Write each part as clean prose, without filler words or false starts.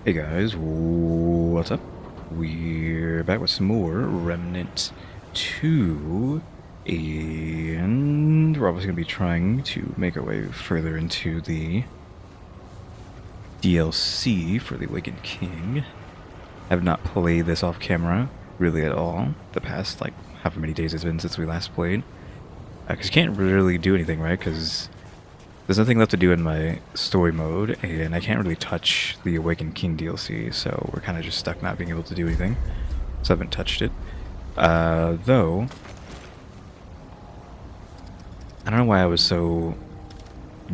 Hey guys, what's up? We're back with some more Remnant 2, and we're obviously going to be trying to make our way further into the DLC for the Awakened King. I have not played this off camera, really at all, the past, like, however many days it's been since we last played. Because you can't really do anything, right? Because there's nothing left to do in my story mode, and I can't really touch the Awakened King DLC, so we're kind of just stuck not being able to do anything. So I haven't touched it. Though, I don't know why I was so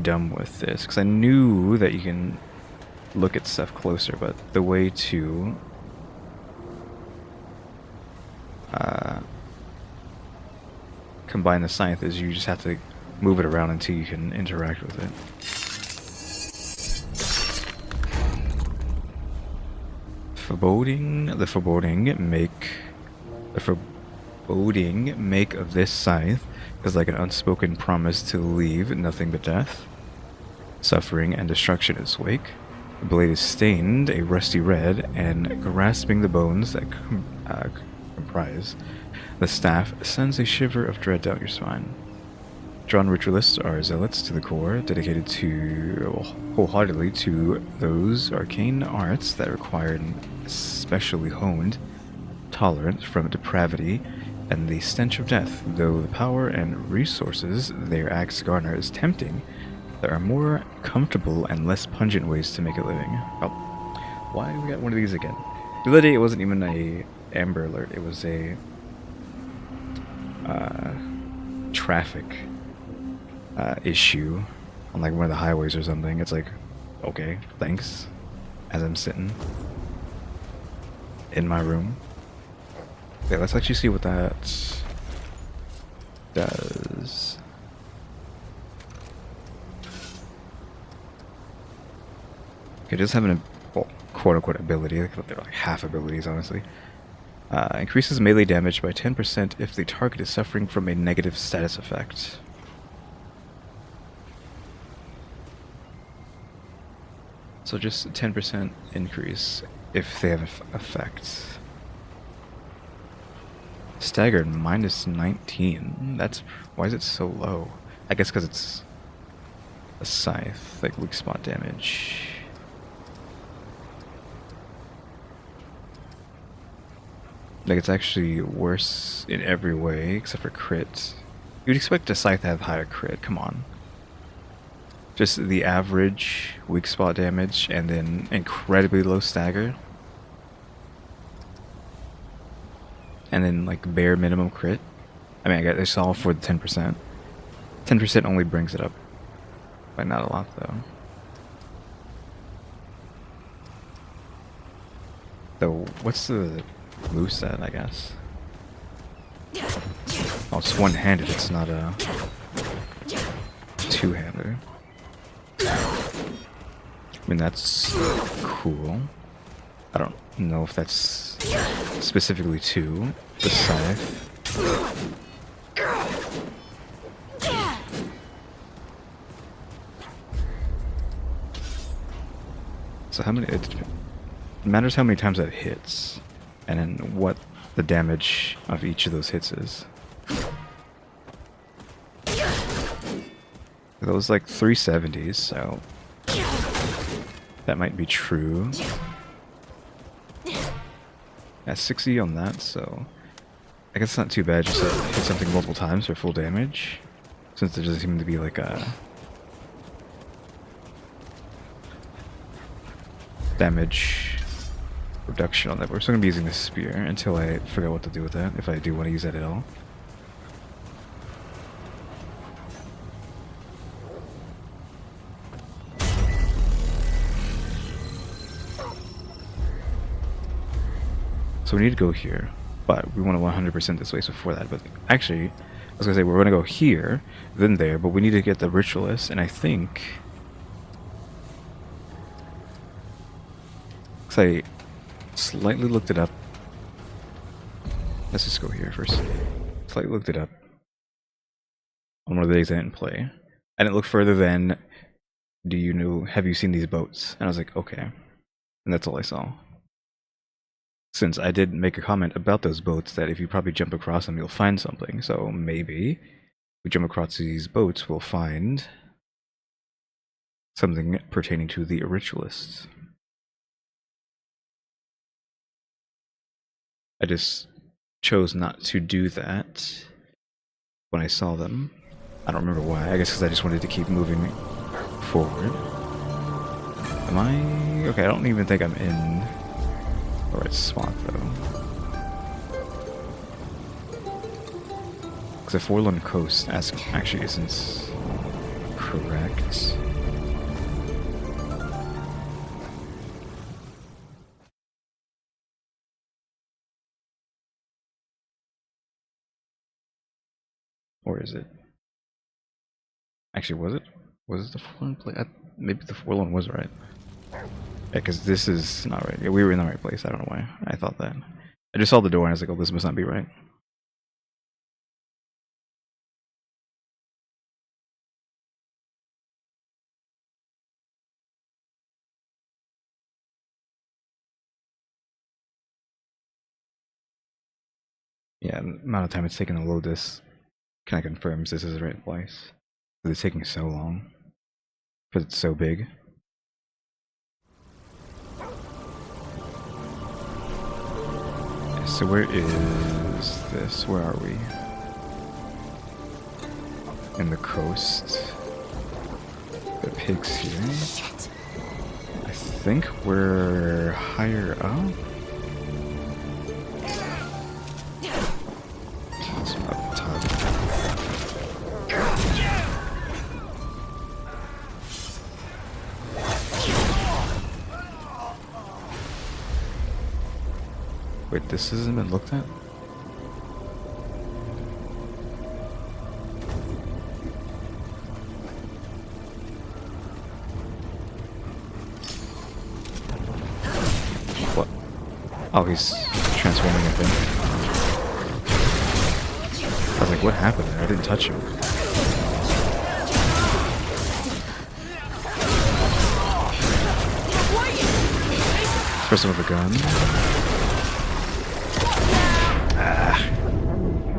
dumb with this, because I knew that you can look at stuff closer, but the way to combine the scythe is you just have to move it around until you can interact with it. The foreboding make of this scythe is like an unspoken promise to leave nothing but death, suffering, and destruction in its wake. The blade is stained a rusty red, and grasping the bones that comprise the staff sends a shiver of dread down your spine. Drawn ritualists are zealots to the core, dedicated wholeheartedly to those arcane arts that require an especially honed tolerance from depravity and the stench of death. Though the power and resources their acts garner is tempting, there are more comfortable and less pungent ways to make a living. Oh, why we got one of these again? The other day it wasn't even a Amber Alert, it was a traffic issue on like one of the highways or something. It's like, okay, thanks, as I'm sitting in my room. Okay, let's actually see what that does. Okay, just having a well, quote-unquote ability. I thought they're like half abilities, honestly. Increases melee damage by 10% if the target is suffering from a negative status effect. So just 10% increase if they have effects. Staggered minus 19. That's why is it so low? I guess because it's a scythe, like weak spot damage. Like it's actually worse in every way except for crit. You'd expect a scythe to have higher crit. Come on. Just the average weak spot damage and then incredibly low stagger. And then like bare minimum crit. I mean, I guess it's all for the 10%. 10% only brings it up. But not a lot though. Though, what's the moveset, I guess? Oh, it's one-handed, it's not a two-hander. I mean, that's cool. I don't know if that's specifically to the scythe. So how many... It matters how many times that hits, and then what the damage of each of those hits is. Those like 370s, so that might be true. At 60 on that, so I guess it's not too bad just to hit something multiple times for full damage, since there doesn't seem to be like a damage reduction on that. We're still going to be using the spear until I figure out what to do with that, if I do want to use that at all. So we need to go here, but we want to 100% this way before that. But actually, I was going to say we're going to go here, then there, but we need to get the ritualist, and I think... because I slightly looked it up. Let's just go here first. Slightly looked it up on one of the days I didn't play. I didn't look further than, have you seen these boats? And I was like, okay. And that's all I saw. Since I did make a comment about those boats that if you probably jump across them, you'll find something. So maybe if we jump across these boats, we'll find something pertaining to the ritualists. I just chose not to do that when I saw them. I don't remember why. I guess because I just wanted to keep moving forward. Am I... Okay, I don't even think I'm in the right spot, though. Because the Forlorn Coast actually isn't correct. Or is it? Actually, was it? Was it the Forlorn place? Maybe the Forlorn was right. Yeah, because this is not right. Yeah, we were in the right place. I don't know why I thought that. I just saw the door and I was like, oh, this must not be right. Yeah, the amount of time it's taken to load this kind of confirms this is the right place. It's taking so long because it's so big. So where is this? Where are we? In the coast. The pigs here. I think we're higher up. It's up top. Wait, this hasn't been looked at? What? Oh, he's transforming it then. I was like, what happened there? I didn't touch him. Person with a gun.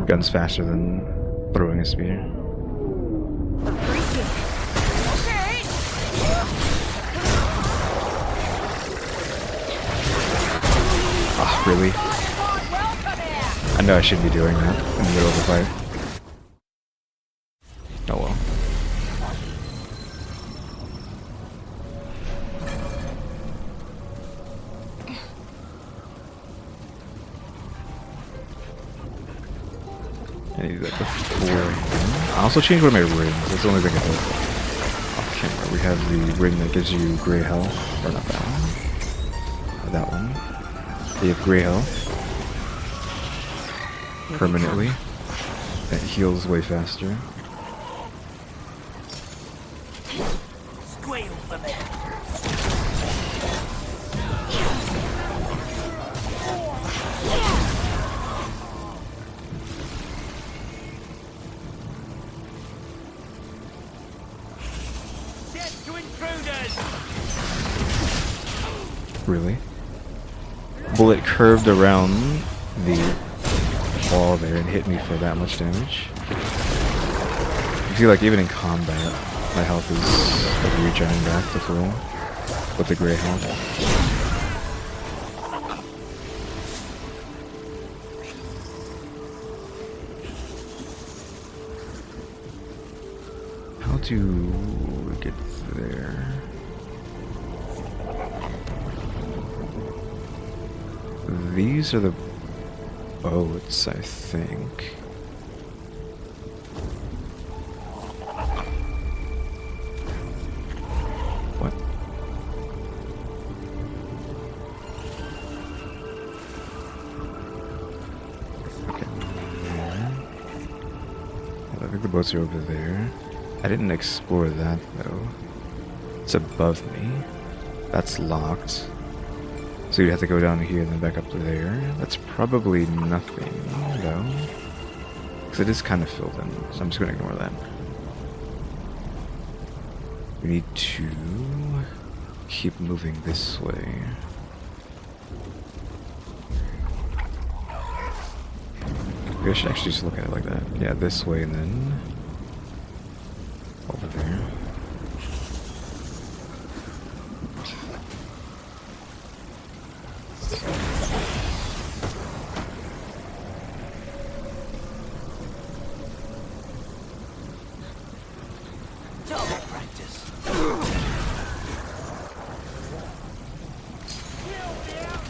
Gun's faster than throwing a spear. Oh, really? I know I shouldn't be doing that in the middle of the fight. Oh well. I need that before. I also changed one of my rings. That's the only thing I did. Off camera. We have the ring that gives you gray health. Or not that one. Or that one. You have gray health. Permanently. That heals way faster. Squeal for me. Really? Bullet curved around the wall there and hit me for that much damage. You see, like, even in combat, my health is like regenerating back to full with the gray health. How do we get there? These are the boats, I think. What? Okay. I think the boats are over there. I didn't explore that though. It's above me. That's locked. So you'd have to go down here and then back up to there. That's probably nothing, though. Because it is kind of filled in, so I'm just going to ignore that. We need to keep moving this way. I should actually just look at it like that. Yeah, this way and then over there.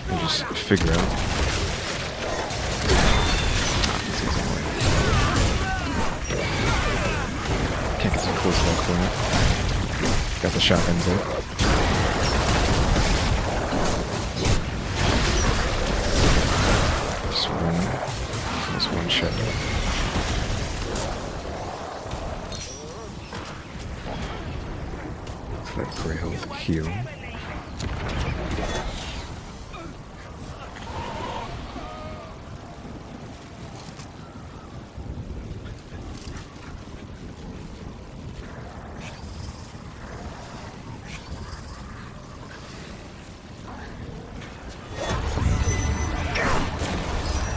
And just figure out. Can't get too close to that corner. Got the shotguns out. Just run. Just one shot. Let Grey Health heal.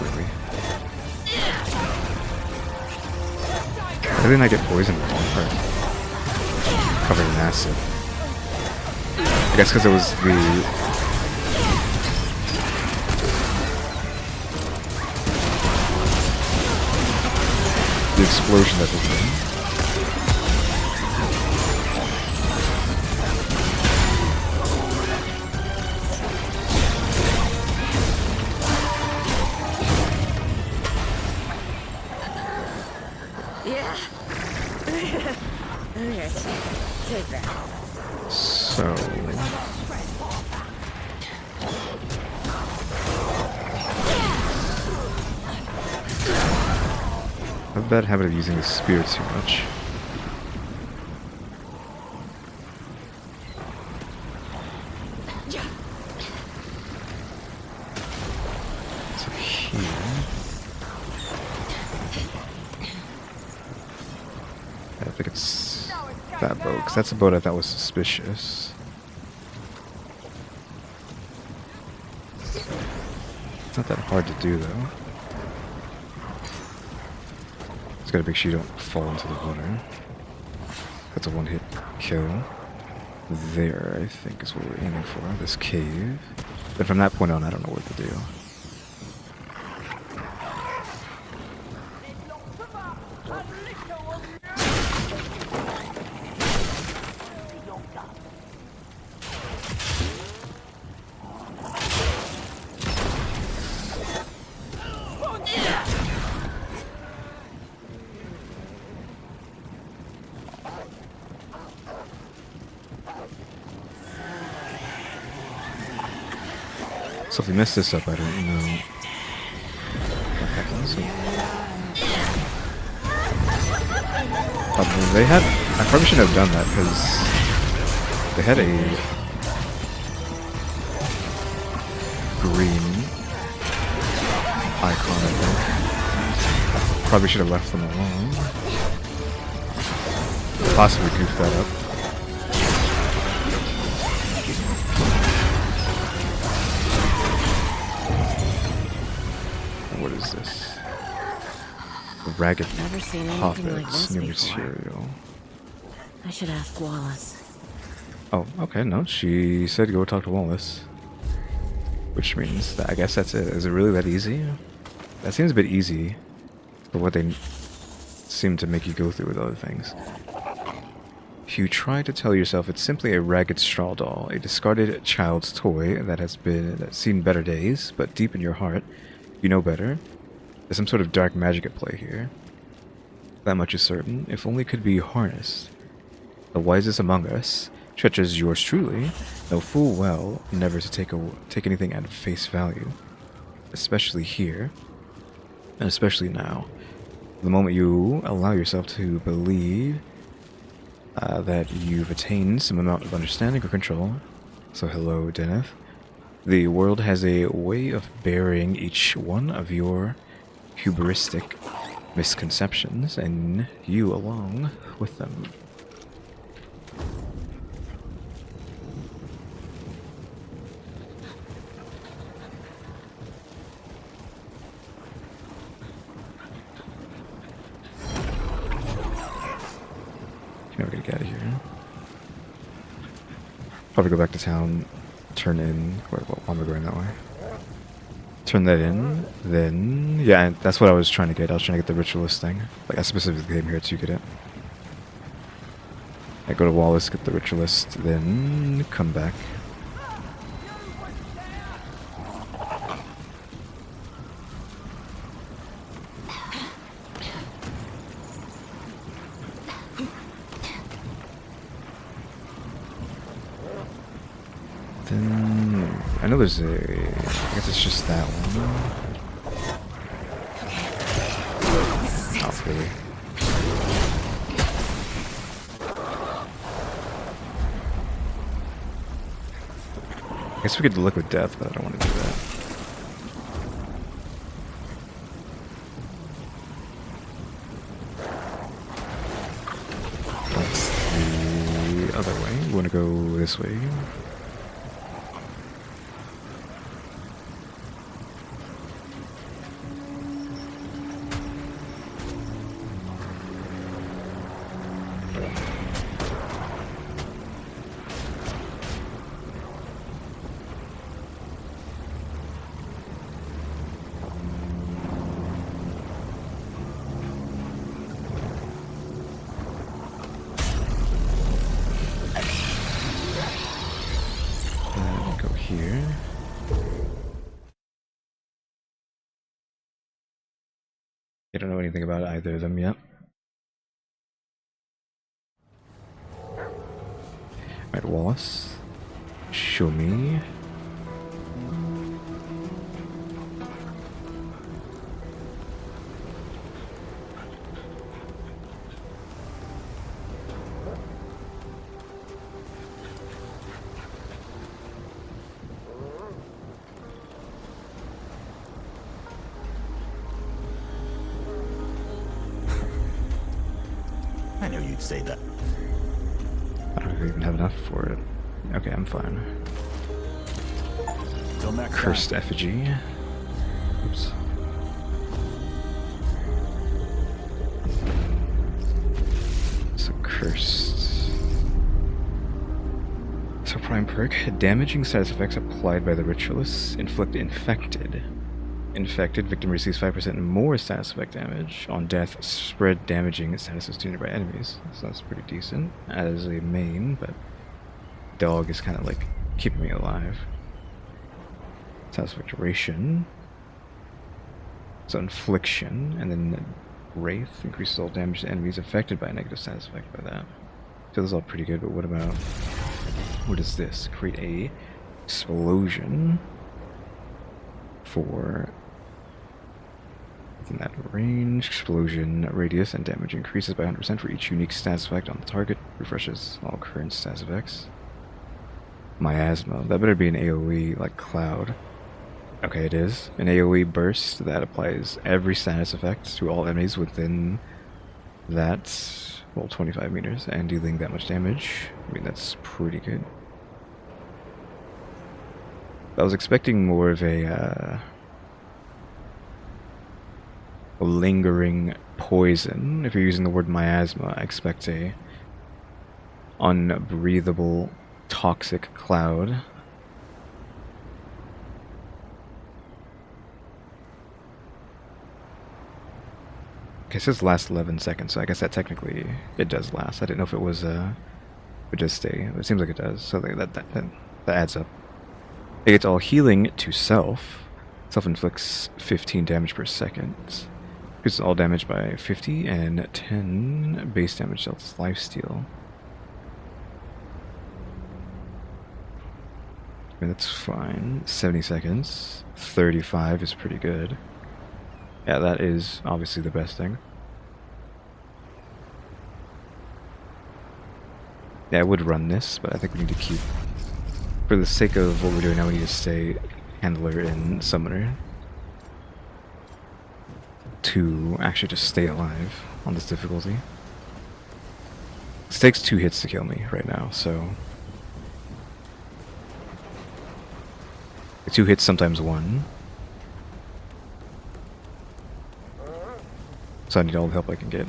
Really? Why didn't I get poisoned? Or covered in acid? I guess because it was the explosion that was in. Yeah. Okay. Take that. So I have a bad habit of using the spear too much. So here. I think it's that boat, because that's a boat I thought was suspicious. It's not that hard to do, though. Just gotta make sure you don't fall into the water. That's a one-hit kill. There, I think, is what we're aiming for. This cave. But from that point on, I don't know what to do. So if we mess this up, I don't know what happens. They had... I probably shouldn't have done that, because they had a green icon, I think. Probably should have left them alone. Possibly goofed that up. What is this? A ragged puppets, new material. I should ask Wallace. Oh, okay, no, she said go talk to Wallace. Which means that I guess that's it. Is it really that easy? That seems a bit easy for what they seem to make you go through with other things. You try to tell yourself it's simply a ragged straw doll, a discarded child's toy that's seen better days, but deep in your heart, you know better. There's some sort of dark magic at play here. That much is certain. If only it could be harnessed. The wisest among us, such as yours truly, know full well never to take anything at face value. Especially here. And especially now. The moment you allow yourself to believe that you've attained some amount of understanding or control. So hello, Deneth. The world has a way of burying each one of your hubristic misconceptions, and you along with them. Now we gotta get out of here. Probably go back to town, turn in. Wait, why am I going that way? Turn that in, then yeah, that's what I was trying to get. I was trying to get the ritualist thing. Like I specifically came here to get it. I go to Wallace, get the ritualist, then come back. Then I know there's a. I guess it's just that one. Not really. I guess we could liquid death, but I don't want to do that. That's the other way. We want to go this way. Here. I don't know anything about either of them yet. Alright, Wallace. Show me. I knew you'd say that. I don't even have enough for it. Okay, I'm fine. Till next Cursed time. effigy. Oops. So cursed. So prime perk. Damaging status effects applied by the ritualist inflict infected. Infected victim receives 5% more status effect damage. On death, spread damaging statuses to nearby enemies. So that's pretty decent as a main, but dog is kind of like keeping me alive. Status effect duration. So infliction, and then wraith increases all damage to enemies affected by a negative status effect by that. So this is all pretty good, but what about, what is this? Create a explosion for within that range. Explosion radius and damage increases by 100% for each unique status effect on the target. Refreshes all current status effects. Miasma. That better be an AoE like Cloud. Okay, it is. An AoE burst that applies every status effect to all enemies within that, well, 25 meters, and dealing that much damage. I mean, that's pretty good. I was expecting more of a lingering poison. If you're using the word miasma, I expect a unbreathable, toxic cloud. Okay, it says last 11 seconds, so I guess that technically it does last. I didn't know if it was it does stay. It seems like it does, so that adds up. It gets all healing to self. Self-inflicts 15 damage per second. Increases all damage by 50 and 10 base damage dealt lifesteal. I mean, that's fine. 70 seconds. 35 is pretty good. Yeah, that is obviously the best thing. Yeah, I would run this, but I think we need to keep... For the sake of what we're doing now, we need to stay Handler and Summoner to actually just stay alive on this difficulty. This takes 2 hits to kill me right now, so... 2 hits, sometimes 1. So I need all the help I can get.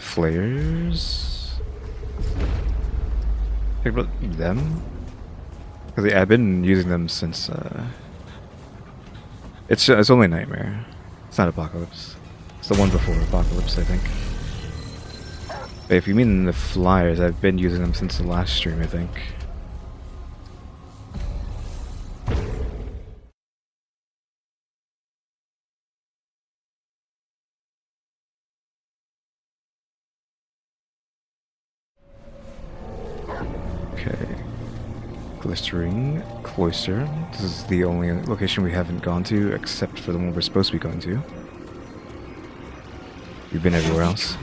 flares. Think about them? Because I've been using them since, it's only Nightmare. It's not Apocalypse. It's the one before Apocalypse, I think. But if you mean the flyers, I've been using them since the last stream, I think. Okay. Glistering Cloister. This is the only location we haven't gone to, except for the one we're supposed to be going to. We've been everywhere else.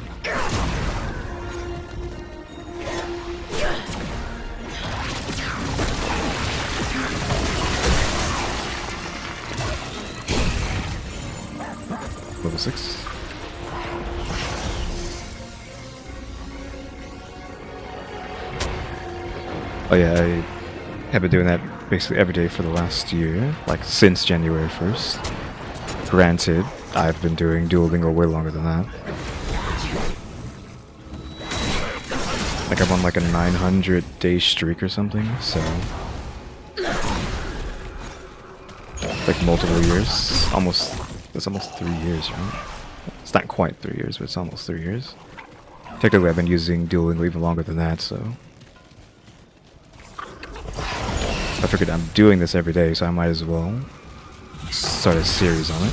Level 6. Oh yeah, I have been doing that basically every day for the last year, like since January 1st. Granted, I've been doing Duolingo way longer than that. Like I'm on like a 900-day streak or something, so... like multiple years. It's almost 3 years, right? It's not quite 3 years, but it's almost 3 years. Technically, I've been using Duolingo even longer than that, so... I figured I'm doing this every day, so I might as well start a series on it.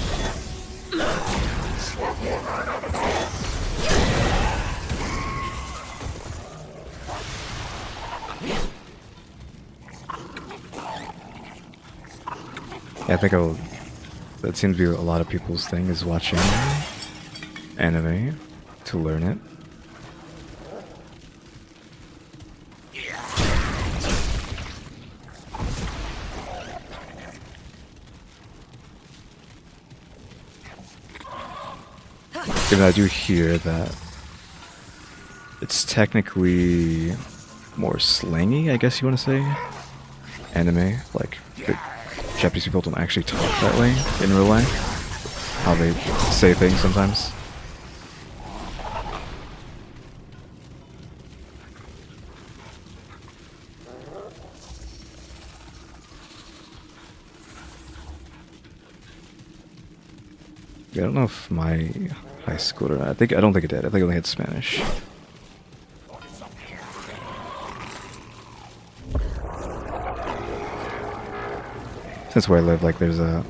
Yeah, I think that seems to be a lot of people's thing, is watching anime to learn it. Even I do hear that it's technically more slangy, I guess you want to say, anime. Like, the Japanese people don't actually talk that way in real life. How they say things sometimes. Yeah, I don't know if my high schooler... I don't think it did. I think it only had Spanish. Since where I live, like, there's a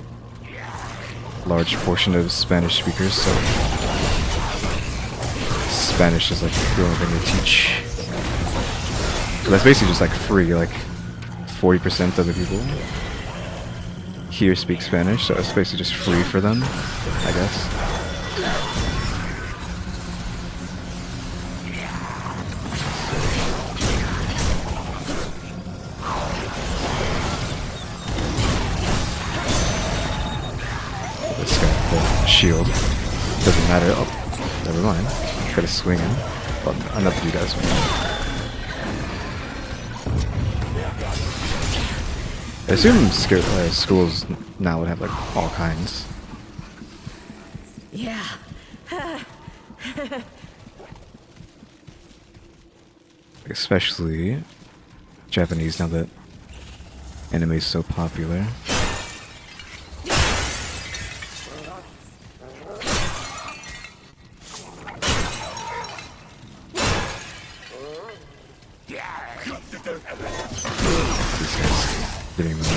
large portion of Spanish speakers, so Spanish is like the only thing they teach. So that's basically just like free. Like 40% of the people here speak Spanish, so it's basically just free for them, I guess. This guy, the shield, doesn't matter. Oh, never mind. Try to swing him. Well, enough of you guys. I assume schools now would have like all kinds. Yeah. Especially Japanese, now that anime is so popular. These guys getting them.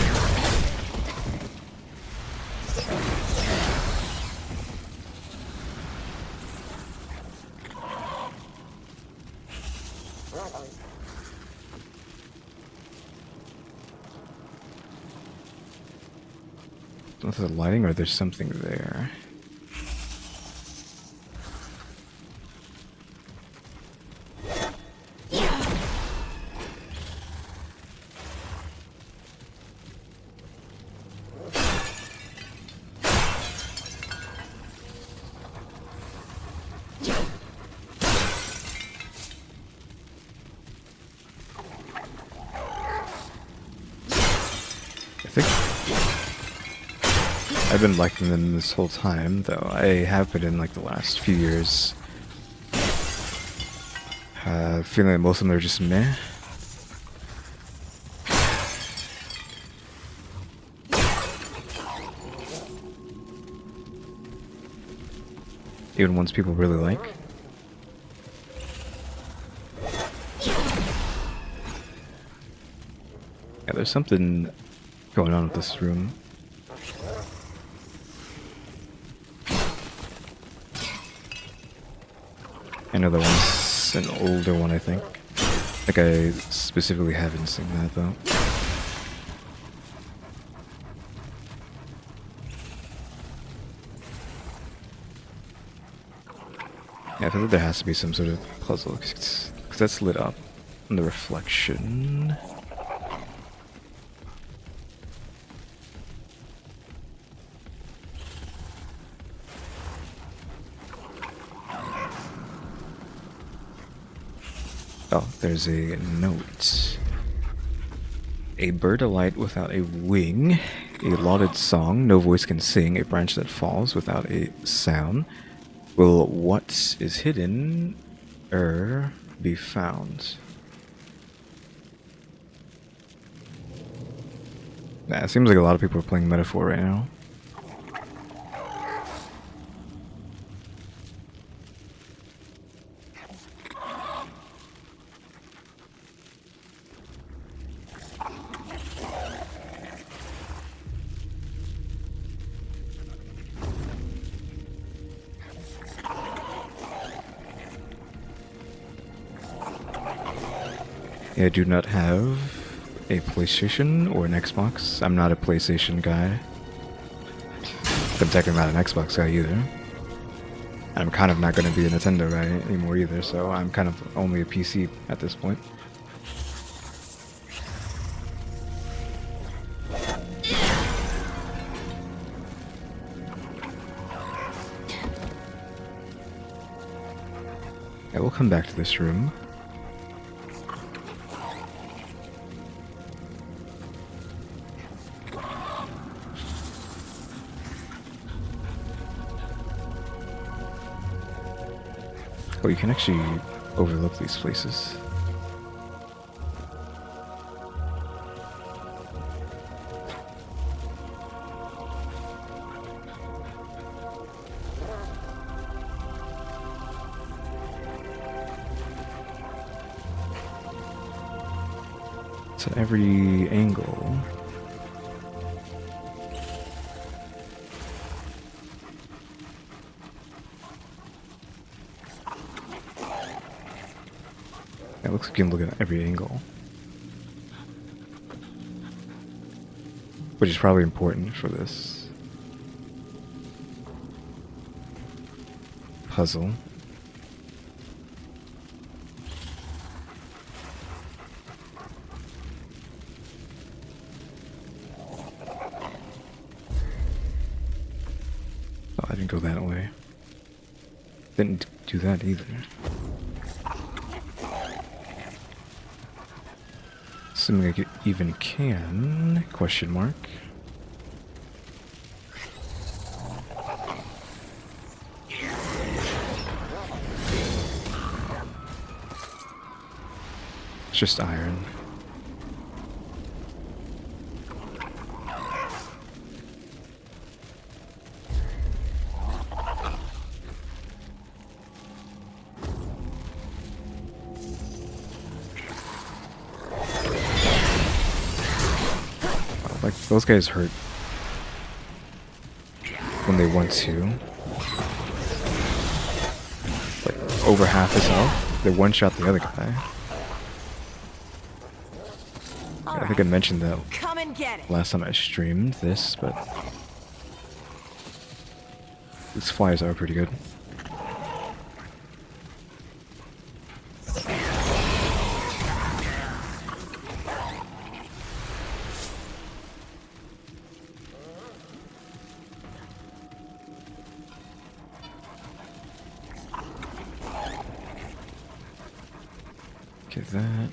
Is it lighting or there's something there? I've been liking them this whole time, though I have been in like the last few years Feeling that most of them are just meh. Even ones people really like. Yeah, there's something going on with this room. I know that one's an older one, I think. Like, I specifically haven't seen that, though. Yeah, I feel like there has to be some sort of puzzle, because that's lit up in the reflection. Oh, there's a note. A bird alight without a wing, a lauded song no voice can sing, a branch that falls without a sound. Will what is hidden be found? Nah, it seems like a lot of people are playing Metaphor right now. I do not have a PlayStation or an Xbox. I'm not a PlayStation guy. I'm technically not an Xbox guy either. I'm kind of not going to be a Nintendo guy anymore either, so I'm kind of only a PC at this point. Yeah, we'll come back to this room. Oh, you can actually overlook these places. So every angle. It looks like you can look at every angle. Which is probably important for this puzzle. Oh, I didn't go that way. Didn't do that either. Assuming I could even can, question mark. It's just iron. Like, those guys hurt when they want to. Like, over half his health. They one-shot the other guy. I think I mentioned that last time I streamed this, but these flyers are pretty good. Okay, that.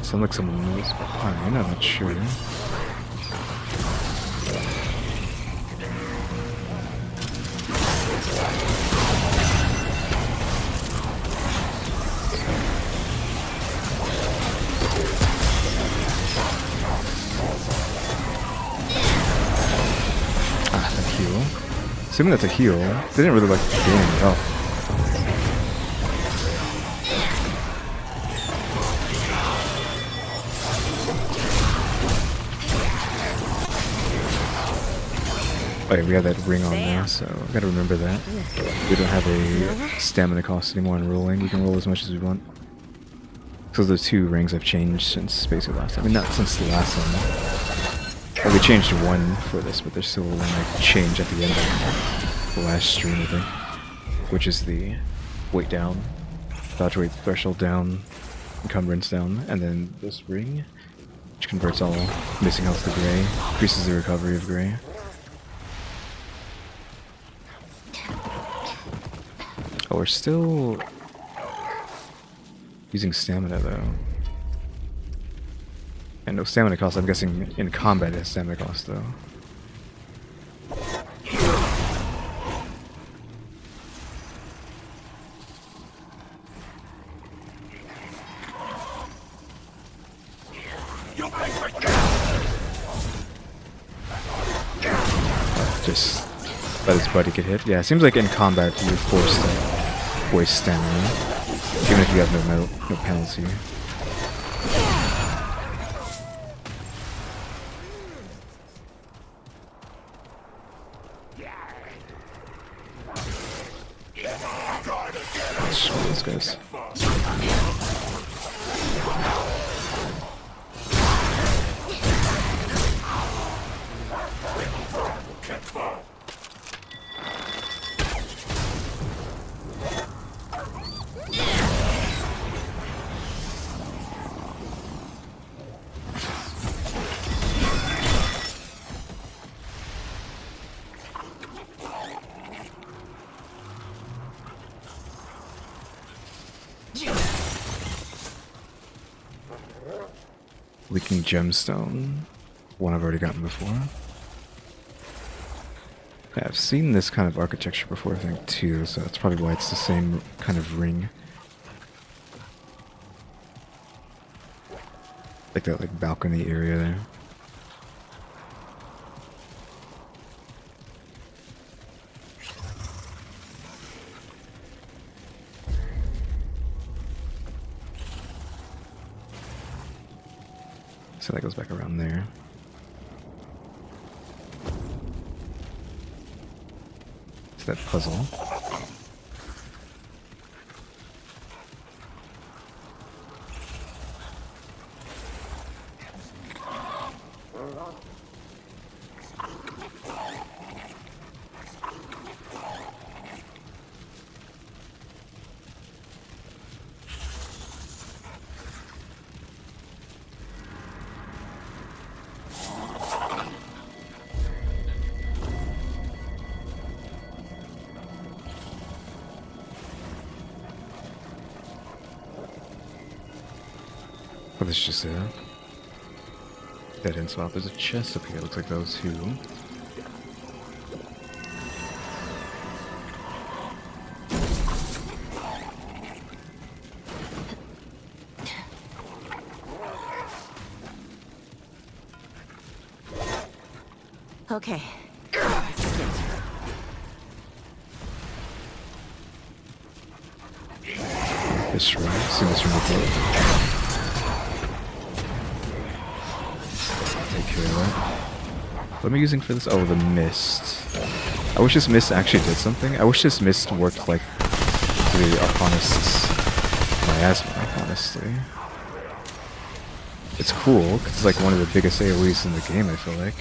Sounds like someone was behind, I'm not sure. Assuming that's a heal. They didn't really like doing it at all. Oh yeah, we have that ring on there, so we gotta remember that. We don't have a stamina cost anymore in rolling. We can roll as much as we want. So the 2 rings have changed since basically last time. I mean, not since the last one. Well, we changed 1 for this, but there's still one like change at the end of the last stream, I think. Which is the weight down, dodge weight threshold down, encumbrance down, and then this ring, which converts all missing health to gray, increases the recovery of gray. Oh, we're still using stamina though. And no stamina cost, I'm guessing in combat it has stamina cost though. Just let his buddy get hit. Yeah, it seems like in combat you're forced to waste stamina, even if you have no penalty. Let's show these guys. Leaking gemstone. One I've already gotten before. Yeah, I've seen this kind of architecture before, I think, too, so that's probably why it's the same kind of ring. Like that balcony area there. So that goes back around there. It's that puzzle. Oh, this is just a dead end spot. There's a chest up here. Looks like those two. Okay. This room. See this room before. Take care of that. What am I using for this? Oh, the mist. I wish this mist actually did something. I wish this mist worked like the Arcanist's miasma, honestly. It's cool, because it's like one of the biggest AoEs in the game, I feel like.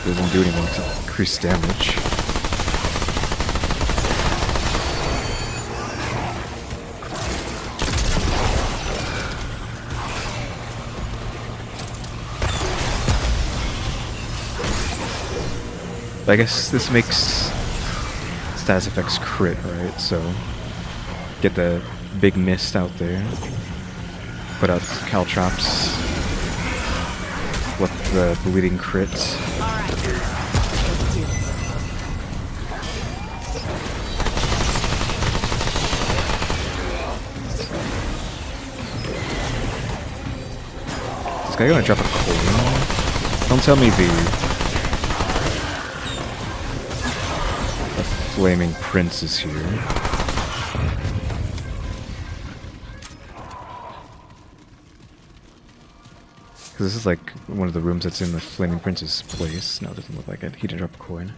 It doesn't do anything to increase damage. But I guess this makes status effects crit, right? So get the big mist out there, put out caltrops, let the bleeding crit. Is this guy gonna drop a coin? Don't tell me the flaming prince is here. Because this is like one of the rooms that's in the flaming prince's place. No, it doesn't look like it. He didn't drop a coin.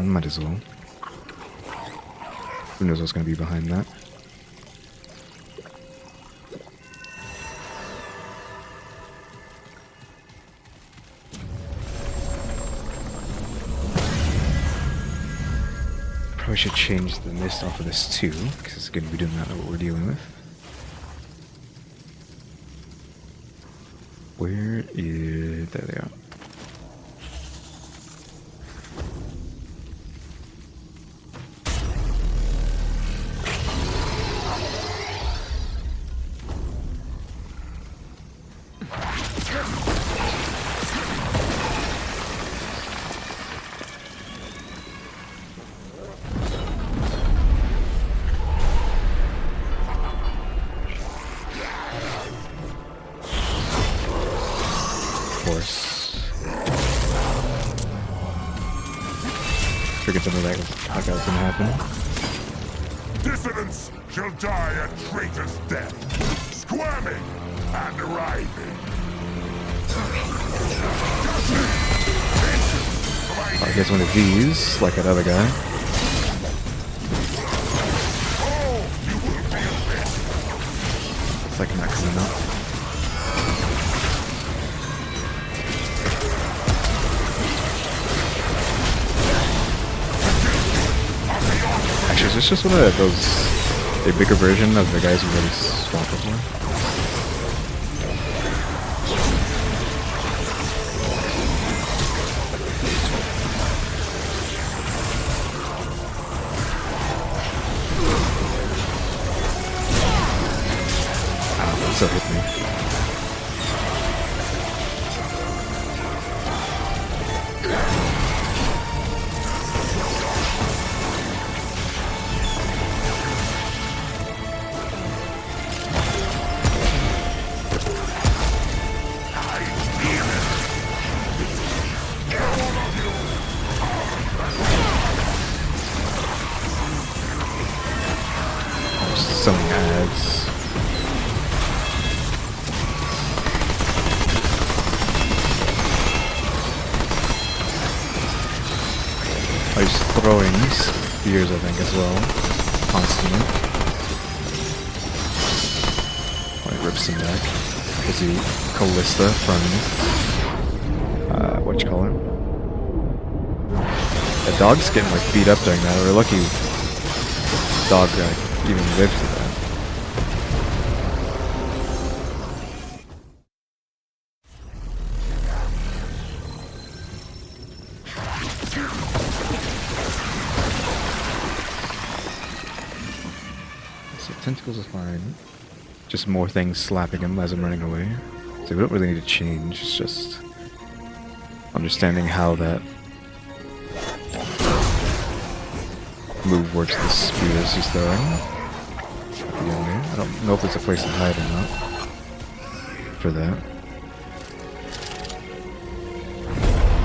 Might as well. Who knows what's going to be behind that? Probably should change the mist off of this too, because again, we do not know what we're dealing with. Where is... there they are. Figured something like that was gonna happen. Dissidents shall die a traitor's death, squirming and writhing. I guess one of these, like that other guy. It's like not coming up. Actually, is this just one of those, a bigger version of the guys who already swapped before? It still hit me. Selling ads. Oh, he's throwing spears, I think, as well. Constantly. Oh, he rips him back. Is he Callista from... what you call it? The dog's getting like beat up during that. We're lucky dog even lived through that. So tentacles are fine. Just more things slapping him as I'm running away. So we don't really need to change, it's just understanding how that move works with the spears he's throwing. I don't know if there's a place to hide or not for that.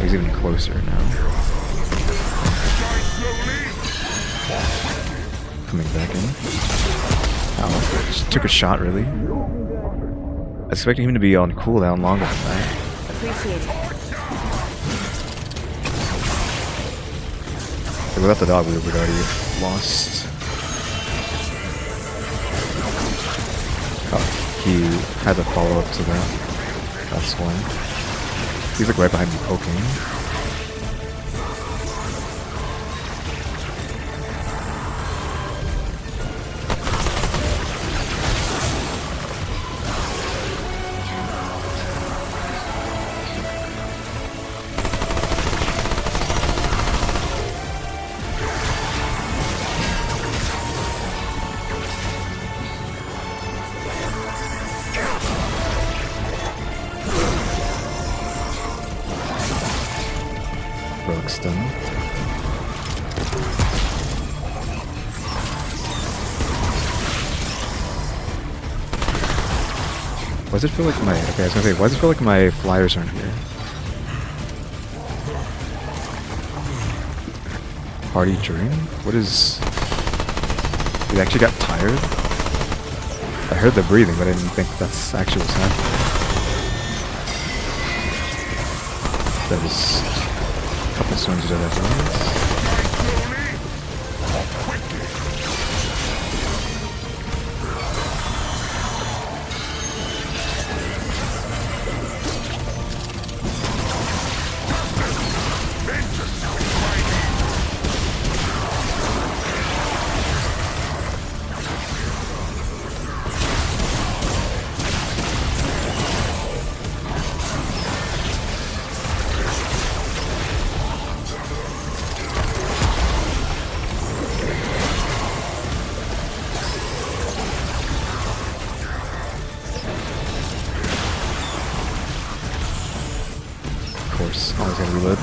He's even closer now. Coming back in. Ow, just took a shot, really. I was expecting him to be on cooldown longer than that. Appreciate it. Without the dog, we would already lost. Oh, he had to follow up to that. That's why. He's like right behind me poking. Relic stun. Why does it feel like my... Okay, I was gonna say, why does it feel like my flyers aren't here? Party dream? What is... He actually got tired? I heard the breathing, but I didn't think that's actually what's happening. That is a couple swings to that once. Always gotta reload.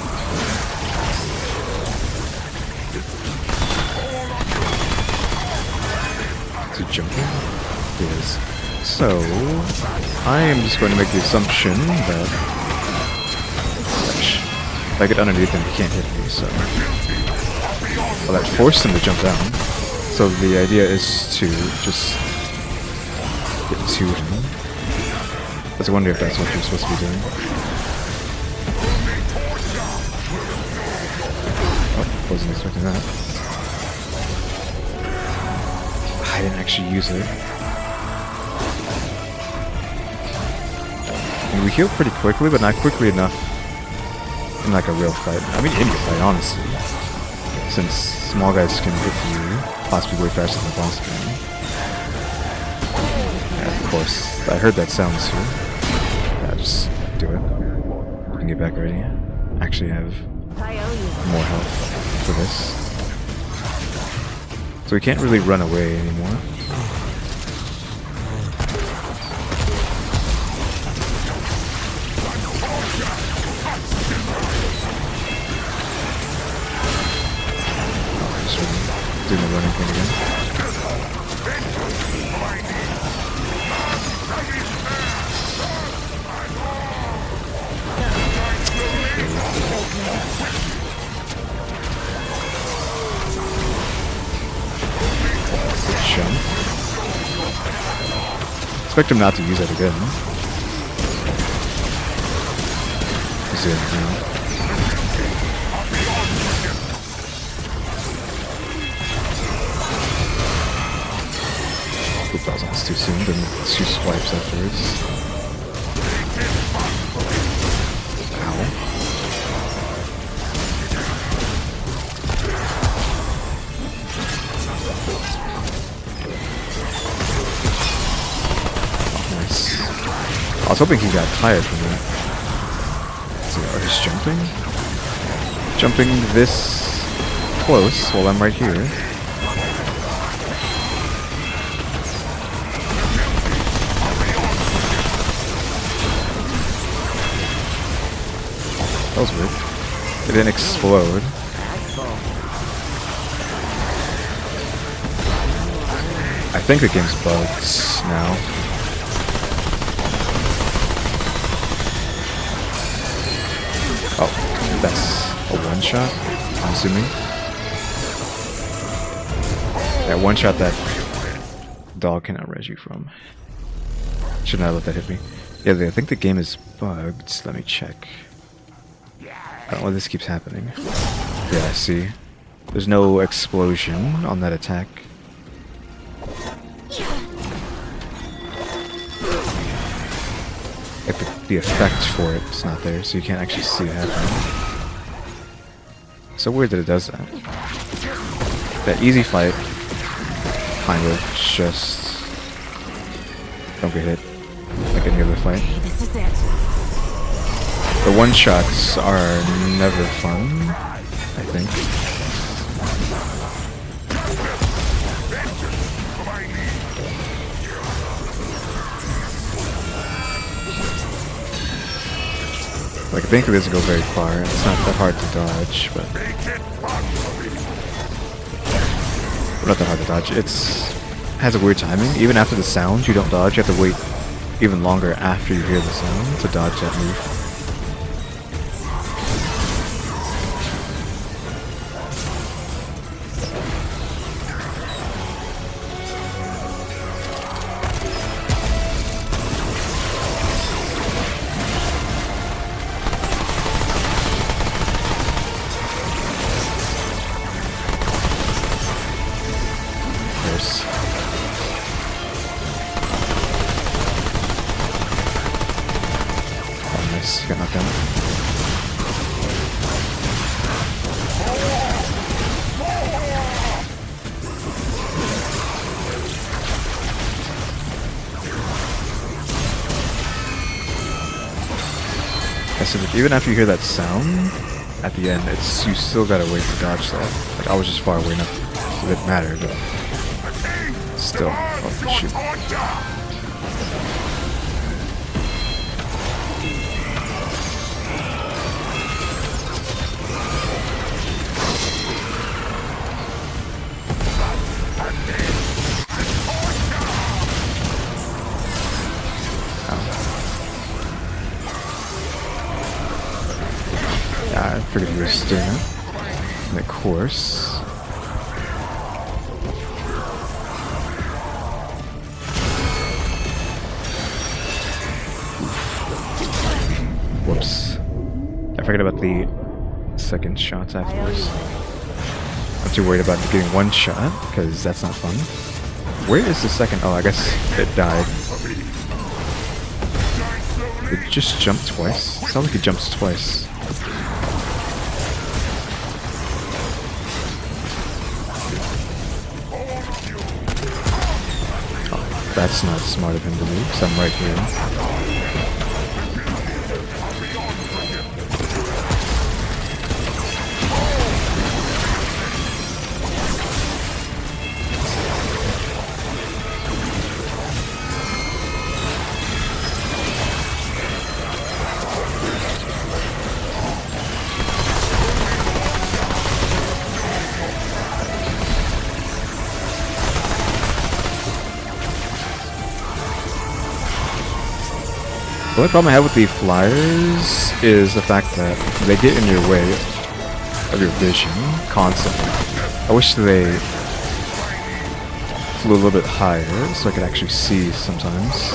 Is he jumping? He is. So, I am just going to make the assumption that... Gosh, if I get underneath him, he can't hit me, so... Well, that forced him to jump down. So the idea is to just... get to him. I was wondering if that's what you're supposed to be doing. Wasn't expecting that. I didn't actually use it. I mean, we heal pretty quickly, but not quickly enough in like a real fight. I mean, in your fight, honestly. Since small guys can hit you possibly way faster than the boss can. Yeah, of course. I heard that sound too. Yeah, just do it. I can get back ready. Actually have more health for this. So we can't really run away anymore. Oh, just doing the running thing again. Jump. Expect him not to use that again. He's in now. Oop, that was almost too soon. Then 2 swipes afterwards. Ow. I was hoping he got tired from that. So, are you jumping? Jumping this close while I'm right here. That was weird. It didn't explode. I think the game's bugged now. Oh, that's a one-shot, I'm assuming. That one-shot that dog cannot res you from. Should not let that hit me. Yeah, I think the game is bugged. Let me check. I don't know why this keeps happening. Yeah, I see. There's no explosion on that attack. Like the effect for it is not there, so you can't actually see it happening. So weird that it does that. That easy fight, kind of, just don't get hit like any other fight. Okay, this is it. The one-shots are never fun, I think. Like, I think it doesn't go very far. It's not that hard to dodge, but not that hard to dodge. It's has a weird timing. Even after the sound, you don't dodge. You have to wait even longer after you hear the sound to dodge that move. Got knocked down. I said, like, even after you hear that sound at the end, it's you still gotta wait to dodge that. Like, I was just far away enough, so it didn't matter, but still. Oh, shoot. I figured you were doing it. And of course. Whoops. I forgot about the second shots afterwards. I'm too worried about getting one shot, because that's not fun. Where is the second? Oh, I guess it died. It just jumped twice. It sounds like it jumps twice. That's not smart of him to do, because I'm right here. The only problem I have with the flyers is the fact that they get in your way of your vision constantly. I wish they flew a little bit higher so I could actually see sometimes.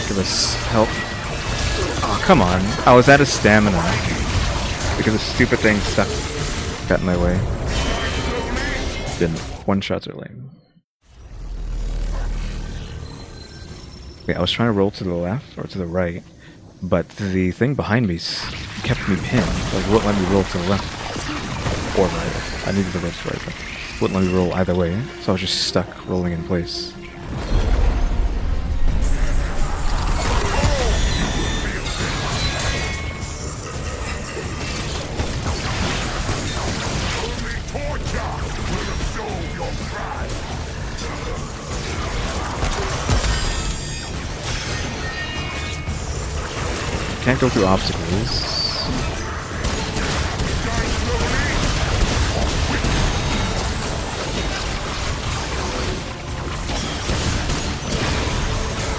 Give us help. Oh, come on. I was out of stamina. Because the stupid thing stuck got in my way. Didn't. One shots are lame. Okay, I was trying to roll to the left or to the right, but the thing behind me kept me pinned. Like, it wouldn't let me roll to the left or right. I needed to roll to the right, but it wouldn't let me roll either way, so I was just stuck rolling in place. Can't go through obstacles.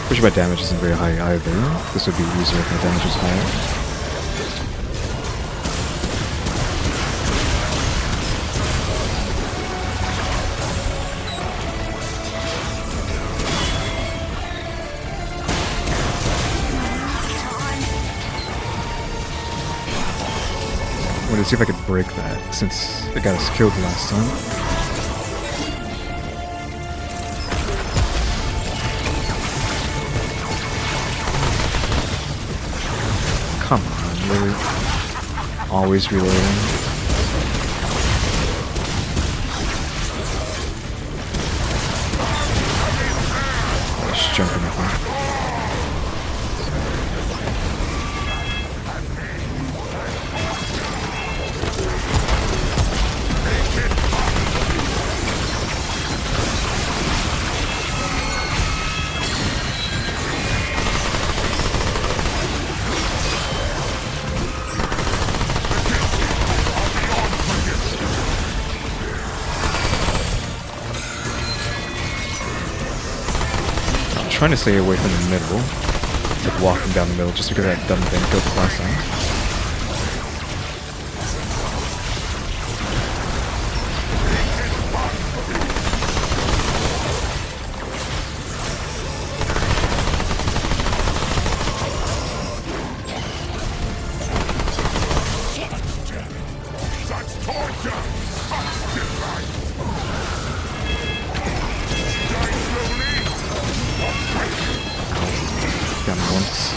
Pretty sure my damage isn't very high either. This would be easier if my damage was higher. I wanted to see if I could break that, since it got us killed last time. Come on, really? Always reloading. Just jumping up there. Trying to stay away from the middle, like walking down the middle, just because that dumb thing killed us last time. Got him once.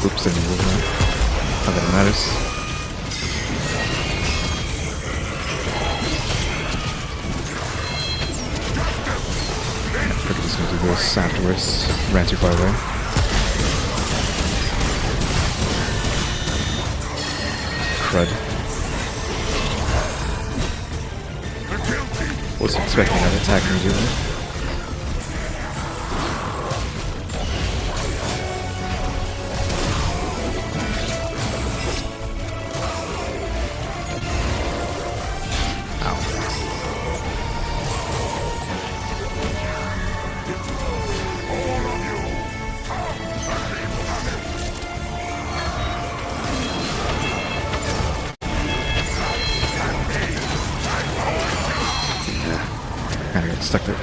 Oops, didn't move that. Not that it matters. Probably just gonna do this afterwards. Ran too far away. Crud. Wasn't expecting that attack from you. Kinda got stuck there.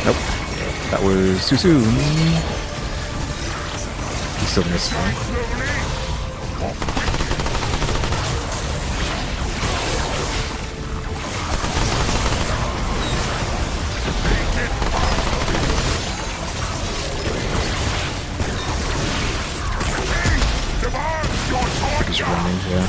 Nope. That was too soon. He still missed one. He's running, yeah.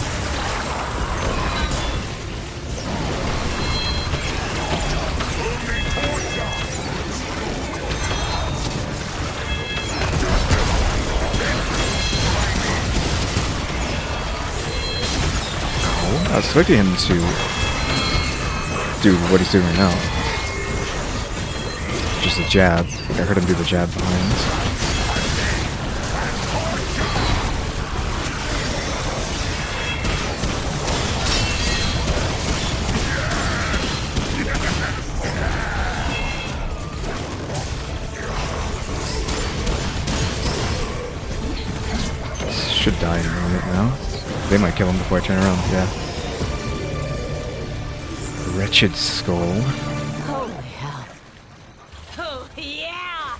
I was expecting him to do what he's doing right now. Just a jab. I heard him do the jab behind. Should die in a moment now. They might kill him before I turn around, yeah. Wretched skull. Holy hell. Oh, yeah!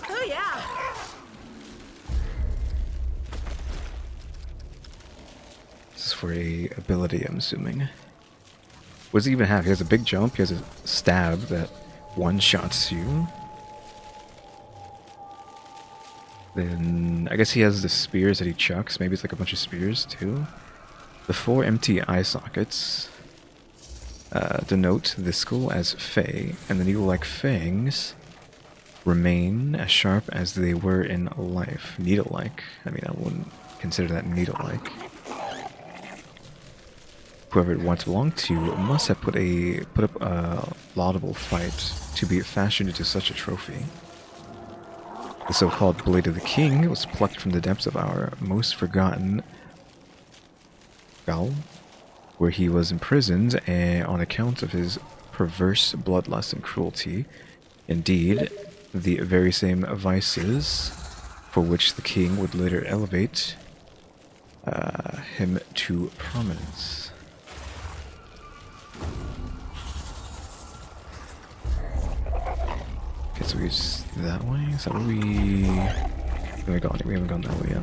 Oh, yeah! This is for a ability, I'm assuming. What does he even have? He has a big jump, he has a stab that one-shots you. Then, I guess he has the spears that he chucks. Maybe it's like a bunch of spears, too. The 4 empty eye sockets denote the skull as Fey, and the needle-like fangs remain as sharp as they were in life. Needle-like. I mean, I wouldn't consider that needle-like. Whoever it once belonged to must have put up a laudable fight to be fashioned into such a trophy. The so-called Blade of the King was plucked from the depths of our most forgotten Gal, where he was imprisoned on account of his perverse bloodlust and cruelty. Indeed, the very same vices for which the king would later elevate him to prominence. Okay, so we use that way? Is that where we haven't gone? We haven't gone that way yet.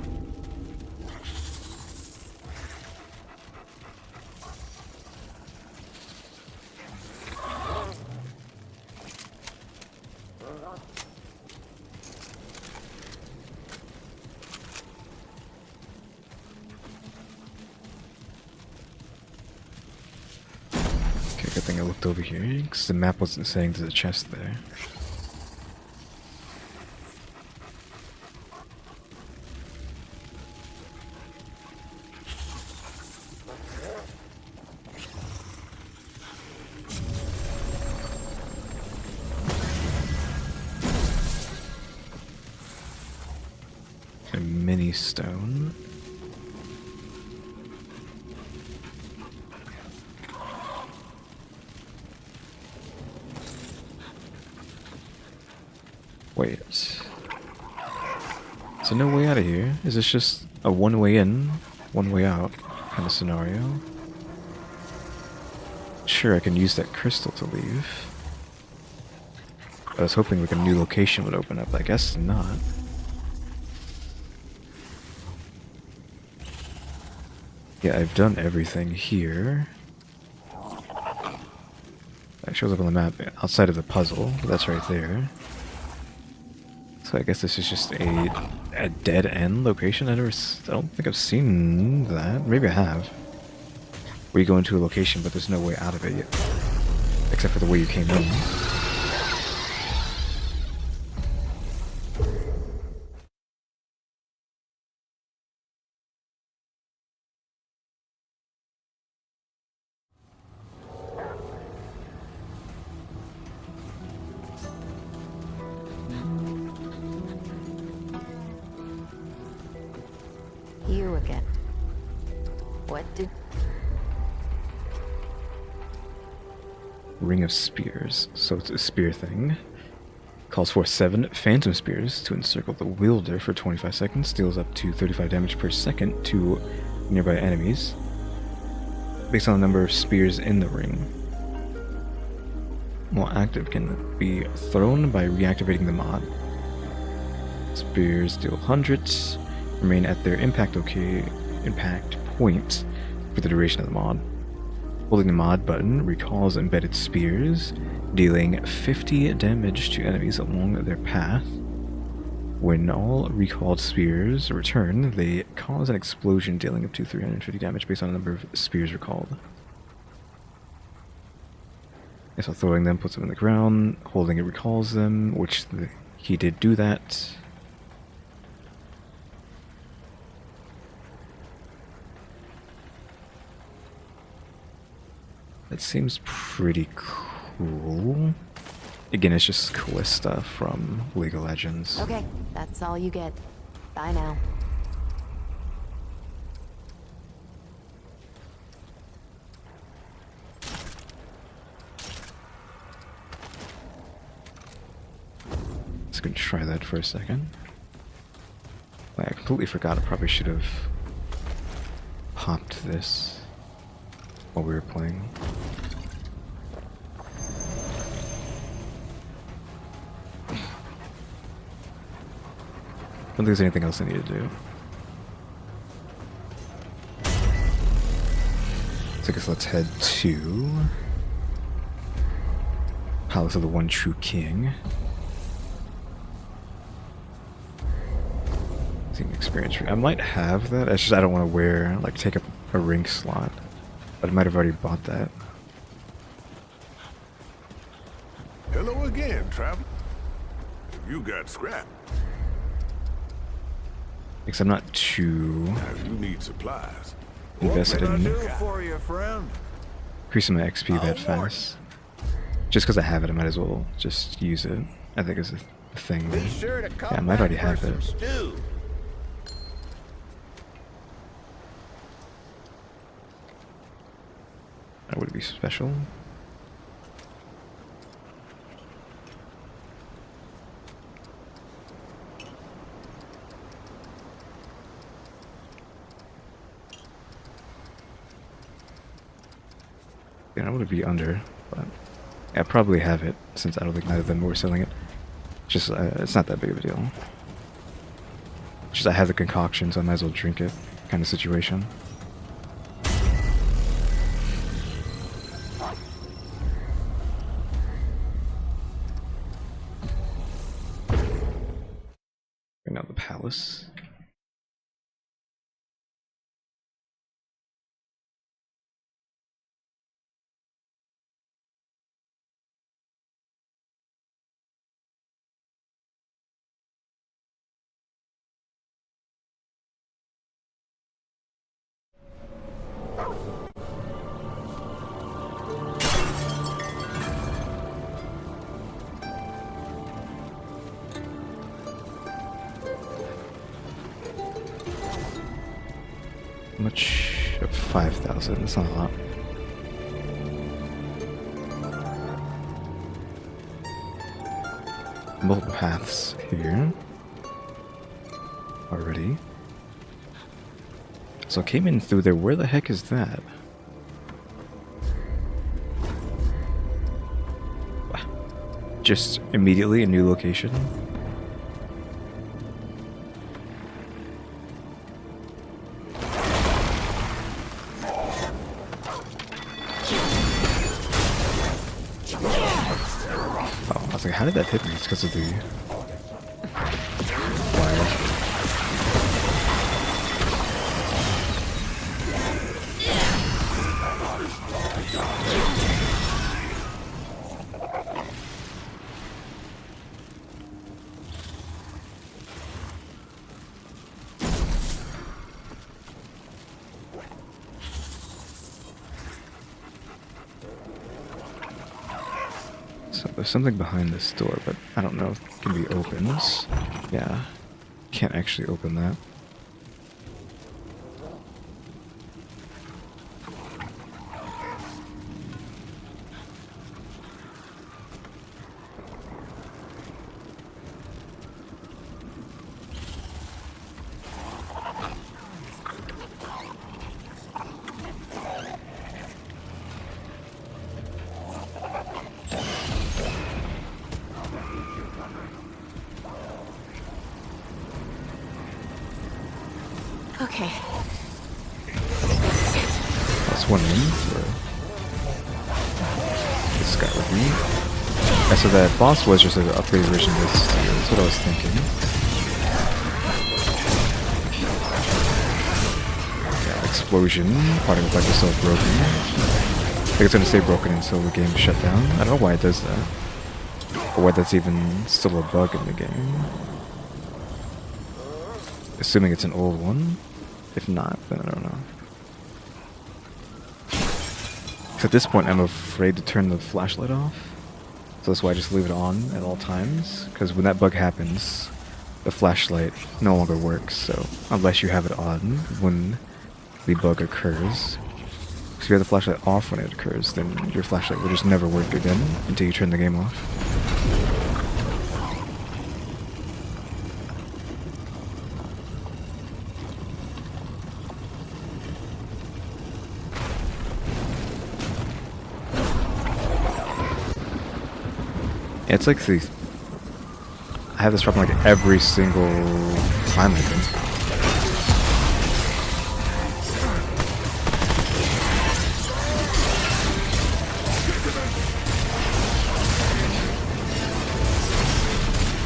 Okay, good thing I looked over here, because the map wasn't saying there's a chest there. A mini stone. Wait. So no way out of here? Is this just a one way in, one way out kind of scenario? Sure, I can use that crystal to leave. I was hoping like a new location would open up. I guess not. Yeah, I've done everything here. That shows up on the map outside of the puzzle. That's right there. So I guess this is just a dead end location. I don't think I've seen that. Maybe I have. Where you go into a location, but there's no way out of it yet, except for the way you came in. You again. What did... Ring of Spears. So it's a spear thing. Calls for 7 Phantom Spears to encircle the wielder for 25 seconds. Deals up to 35 damage per second to nearby enemies, based on the number of spears in the ring. While active, can be thrown by reactivating the mod. Spears deal hundreds. Remain at their impact point for the duration of the mod. Holding the mod button recalls embedded spears, dealing 50 damage to enemies along their path. When all recalled spears return, they cause an explosion dealing up to 350 damage based on the number of spears recalled. And so throwing them puts them in the ground, holding it recalls them, which he did do that. That seems pretty cool. Again, it's just coolest stuff from League of Legends. Okay, that's all you get. Bye now. Let's go try that for a second. I completely forgot. I probably should have popped this while we were playing. I don't think there's anything else I need to do. So I guess let's head to Palace of the One True King. Team experience. I might have that. It's just I don't want to wear, like, take up a ring slot. But I might have already bought that. Hello again, traveler. If you got scrap, Because I'm not too if you need supplies, invested in for you, friend? increasing my XP that fast. Just because I have it, I might as well just use it. I think it's a thing. Be sure to come Yeah, I might already back have for it. some stew. That would be special. I would be under, but I probably have it since I don't think neither of them were selling it. Just it's not that big of a deal. Just I have the concoction, so I might as well drink it, kind of situation. Bring out the palace. How much of 5,000? That's not a lot. Multiple paths here. Already. So I came in through there. Where the heck is that? Just immediately a new location? Oh, I was like, how did that hit me? It's because of the fire. So there's something behind this door, but I don't know if it can be opened. Yeah, can't actually open that. Okay. That's one in for this guy with me. Yeah, so that boss was just an upgraded version of this. That's what I was thinking. Yeah, explosion. Part of the bug is still broken. I think it's gonna stay broken until the game shut down. I don't know why it does that. Or why that's even still a bug in the game. Assuming it's an old one. If not, then I don't know. So at this point, I'm afraid to turn the flashlight off. So that's why I just leave it on at all times. Because when that bug happens, the flashlight no longer works. So unless you have it on when the bug occurs. Because if you have the flashlight off when it occurs, then your flashlight will just never work again until you turn the game off. Yeah, it's like the... I have this problem like every single time, I think.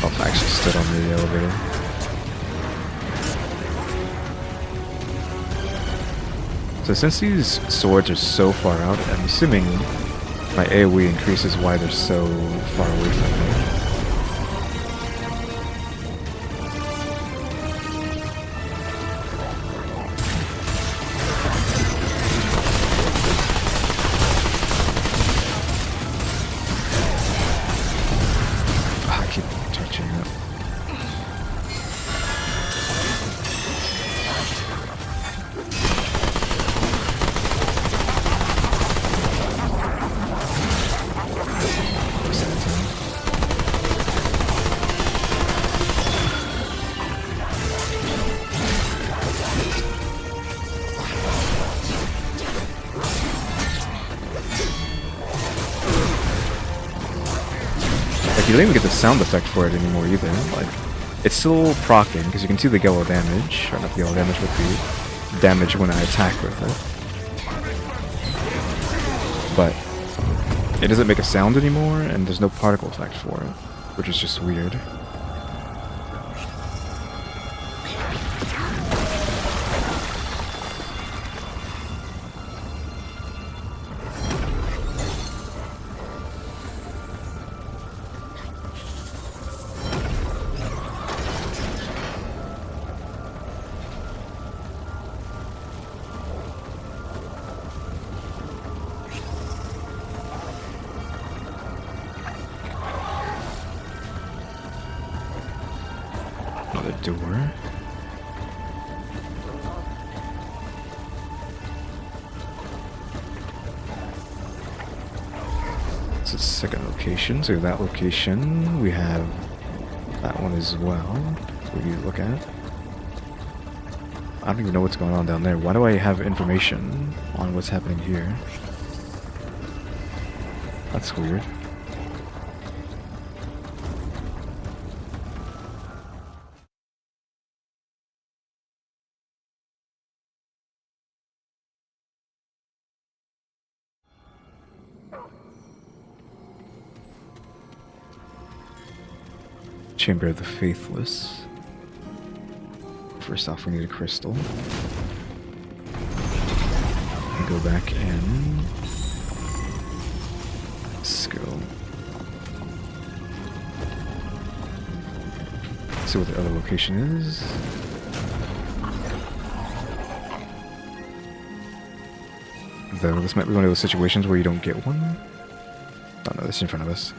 Oh, I actually stood on the elevator. So since these swords are so far out, I'm assuming my AoE increases why they're so far away from me. I keep touching it. you don't even get the sound effect for it anymore either. Like, it's still proccing because you can see the yellow damage, or not the yellow damage, but the damage when I attack with it. But it doesn't make a sound anymore, and there's no particle effect for it, which is just weird. Another door. It's a second location. So that location, we have that one as well. We need to look at. I don't even know what's going on down there. Why do I have information on what's happening here? That's weird. Chamber of the Faithless. First off, we need a crystal. And go back in. Let's go. See what the other location is. Though this might be one of those situations where you don't get one. Oh no, this is in front of us.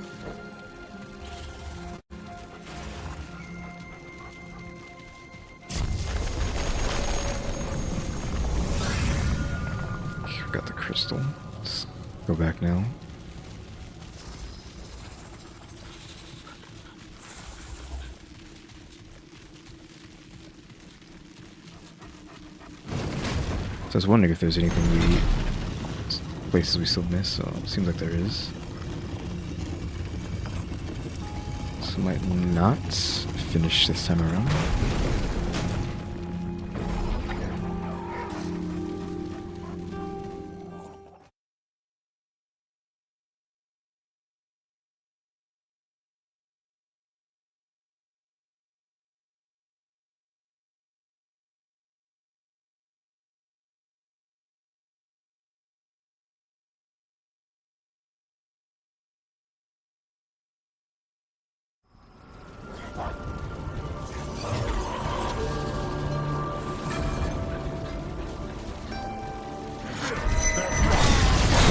Got the crystal. Let's go back now. So I was wondering if there's anything places we still miss, so it seems like there is. So might not finish this time around.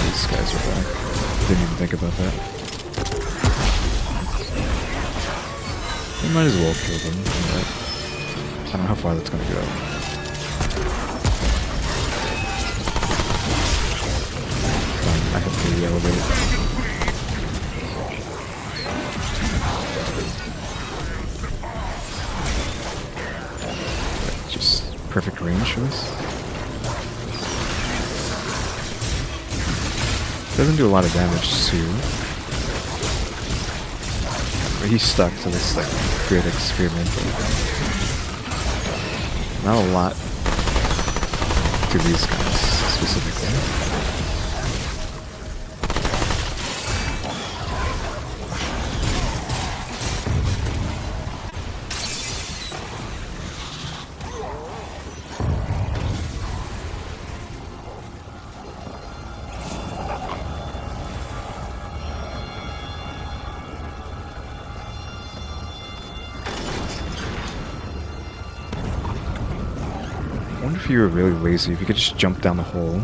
These guys are back. Didn't even think about that. We might as well kill them, but I don't know how far that's gonna go. I have to re-elevate. Just perfect range for this. Doesn't do a lot of damage too. But he's stuck to this like great experiment. Not a lot to these guys specifically. I wonder if you were really lazy, if you could just jump down the hole,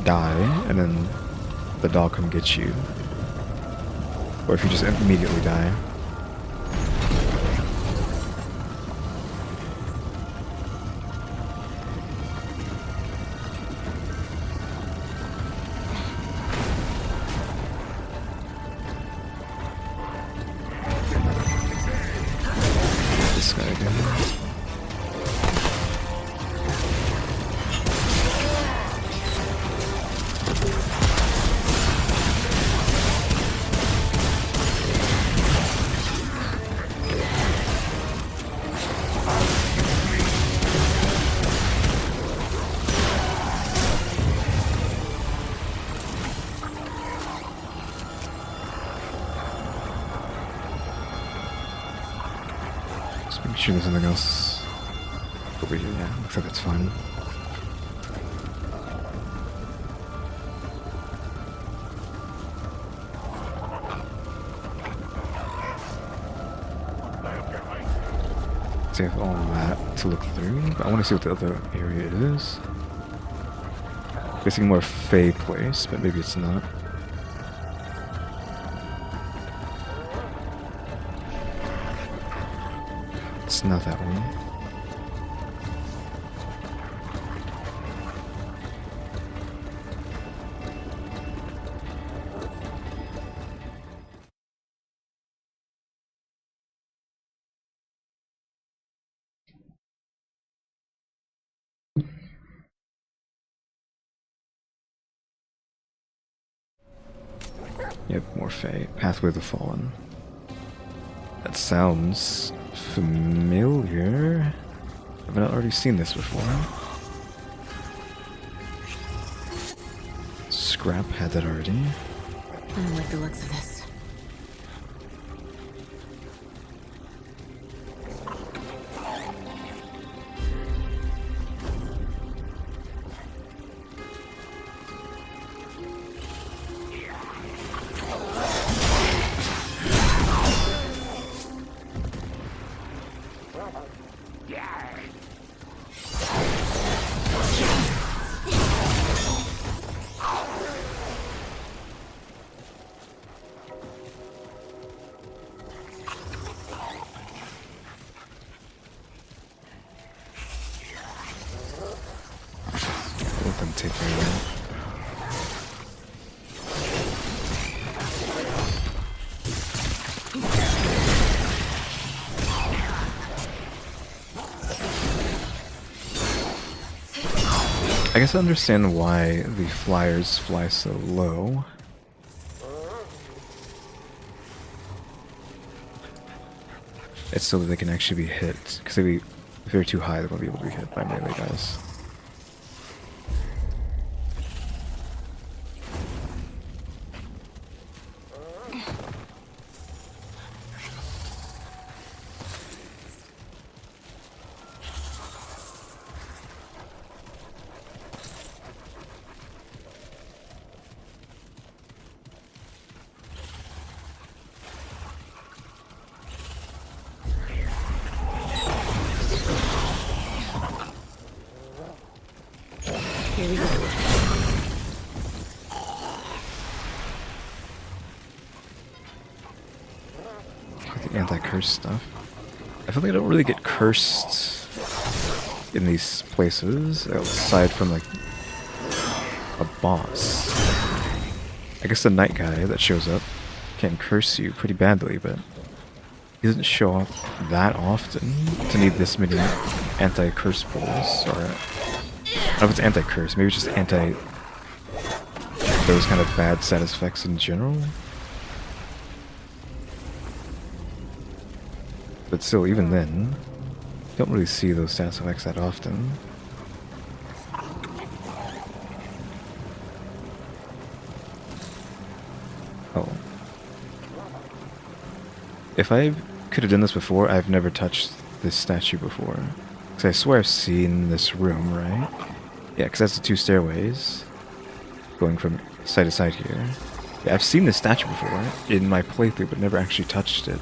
die, and then the dog come get you. Or if you just immediately die. This guy again. shooting something else over here. Yeah, looks like that's fine. So I have all that to look through, but I want to see what the other area is. Guessing more Fey place, but maybe it's not. It's not that one. Yep, more Fey. Pathway of the Fallen. That sounds familiar. Have I not already seen this before? Scrap had that already. I don't like the looks of this. Let them take care of that. I guess I understand why the flyers fly so low. It's so that they can actually be hit. Because if they're too high, they won't be able to be hit by melee guys. Here we go. The anti-curse stuff. I feel like I don't really get cursed in these places, aside from like a boss. I guess the knight guy that shows up can curse you pretty badly, but he doesn't show up that often to need this many anti-curse pulls, or I don't know if it's anti-curse, maybe it's just anti those kind of bad status effects in general. But still, even then, you don't really see those status effects that often. Oh. If I could have done this before, I've never touched this statue before. Because I swear I've seen this room, right? Yeah, because that's the two stairways going from side to side here. Yeah, I've seen this statue before in my playthrough, but never actually touched it.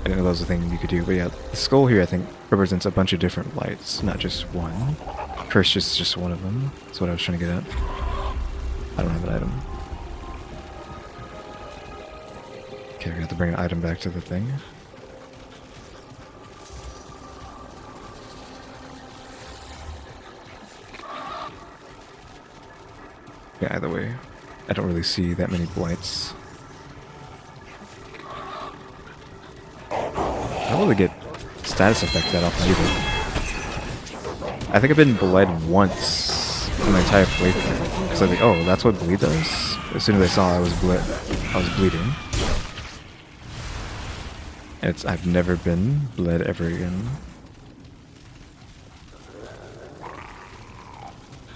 I didn't know that was a thing you could do, but yeah, the skull here I think represents a bunch of different lights, not just one. Curse is just one of them. That's what I was trying to get at. I don't have an item. Okay, we have to bring an item back to the thing. Yeah, either way, I don't really see that many blights. I don't really get status effect that often either. I think I've been bled once in my entire playthrough. Because I think, oh, that's what bleed does? As soon as I saw I was bleeding. And I've never been bled ever again.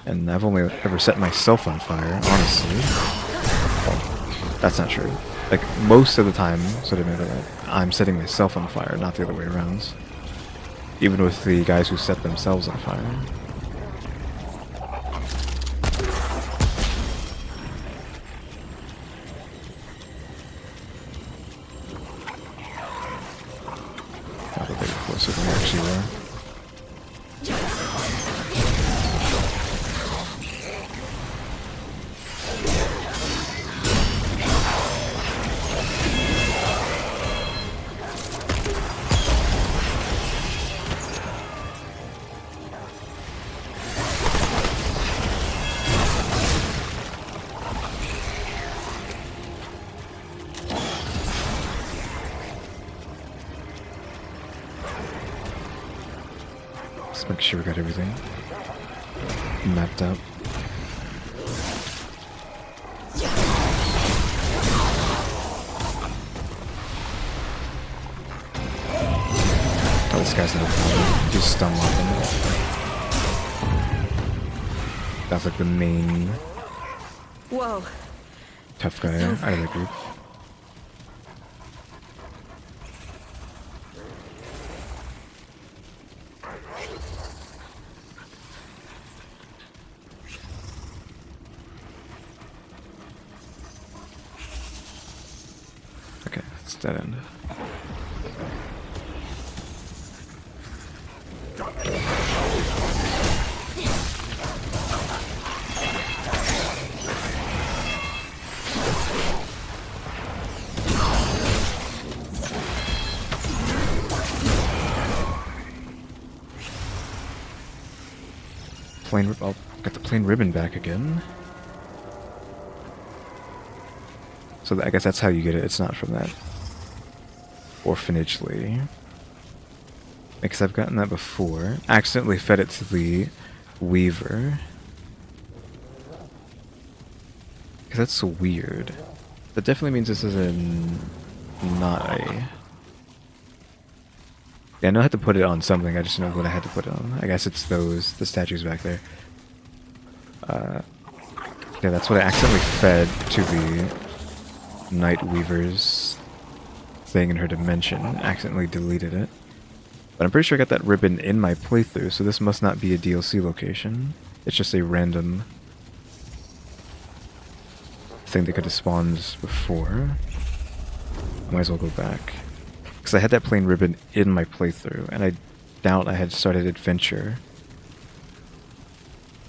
And I've only ever set myself on fire, honestly. Well, that's not true. Like, most of the time, so I remember that, I'm setting myself on fire, not the other way around. Even with the guys who set themselves on fire. Got a bit closer than we actually were. Let's make sure we got everything mapped out. Oh, this guy's not a just stun lock him. That's like the main Whoa. tough guy out of the group. Okay, it's dead end. I'll get the plain ribbon back again. So I guess that's how you get it. It's not from that orphanage lady. Because I've gotten that before. Accidentally fed it to the weaver. Because that's so weird. That definitely means this is not a... Yeah, I know I had to put it on something, I just know what I had to put it on. I guess it's the statues back there. Yeah, that's what I accidentally fed to the Night Weaver's thing in her dimension. Accidentally deleted it. But I'm pretty sure I got that ribbon in my playthrough, so this must not be a DLC location. It's just a random thing that could have spawned before. Might as well go back. Because I had that plain ribbon in my playthrough, and I doubt I had started Adventure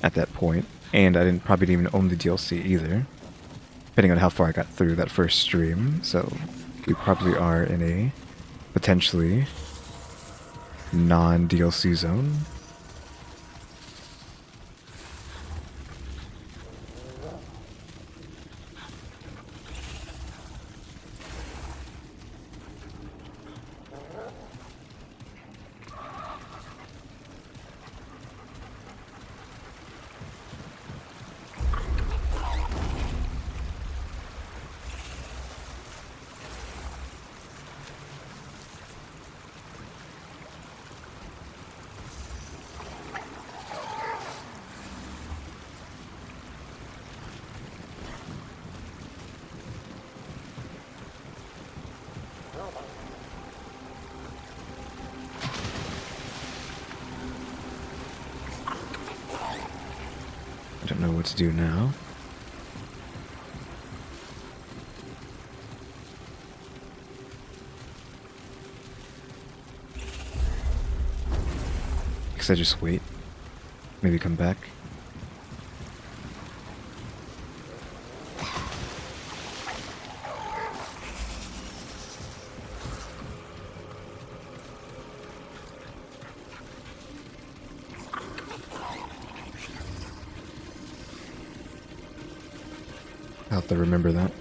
at that point, and I probably didn't even own the DLC either, depending on how far I got through that first stream, so we probably are in a potentially non-DLC zone. I don't know what to do now. Guess I just wait. Maybe come back. I'll have to remember that.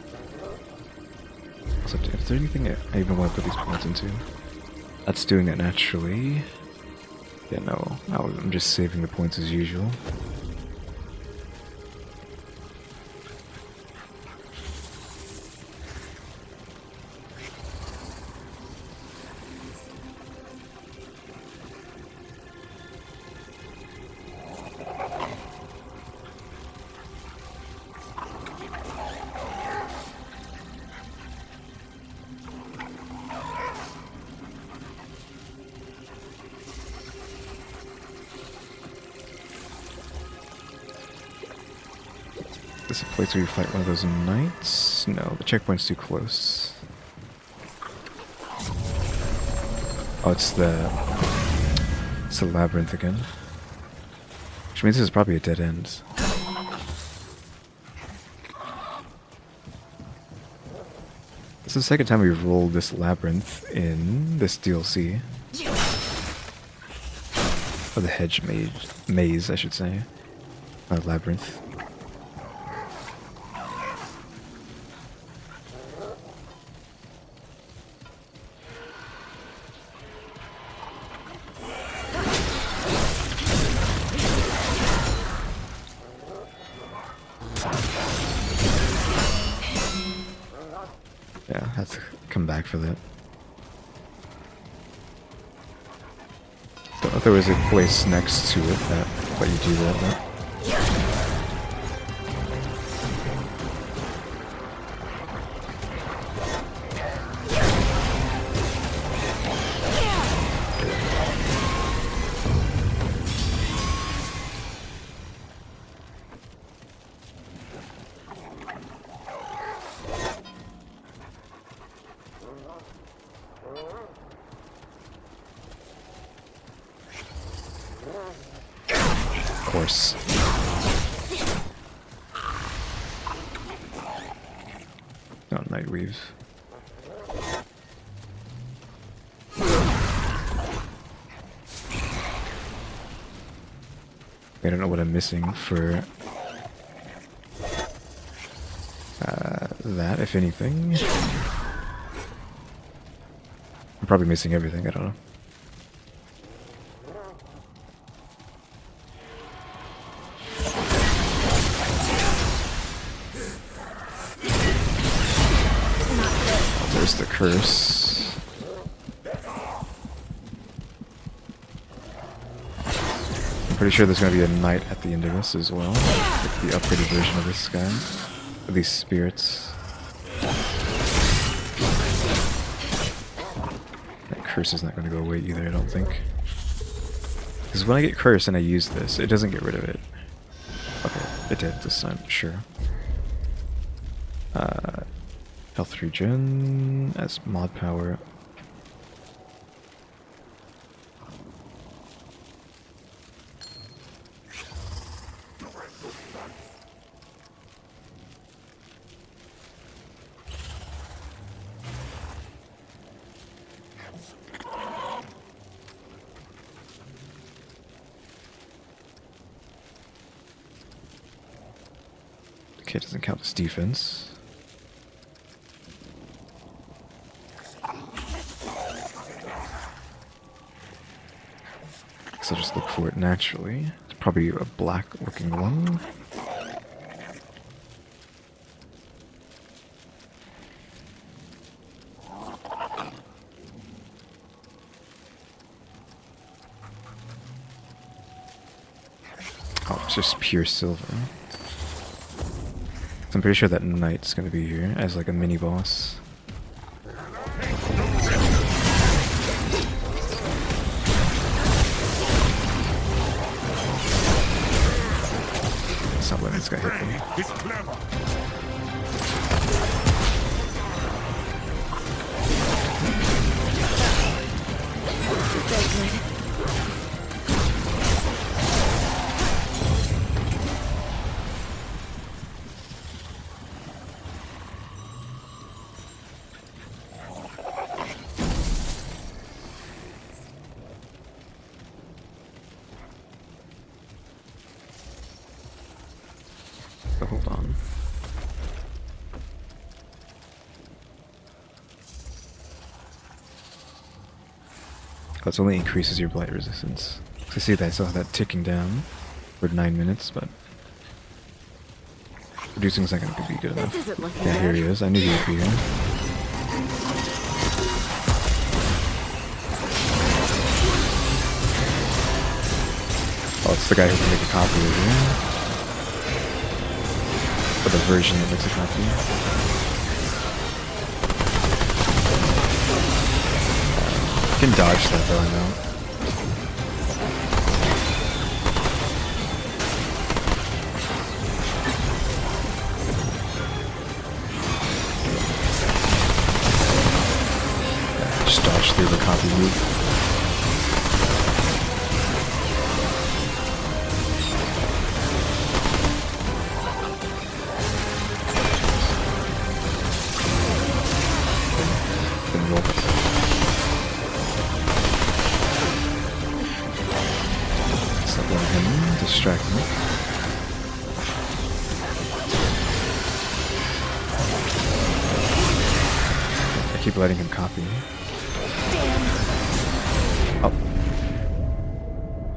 So, is there anything I even want to put these points into? That's doing it naturally. Yeah, no. I'm just saving the points as usual. this a place where you fight one of those knights? No, the checkpoint's too close. Oh, it's the labyrinth again. Which means this is probably a dead end. This is the second time we've rolled this labyrinth in this DLC. Or the hedge maze, I should say. Labyrinth. Yeah, I have to come back for that. Don't know if there was a place next to it that let you do that, though. Of course. Oh, Night Weaves. I don't know what I'm missing for that, if anything. I'm probably missing everything, I don't know. There's the curse. I'm pretty sure there's going to be a knight at the end of this as well. Like the upgraded version of this guy. Of these spirits. That curse is not going to go away either, I don't think. Because when I get cursed and I use this, it doesn't get rid of it. Okay, it did this time, sure. Health regen as mod power. Okay, it doesn't count as defense. So just look for it naturally. It's probably a black looking one. Oh, it's just pure silver. So I'm pretty sure that knight's gonna be here as like a mini boss. It's got hit me. It's clever. So hold on. Oh, it only increases your blight resistance. I see that I saw that ticking down for 9 minutes, but reducing's not going to be good enough. Yeah, here he is. I knew he would be here. Oh, it's the guy who can make a copy of you. Or the version that makes a copy. You can dodge that though, I know. Kofi move. Then roll. Stop letting him distract me. I keep letting him copy. Oh.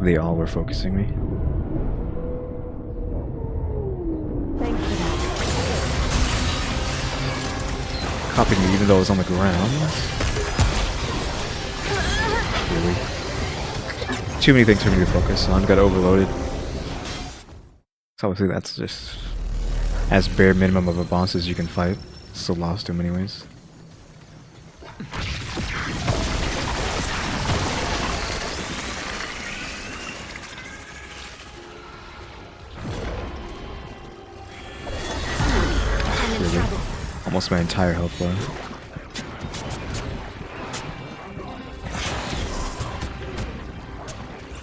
They all were focusing me. Thanks for that. Copied me even though I was on the ground. Really? Too many things for me to focus on. Got overloaded. So obviously that's just as bare minimum of a boss as you can fight. Still lost him anyways. Really? Almost my entire health bar.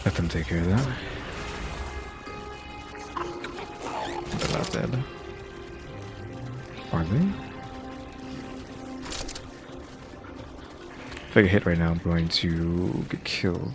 Let them take care of that. They're not dead. Are they? If I get hit right now, I'm going to get killed.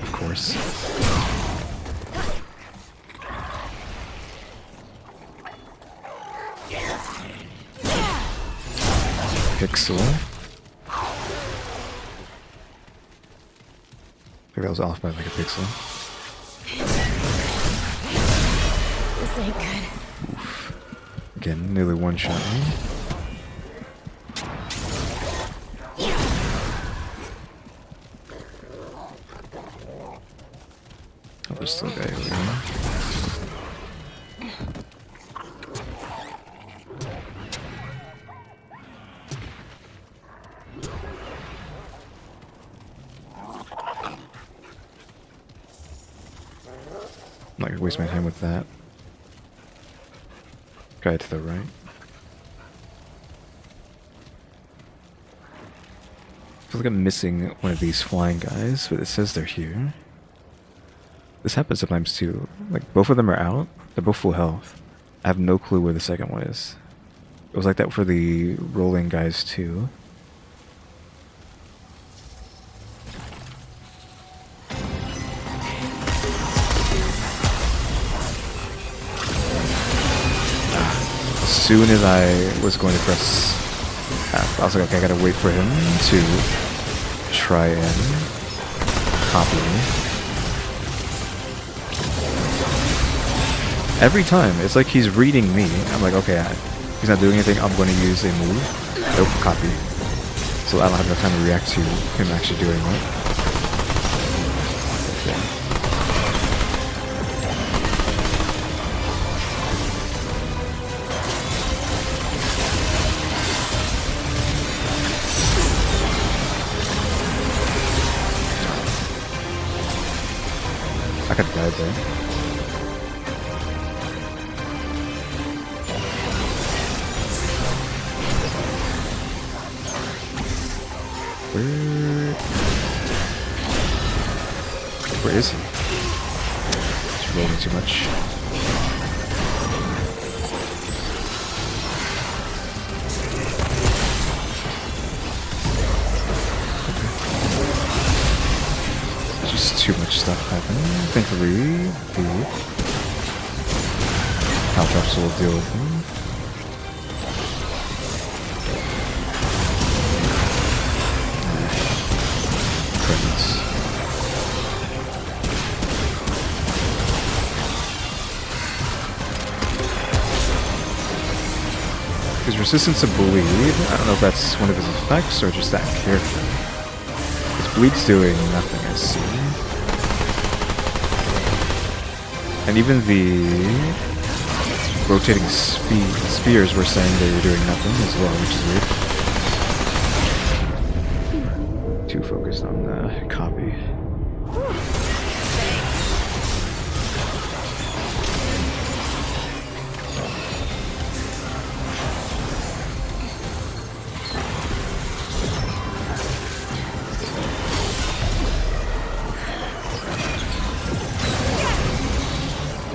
Of course. Pixel. I think that was off by like a pixel. This ain't good. Oof. Again, nearly one-shot me. Oh, there's still a guy over here. I'm not gonna waste my time with that. Guy to the right. I feel like I'm missing one of these flying guys, but it says they're here. This happens sometimes too. Like, both of them are out. They're both full health. I have no clue where the second one is. It was like that for the rolling guys too. As soon as I was going to press F, I was like, okay, I gotta wait for him to try and copy me. Every time, it's like he's reading me. I'm like, okay, he's not doing anything, I'm going to use a move. Nope, copy. So I don't have enough time to react to him actually doing it. Okay. I could die there. Where is he? He's rolling too much. There's just too much stuff happening. Thankfully, the Caltrops will deal with him. His resistance to bleed, I don't know if that's one of his effects or just that character. His bleed's doing nothing, I see. And even the rotating spears were saying they were doing nothing as well, which is weird. Too focused on the copy.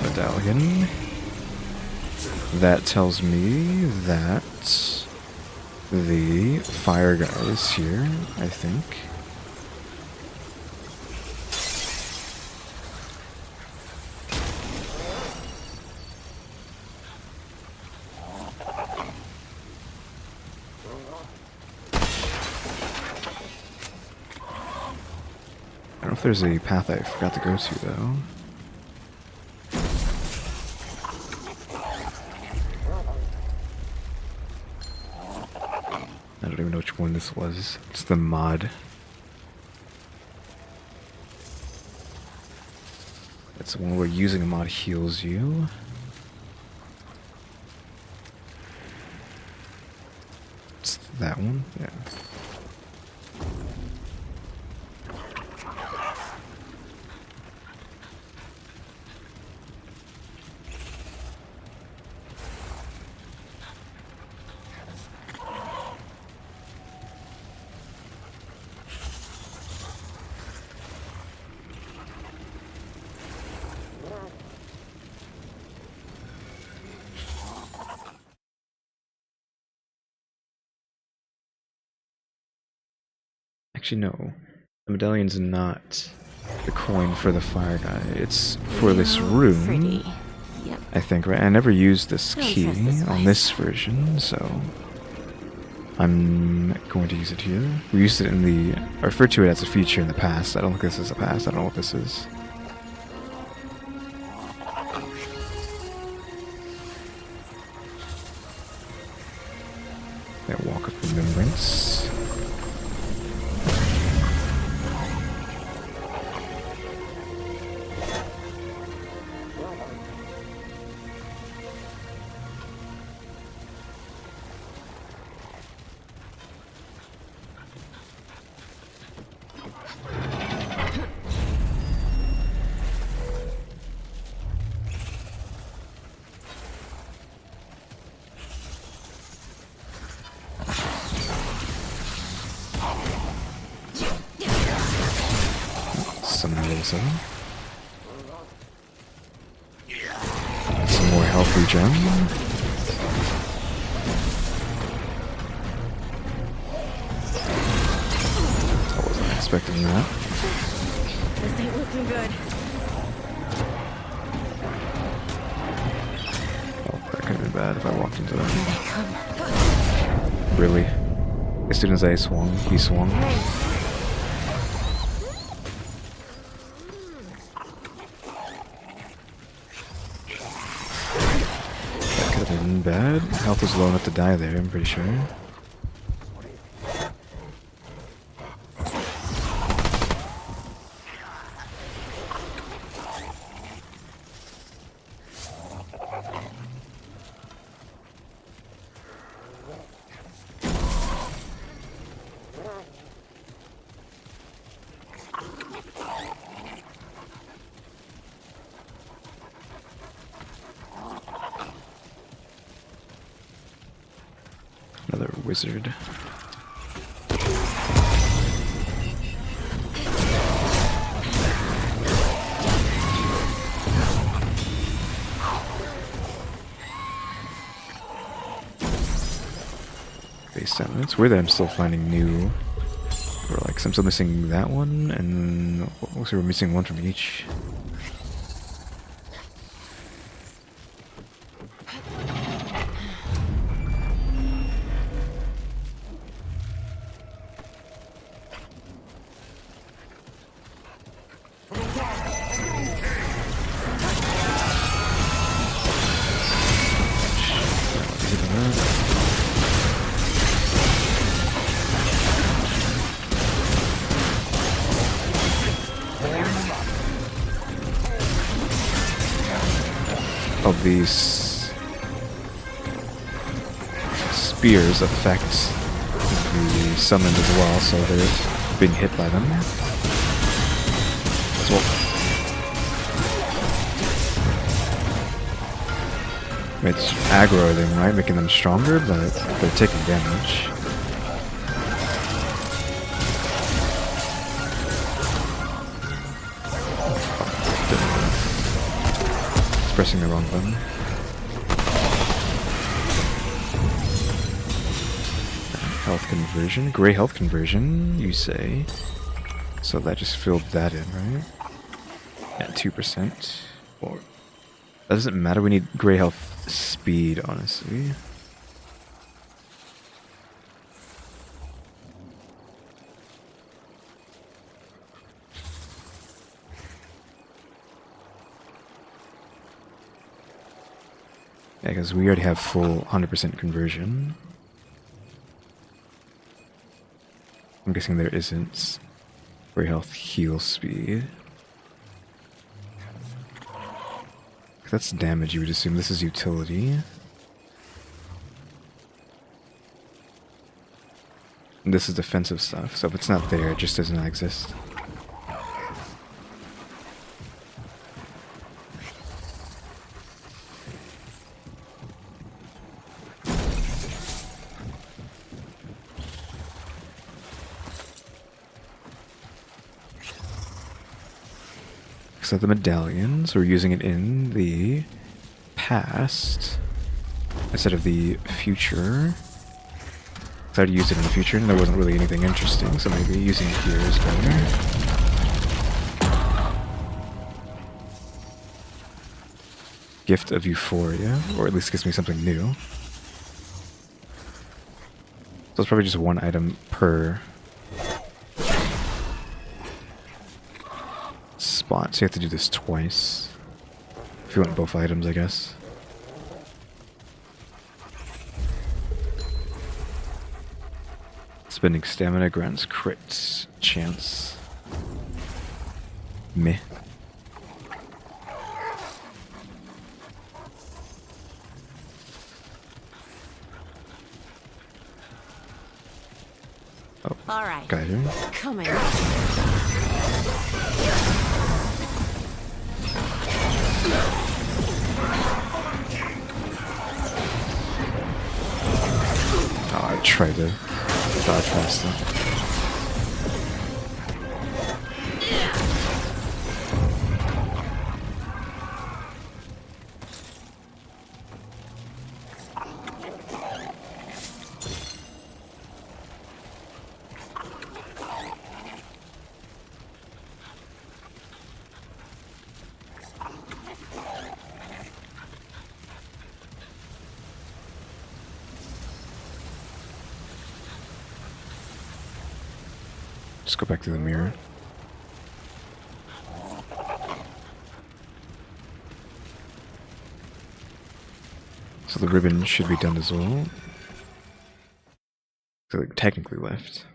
Medallion. That tells me that the fire guy is here, I think. I don't know if there's a path I forgot to go to, though. I don't even know which one this was. It's the mod. It's the one where using a mod heals you. It's that one? Yeah. Actually, no. The medallion's not the coin for the fire guy. It's for this room. Pretty. Yep. I think, right? I never used this Don't key trust this on place. this version, so I'm going to use it here. We used it in the... I referred to it as a feature in the past. I don't think this is a past. I don't know what this is. That Walk of Remembrance. Summon level 7. Some more health regen. I wasn't expecting that. This ain't looking good. Oh, that could have been bad if I walked into that. Here they come. Really? As soon as I swung, he swung. That could have been bad. Health was low enough to die there, I'm pretty sure. Another wizard. Base 7. It's weird that I'm still finding new. Or like, I'm still missing that one, and looks like we're missing one from each. of these spears affect the summoned as well, so they're being hit by them. As well. It's aggro them, right? Making them stronger, but they're taking damage. Pressing the wrong button. Health conversion. Gray health conversion, you say. So that just filled that in, right? At 2%. Or that doesn't matter, we need gray health speed, honestly. Yeah, because we already have full 100% conversion. I'm guessing there isn't gray health heal speed. That's damage, you would assume. This is utility. And this is defensive stuff, so if it's not there, it just does not exist. So the medallions, we're using it in the past instead of the future. I tried to use it in the future and there wasn't really anything interesting, so maybe using it here is better. Gift of Euphoria, or at least gives me something new. So it's probably just one item per spot, so you have to do this twice. If you want both items, I guess. Spending stamina grants crit chance. Meh. Oh, All right. Guider. Come here. Oh, I tried to dodge past that. Just go back to the mirror. So the ribbon should be done as well. So like technically left.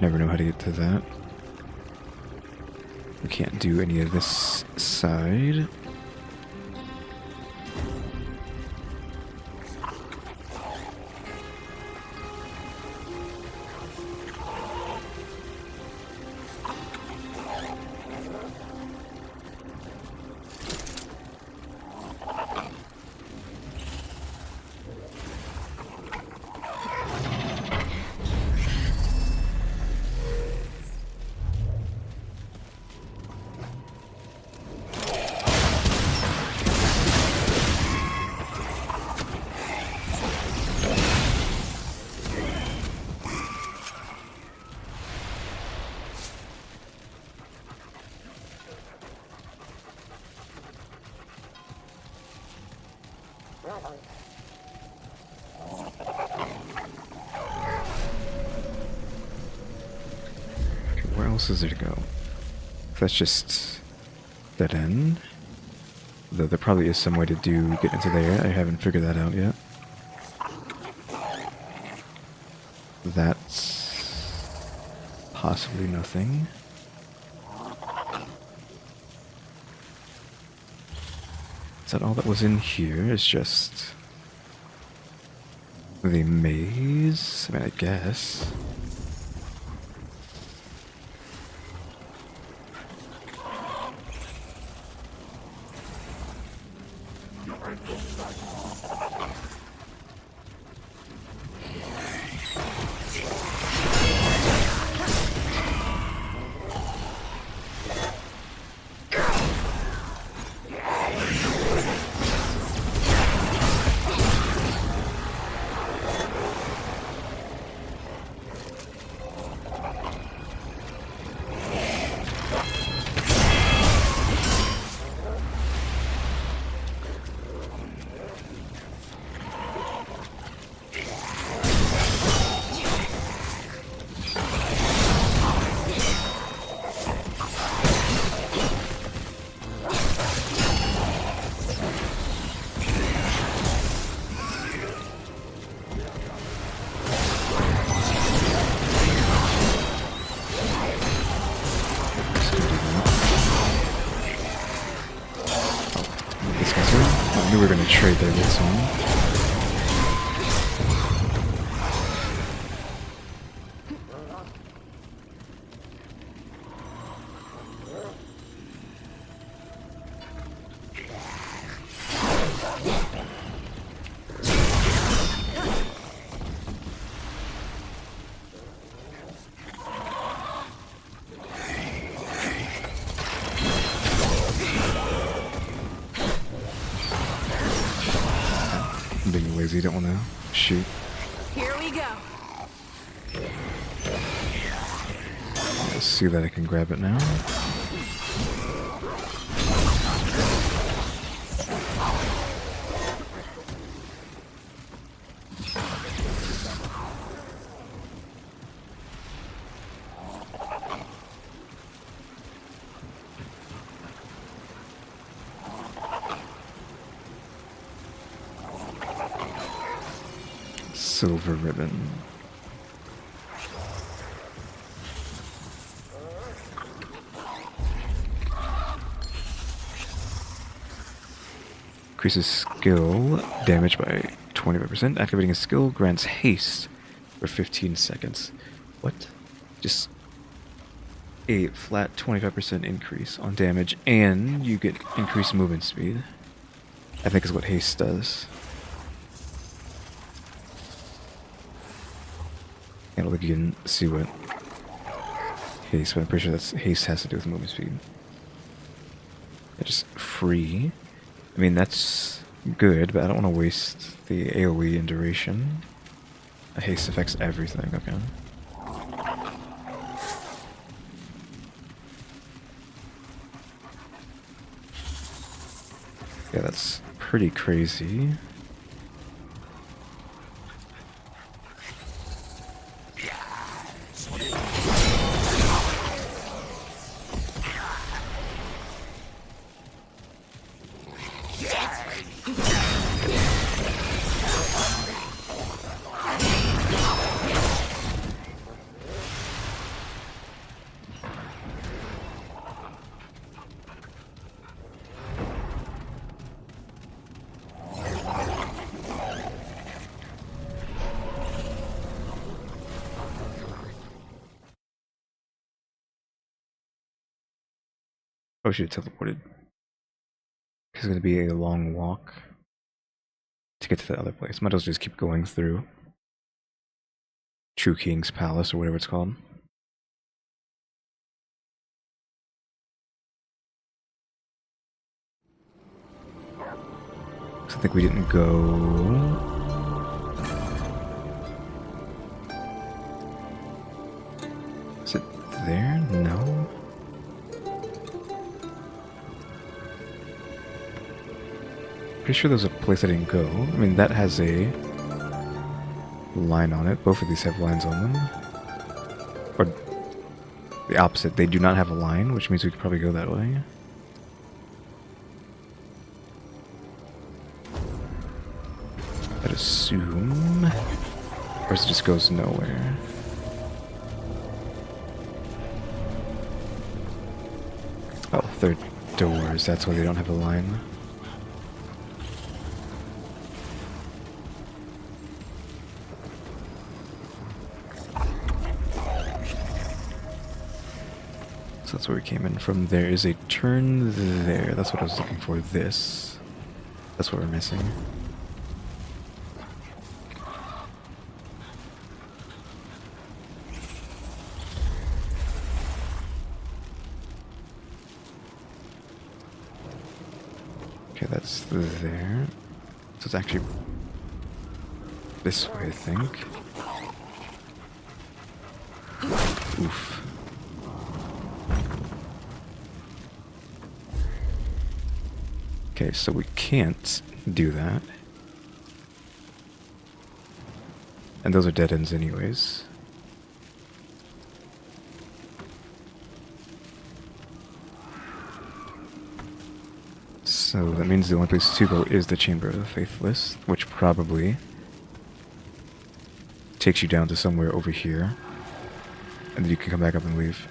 Never know how to get to that. We can't do any of this side. else is there to go? That's just dead end. Though there probably is some way to get into there. I haven't figured that out yet. That's possibly nothing. Is that all that was in here? Is just the maze? I mean, I guess. I knew we were going to trade there with someone. I'm being lazy, don't want to shoot. Here we go. Let's see that I can grab it now. Silver ribbon. Increases skill damage by 25%. Activating a skill grants haste for 15 seconds. What? Just a flat 25% increase on damage, and you get increased movement speed. I think is what haste does. I don't think you can see what haste, but I'm pretty sure that's haste has to do with movement speed. Yeah, just free. I mean, that's good, but I don't want to waste the AoE and duration. Haste affects everything, okay. Yeah, that's pretty crazy. Oh, she teleported. It's going to be a long walk to get to the other place. Might as well just keep going through True King's Palace or whatever it's called. I think we didn't go. Is it there? No. Pretty sure there's a place I didn't go. I mean, that has a line on it. Both of these have lines on them. Or The opposite. They do not have a line, which means we could probably go that way. I'd assume. Or it just goes nowhere. Oh, they're doors. That's why they don't have a line. So that's where we came in from. There is a turn there. That's what I was looking for. This. That's what we're missing. Okay, that's there. So it's actually this way, I think. Oof. Okay, so we can't do that. And those are dead ends anyways. So that means the only place to go is the Chamber of the Faithless, which probably takes you down to somewhere over here. And then you can come back up and leave.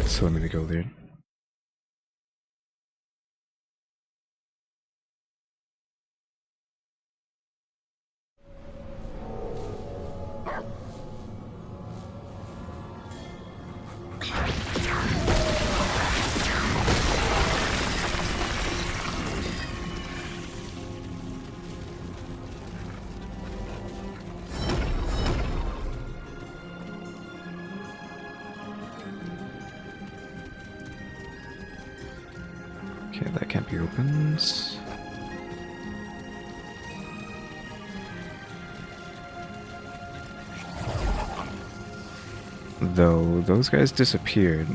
So let me go there. Okay, that can't be opened. Though those guys disappeared,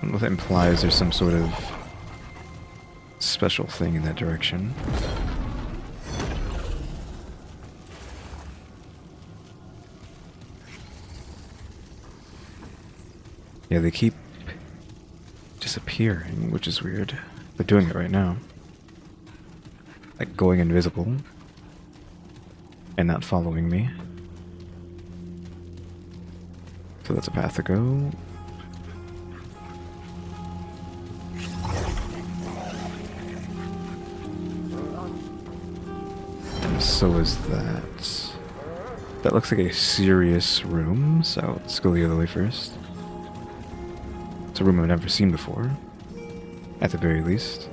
that implies there's some sort of special thing in that direction. Yeah, they keep disappearing, which is weird. They're doing it right now. Like going invisible. And not following me. So that's a path to go. And so is that. That looks like a serious room, so let's go the other way first. It's a room I've never seen before. At the very least.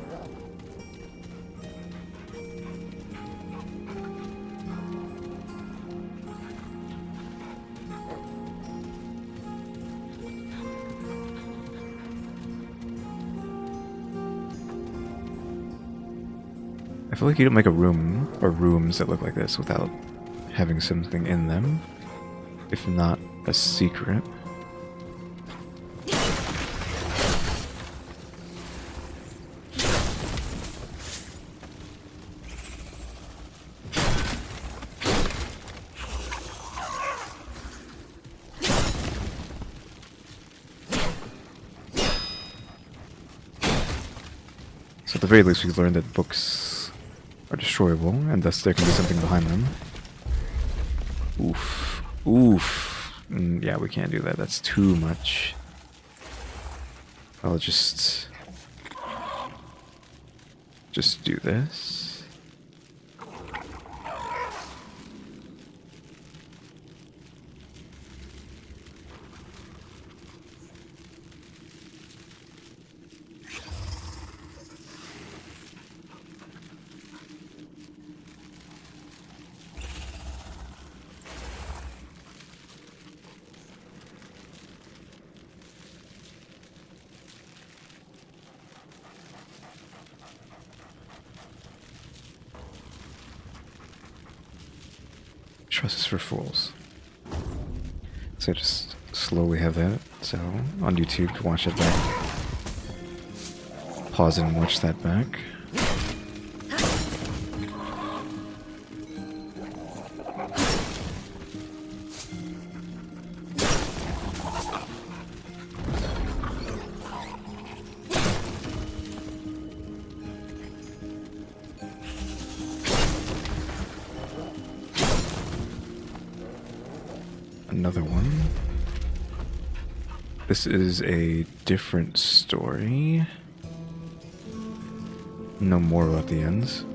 I feel like you don't make a room, or rooms that look like this without having something in them. If not a secret. So at the very least we've learned that books are destroyable, and thus there can be something behind them. Oof. Oof. Yeah, we can't do that. That's too much. I'll just do this. Trust is for fools. So I just slowly have that. So on YouTube, watch it back. Pause and watch that back. Another one. This is a different story. No more about the ends.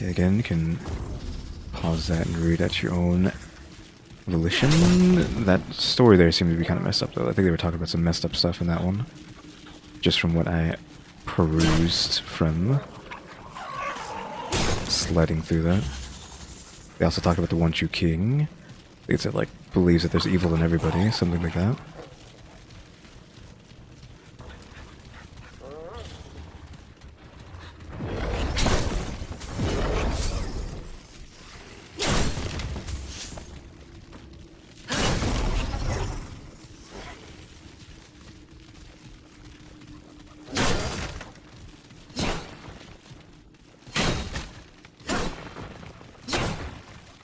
Okay, again, you can pause that and read at your own volition. That story there seemed to be kind of messed up, though. I think they were talking about some messed up stuff in that one. Just from what I perused from sliding through that. They also talked about the one true king. They said, like, believes that there's evil in everybody, something like that.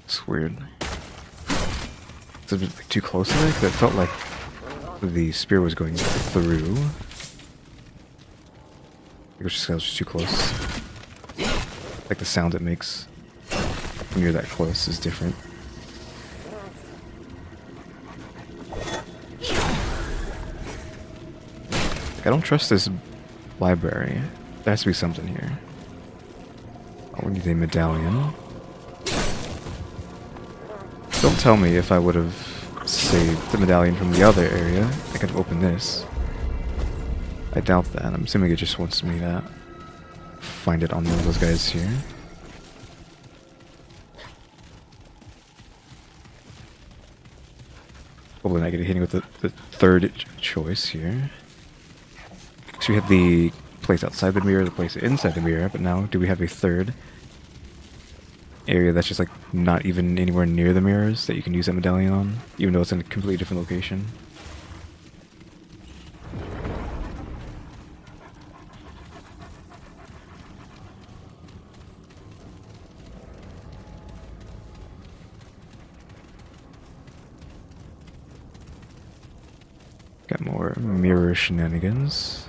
It's weird. It's a bit like, too close to it, because it felt like the spear was going through. It was just too close. Like the sound it makes when you're that close is different. I don't trust this library. There has to be something here. Oh, we need a medallion. Don't tell me if I would have saved the medallion from the other area, I could have opened this. I doubt that. I'm assuming it just wants me to find it on one of those guys here. Well, then I get hitting with the third choice here. So we had the place outside the mirror, the place inside the mirror, but now do we have a third area that's just like not even anywhere near the mirrors that you can use that medallion on, even though it's in a completely different location? Got more mirror shenanigans.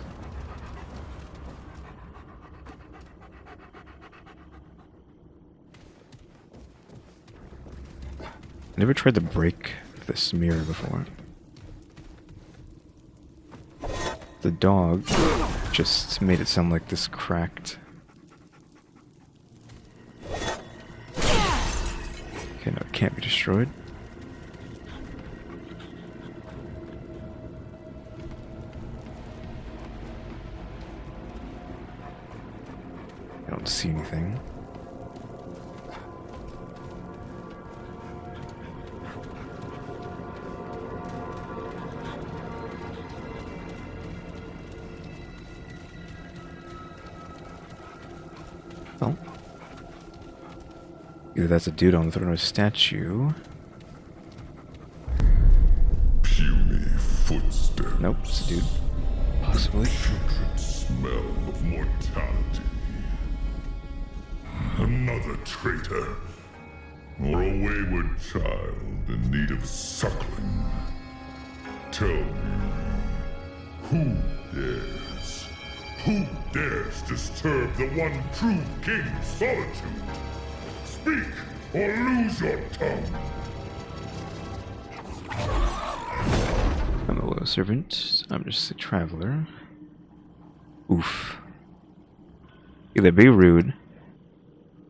Never tried to break this mirror before. The dog just made it sound like this cracked. Okay, no, it can't be destroyed. I don't see anything. Oh. Either that's a dude on the throne or a statue. Puny footsteps. Nope, it's a dude. Possibly. Putrid smell of mortality. Another traitor. Or a wayward child in need of suckling. Tell me, who dares? Who dares disturb the one true king's solitude? Speak, or lose your tongue. I'm a low servant. I'm just a traveler. Oof. either be rude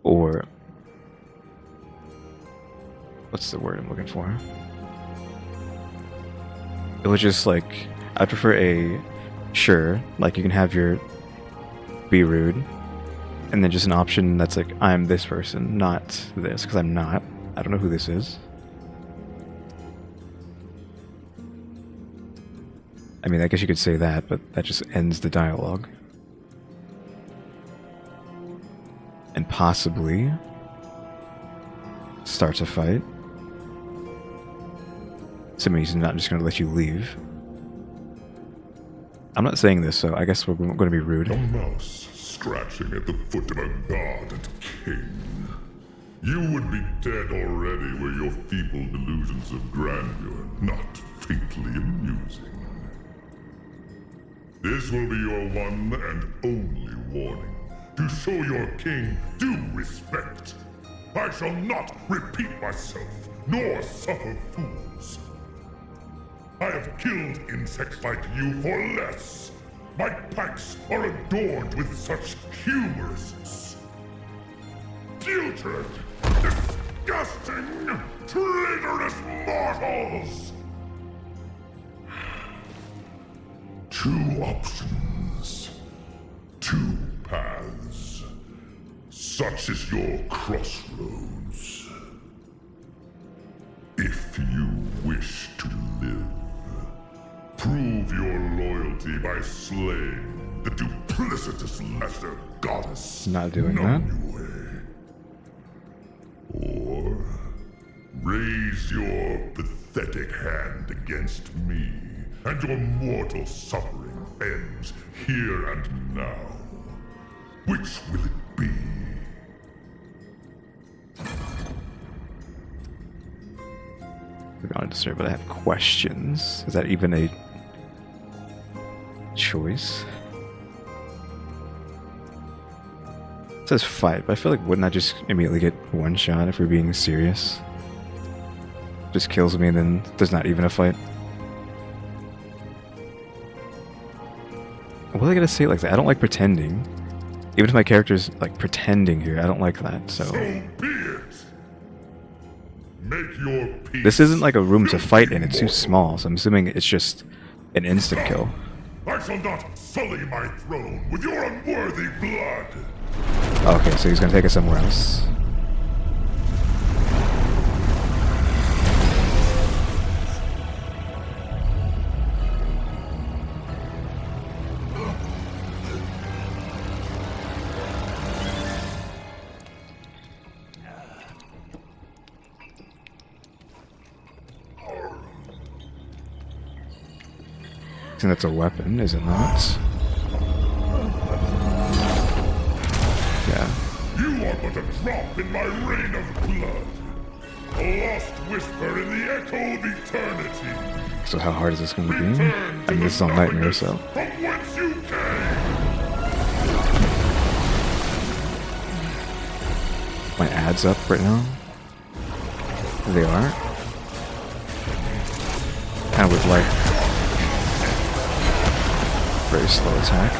or what's the word I'm looking for? It was just like I prefer a sure, like you can have your be rude, and then just an option that's like I'm this person, not this, because I'm not. I don't know who this is. I mean, I guess you could say that, but that just ends the dialogue. And possibly starts a fight. Assuming he's not just going to let you leave. I'm not saying this, so I guess we're going to be rude. A mouse scratching at the foot of a god and king. You would be dead already were your feeble delusions of grandeur not faintly amusing. This will be your one and only warning. To show your king due respect. I shall not repeat myself, nor suffer fools. I have killed insects like you for less. My pipes are adorned with such humorousness. Putrid, disgusting, traitorous mortals! Two options. Two paths. Such is your crossroads. If you wish to live, prove your loyalty by slaying the duplicitous lesser goddess. Not doing that. Or raise your pathetic hand against me, and your mortal suffering ends here and now. Which will it be? We're going to start, but I have questions. Is that even a choice? It says fight, but I feel like wouldn't I just immediately get one shot if we're being serious? Just kills me and then there's not even a fight. What are they gonna say like that? I don't like pretending. Even if my character's like pretending here, I don't like that, so. So be it. Make your peace. This isn't like a room to fight in, it's too small, so I'm assuming it's just an instant kill. I shall not sully my throne with your unworthy blood. Okay, so he's gonna take us somewhere else. I think that's a weapon, is it not? Yeah. You are but a drop in my rain of blood. A lost whisper in the echo of eternity. So how hard is this going to be? Return I mean, this is all nightmare, so. From whence you came. My ads up right now? They are. Kind of with like very slow attack.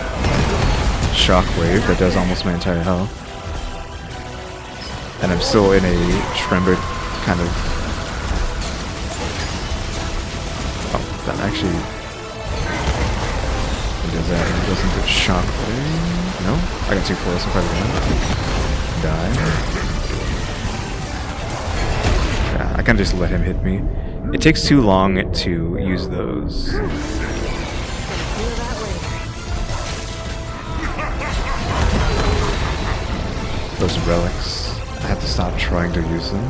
Shockwave that does almost my entire health. And I'm still in a trembered kind of. Oh, that actually. It does that. It doesn't do shockwave. No? I got too close. I'm probably gonna die. Yeah, I can just let him hit me. It takes too long to use those. Those relics. I have to stop trying to use them.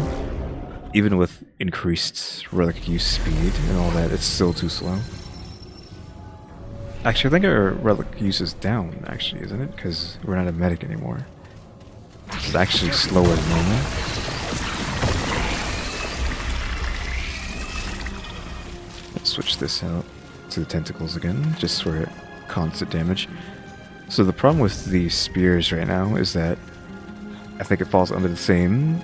Even with increased relic use speed and all that, it's still too slow. Actually, I think our relic use is down, actually, isn't it? Because we're not a medic anymore. It's actually slower than normal. Let's switch this out to the tentacles again, just for constant damage. So the problem with the spears right now is that I think it falls under the same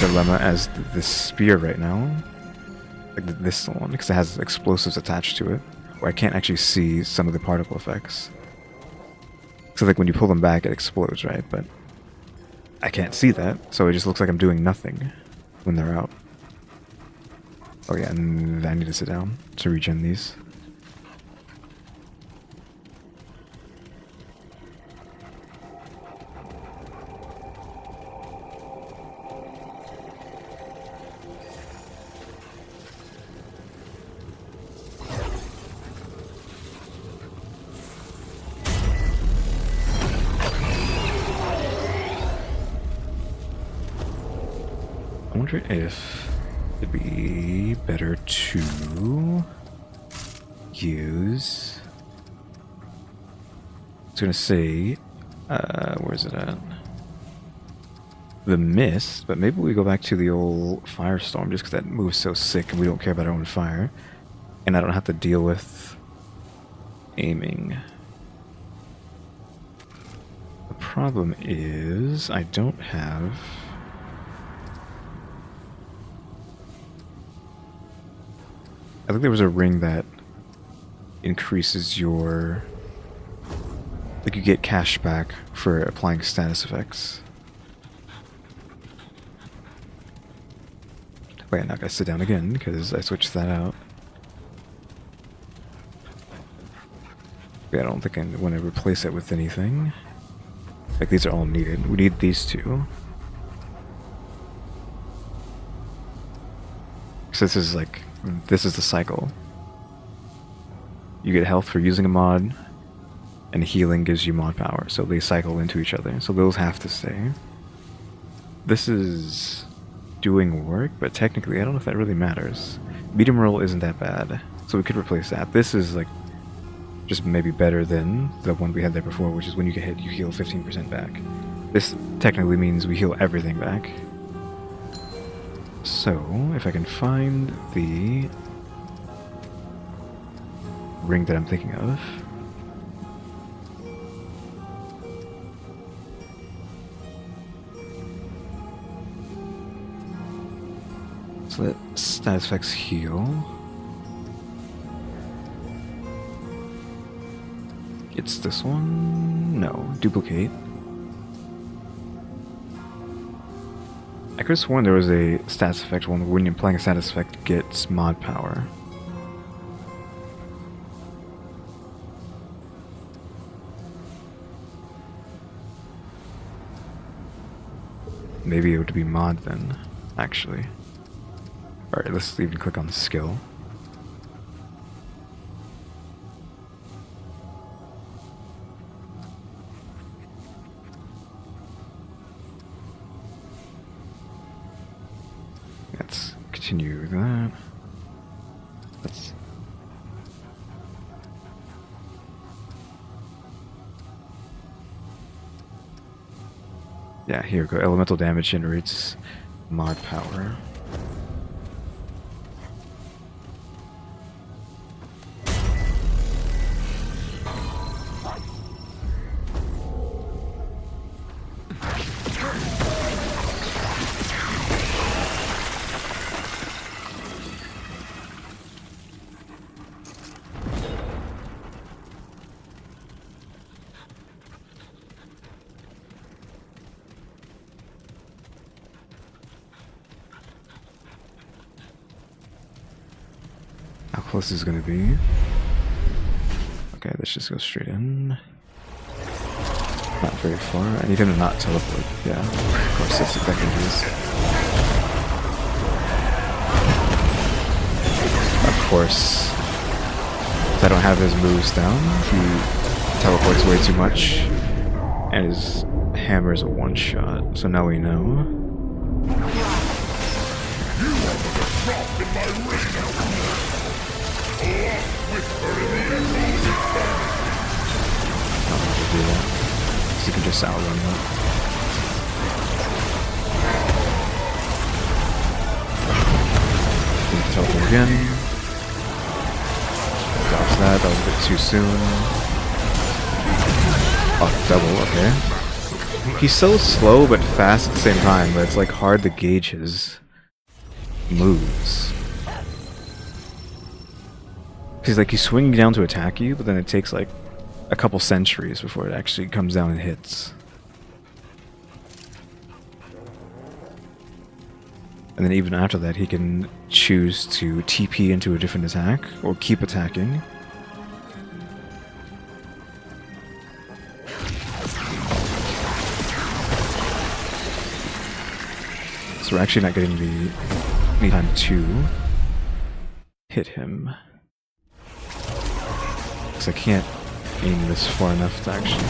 dilemma as this spear right now. Like this one, because it has explosives attached to it. where I can't actually see some of the particle effects. So like when you pull them back, it explodes, right? But I can't see that, so it just looks like I'm doing nothing when they're out. Oh yeah, and I need to sit down to regen these. I wonder if it'd be better to use... I was gonna say, where is it at? The mist, but maybe we go back to the old firestorm just because that moves so sick and we don't care about our own fire. And I don't have to deal with aiming. The problem is I don't have... I think there was a ring that increases your... like you get cash back for applying status effects. Wait, now I gotta sit down again because I switched that out. Yeah, I don't think I want to replace it with anything. Like these are all needed. We need these two. So this is like... this is the cycle. You get health for using a mod, and healing gives you mod power, so they cycle into each other. So those have to stay. This is doing work, but technically I don't know if that really matters. Medium roll isn't that bad, so we could replace that. This is like just maybe better than the one we had there before, which is when you get hit, you heal 15% back. This technically means we heal everything back. So, if I can find the ring that I'm thinking of. So let status effects heal. It's this one? No, duplicate. I could have sworn there was a status effect one when you're playing a status effect gets mod power. Maybe it would be mod then, actually. Alright, let's even click on the skill. Let's continue that. Let's... yeah, here we go. Elemental damage generates mod power. How close is it going to be? Okay, let's just go straight in. Not very far. I need him to not teleport. Yeah, of course, that's exactly what it is. Of course. If I don't have his moves down, he teleports way too much. And his hammer is a one-shot, so now we know. Do that. So you can just outrun that. Teleport again. Dodge that, that was a bit too soon. Oh, double, okay. He's so slow but fast at the same time, but it's like hard to gauge his moves. Because like he's swinging down to attack you, but then it takes like a couple centuries before it actually comes down and hits. And then even after that, he can choose to TP into a different attack or keep attacking. So we're actually not getting the any time to hit him. Because I can't aim this far enough to actually...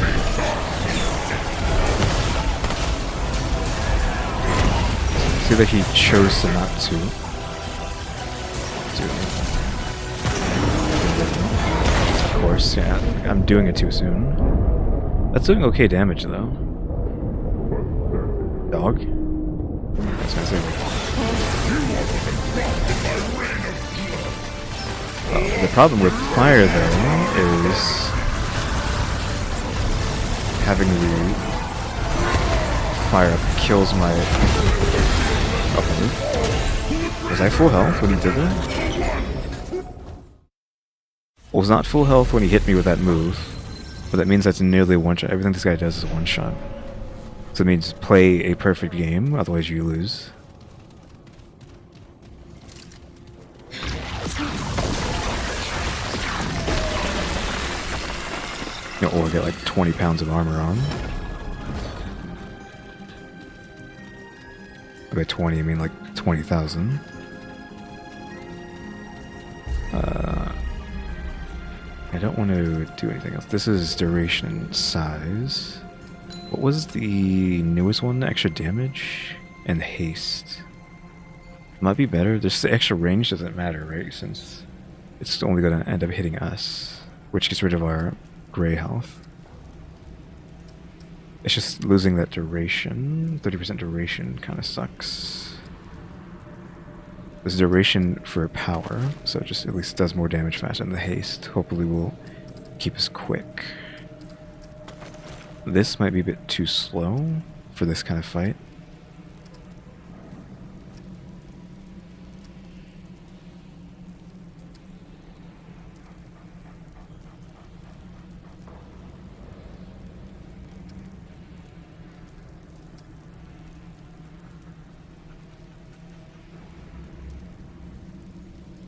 See that he chose to not to. Of course, yeah. I'm doing it too soon. That's doing okay damage though. Dog? I was gonna say the problem with fire though is having the fire up kills my opponent. Was I full health when he did that? Was not full health when he hit me with that move, but that means that's nearly a one shot. Everything this guy does is a one shot. So it means play a perfect game, otherwise you lose. Or get like 20 pounds of armor on. By 20, I mean like 20,000. I don't want to do anything else. This is duration and size. What was the newest one? Extra damage and haste. Might be better. Just the extra range doesn't matter, right? Since it's only going to end up hitting us, which gets rid of our gray health. It's just losing that duration. 30% duration kind of sucks. There's duration for power, so it just at least does more damage faster than the haste. Hopefully will keep us quick. This might be a bit too slow for this kind of fight.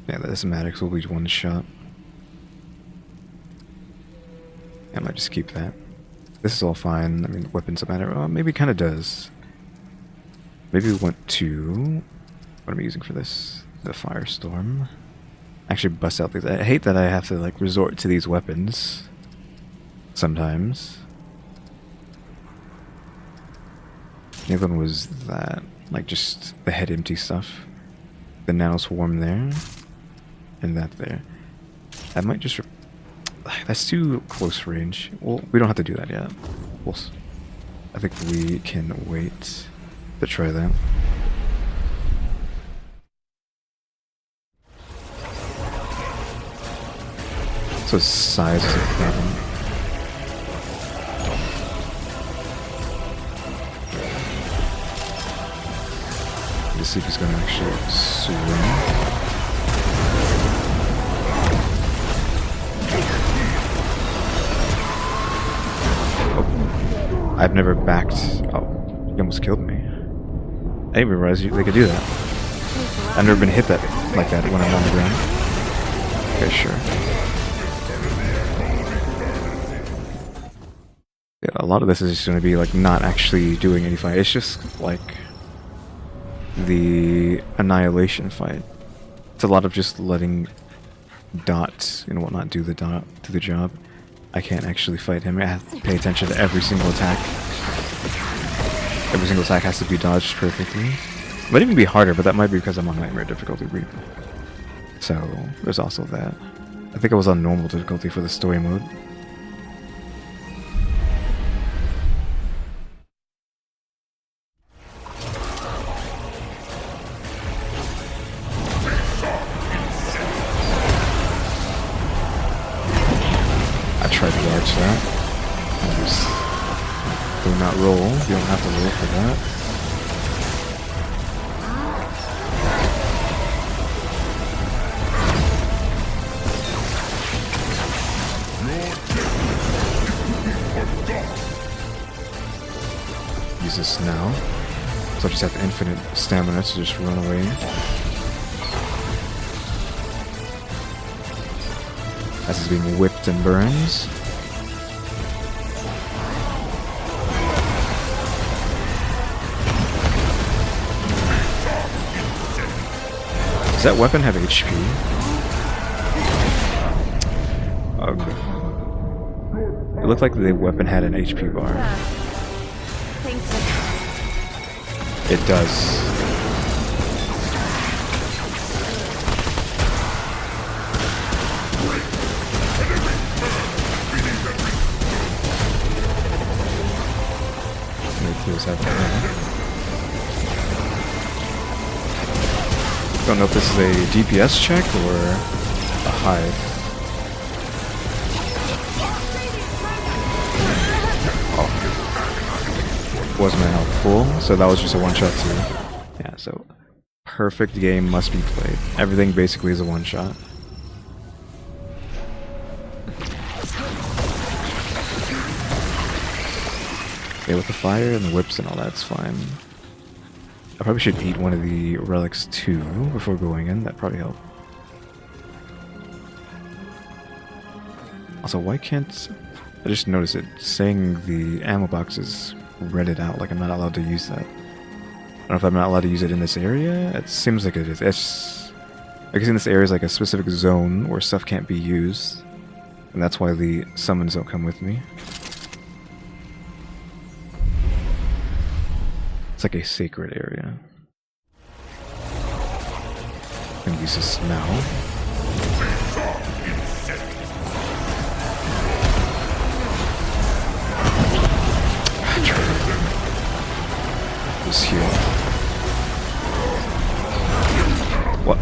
Yeah, the Asthmatics will be one shot. I might just keep that. This is all fine. I mean, weapons don't matter. Maybe it kind of does. Maybe we want to... What am I using for this? The Firestorm. Actually bust out these. I hate that I have to like resort to these weapons. Sometimes. The other one was that. Like just the head empty stuff. The Nano Swarm there. And that there. I might just... That's too close range. Well, we don't have to do that yet. I think we can wait to try that. So size is a problem. Let's see if he's going to actually swing. I've never backed... Oh, he almost killed me. I didn't realize they could do that. I've never been hit that like that when I'm on the ground. Okay, sure. Yeah, a lot of this is just going to be like not actually doing any fight. It's just like the annihilation fight. It's a lot of just letting Dot and whatnot do the job. I can't actually fight him. I have to pay attention to every single attack. Every single attack has to be dodged perfectly. It might even be harder, but that might be because I'm on Nightmare difficulty. So, there's also that. I think I was on normal difficulty for the story mode. Try to dodge that. Just do not roll. You don't have to roll for that. Now. So I just have infinite stamina to just run away. As he's being whipped and burns. Does that weapon have HP? Ugh. It looked like the weapon had an HP bar. Thanks. It does. Don't know if this is a DPS check or a hide. Oh. Was my health full? So that was just a one-shot too. Yeah, so perfect game must be played. Everything basically is a one-shot. Okay, with the fire and the whips and all that's fine. I probably should eat one of the relics too before going in. That'd probably help. Also, why can't... I just noticed it saying the ammo box is redded out, like I'm not allowed to use that. I don't know if I'm not allowed to use it in this area. It seems like it is. I guess in this area is like a specific zone where stuff can't be used. And that's why the summons don't come with me. It's like a sacred area. I'm gonna use this now. This here. What?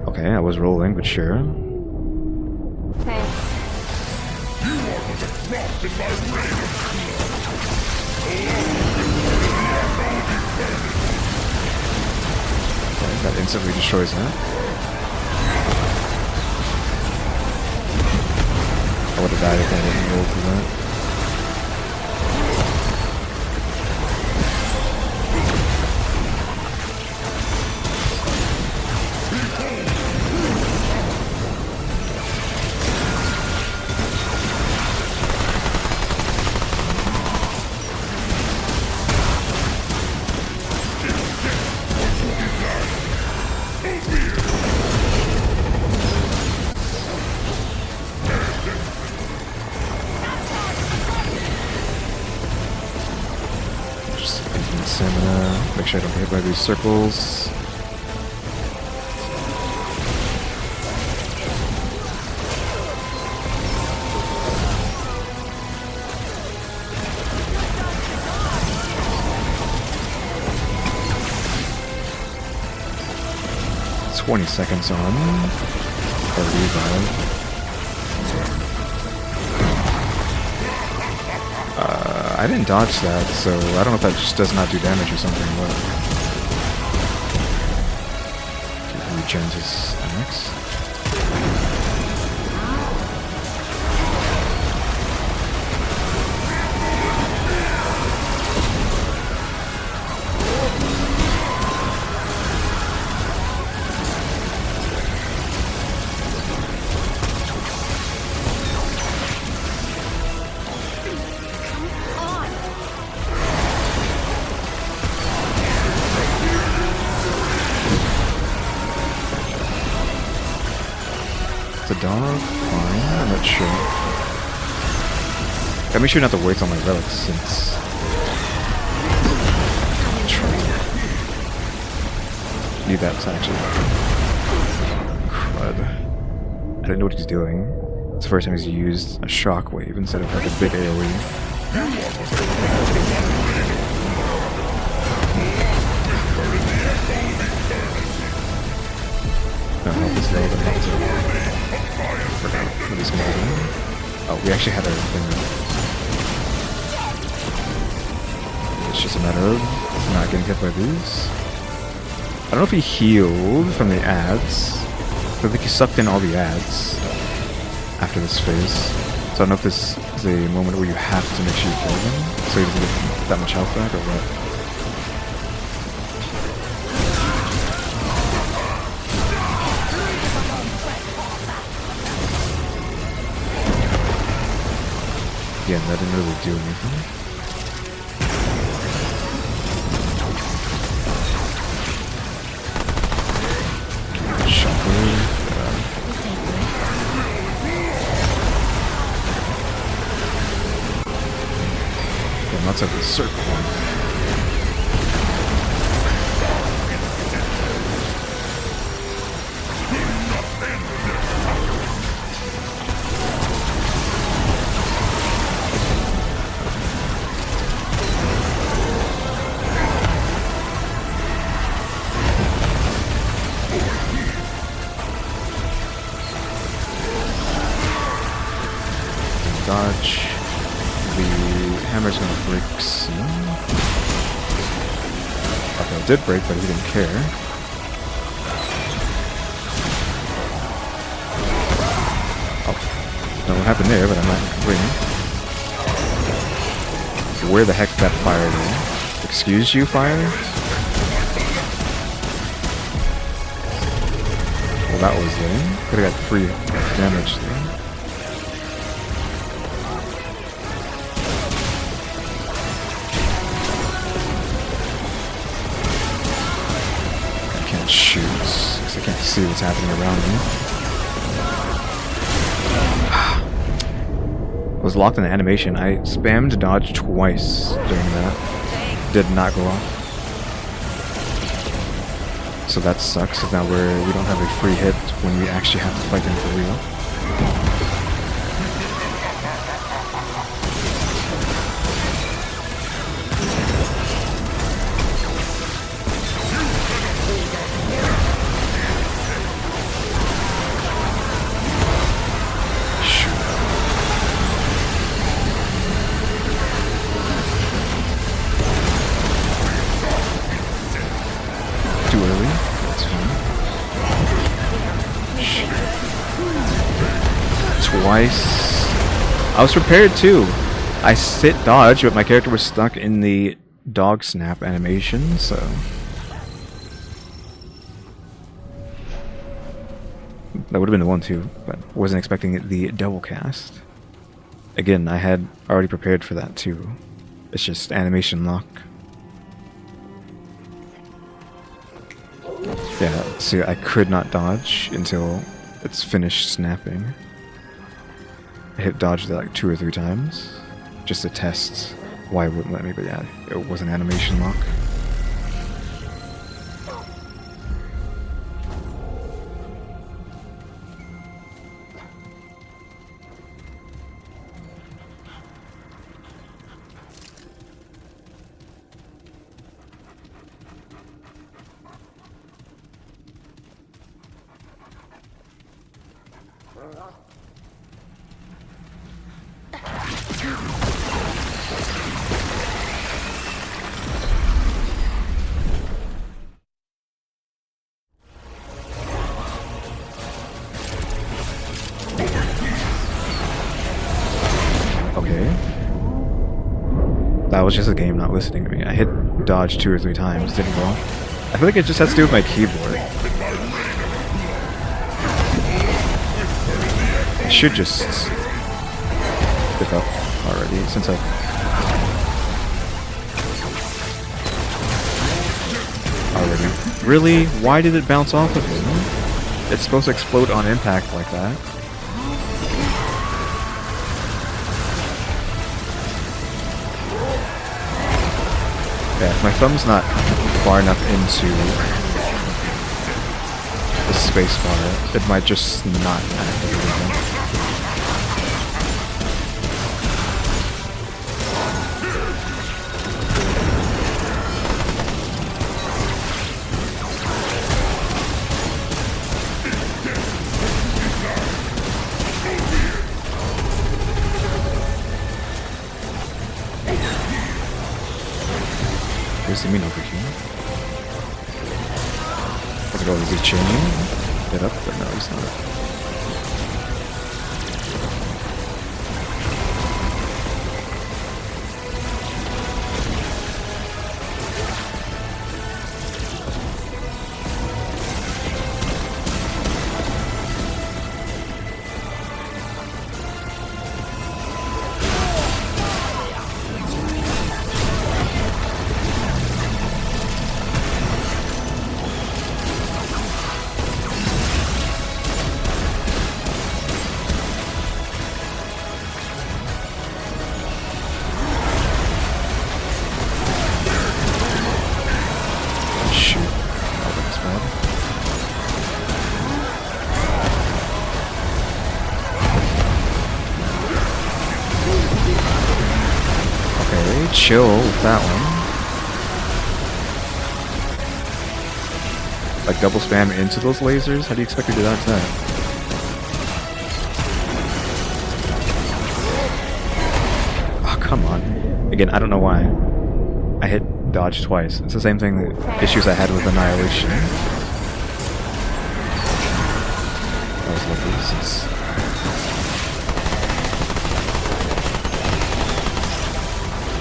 Okay, I was rolling, but sure. Thanks. That instantly destroys that. I would have died if I didn't roll for that. Make sure I don't get hit by these circles. It's 20 seconds on. Or revive. I didn't dodge that, so I don't know if that just does not do damage or something, but... Regen his axe. The dog? Fine, I'm not sure. Gotta make sure not to waste on my relics since... Need that to actually... Crud. I didn't know what he's doing. It's the first time he's used a shockwave instead of like a big AoE. No, help is low, but help is low. What is going to do? Oh, we actually had our thing. It's just a matter of not getting hit by these. I don't know if he healed from the ads. I think he sucked in all the ads after this phase. So I don't know if this is a moment where you have to make sure you kill them, so you don't get that much health back, or what? Yeah, that didn't really do anything. Shockwave. Yeah, that's like the circle one. Dodge. The hammer's gonna break soon. Okay, it did break, but he didn't care. Oh, don't know what happened there, but I'm not complaining. Where the heck did that fire there? Excuse you, fire? Well, that was there. Could've got free damage there. Shoots, because I can't see what's happening around me. I was locked in the animation. I spammed dodge twice during that. Did not go off. So that sucks. Now we don't have a free hit when we actually have to fight him for real. Twice. I was prepared too. I sit dodge, but my character was stuck in the dog snap animation, so that would have been the one too, but wasn't expecting the double cast. Again, I had already prepared for that too. It's just animation lock. Yeah, see, I could not dodge until it's finished snapping. I hit dodge like 2 or 3 times, just to test why it wouldn't let me, but yeah, it was an animation lock. Okay. That was just a game not listening to me. I hit dodge 2 or 3 times, didn't go off. I feel like it just has to do with my keyboard. I should just pick up already, since I... Already. Really? Why did it bounce off of it? It's supposed to explode on impact like that. Yeah, if my thumb's not far enough into the spacebar, it might just not activate anything. Where's the mean over here? Let's go, is he chaining? Get up, but no, he's not. chill with that one. Like double spam into those lasers? How do you expect me to dodge that? Oh, come on. Again, I don't know why. I hit dodge twice. It's the same thing, issues I had with Annihilation. That was lovely.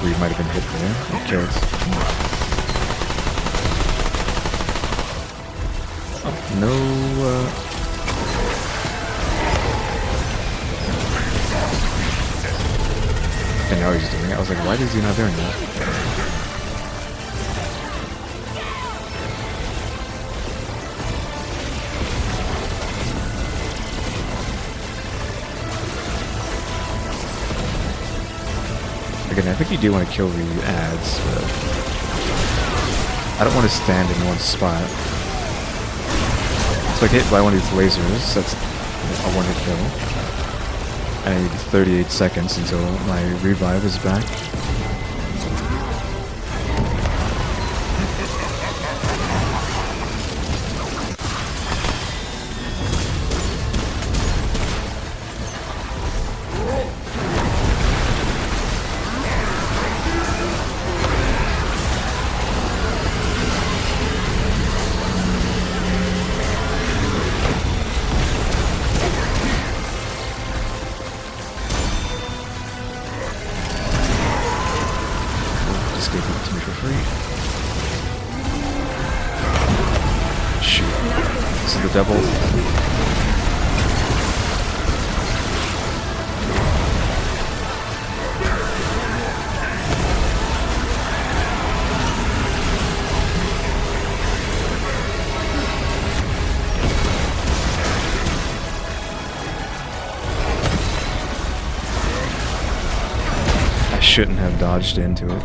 We might have been hit there. It killed. Oh, no, and now he's doing it. I was like, why is he not doing that? Again, I think you do want to kill the ads, but I don't want to stand in one spot. So I get hit by one of these lasers, that's a one-hit kill. I need 38 seconds until my revive is back. Just gave it to me for free. Shoot. This is the devil. I shouldn't have dodged into it.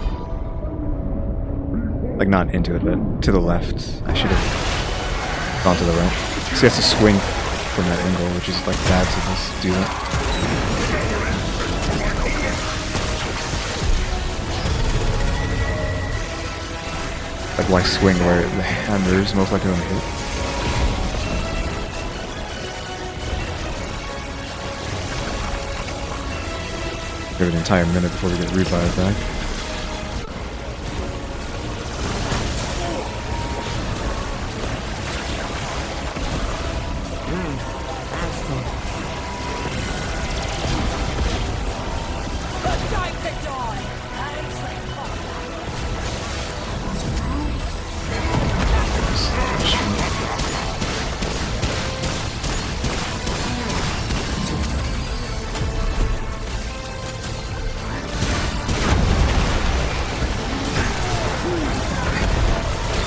Like, not into it, but to the left. I should have gone to the right. So he has to swing from that angle, which is like bad to just do that. Like, why swing where the hammer is most likely going to hit? Give it an entire minute before we get revived back.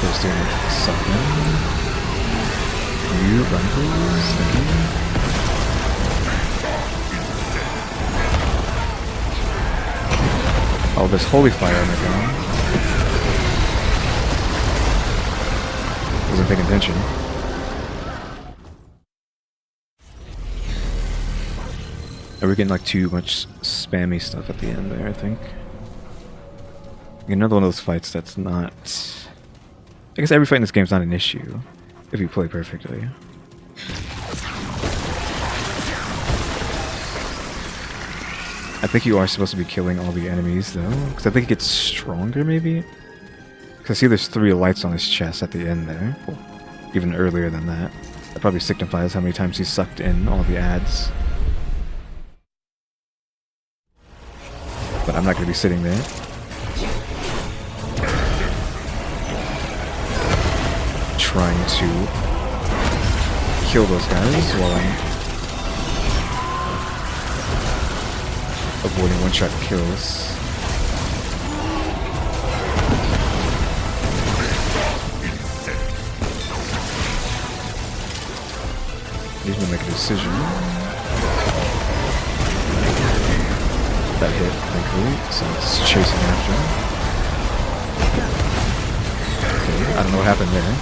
Just doing something. You run, please. Thank you. Oh, there's holy fire on the ground. Wasn't paying attention. Are we getting like too much spammy stuff at the end there, I think? Another one of those fights that's not... I guess every fight in this game is not an issue, if you play perfectly. I think you are supposed to be killing all the enemies, though, because I think it gets stronger, maybe? Because I see there's 3 lights on his chest at the end there. Well, even earlier than that. That probably signifies how many times he sucked in all the ads. But I'm not going to be sitting there. Trying to kill those guys while I'm avoiding one-shot kills. Need to make a decision. That hit, thankfully, so it's chasing after him. Okay, I don't know what happened there.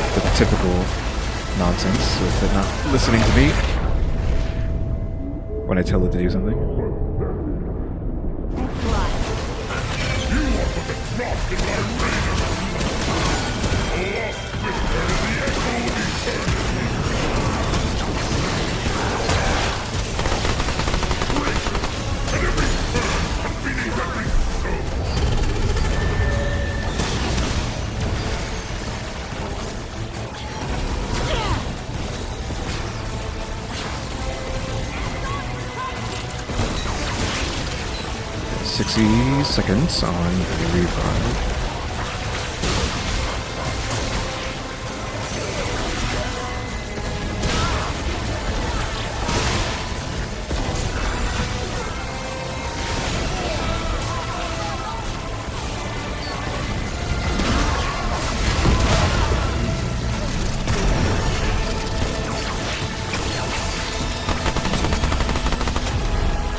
The typical nonsense with it not listening to me when I tell it to do something. 60 seconds on the revive.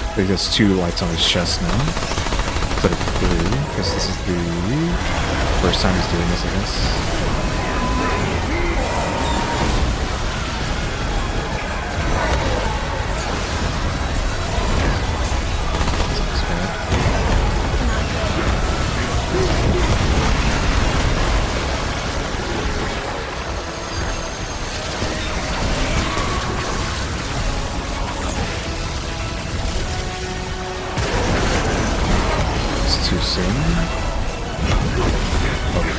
I think there's 2 lights on his chest now, instead of 3, because this is the first time he's doing this, I guess. That's bad. Too soon. Okay.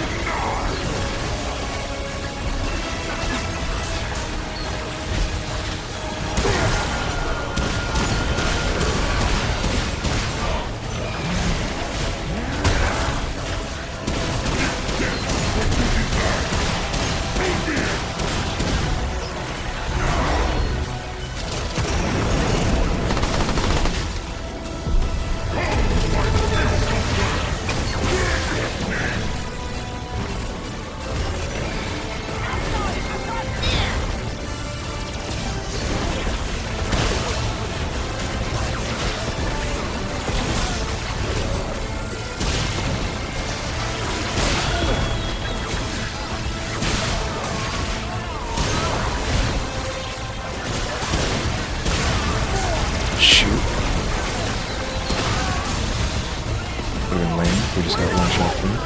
We just got one shot through.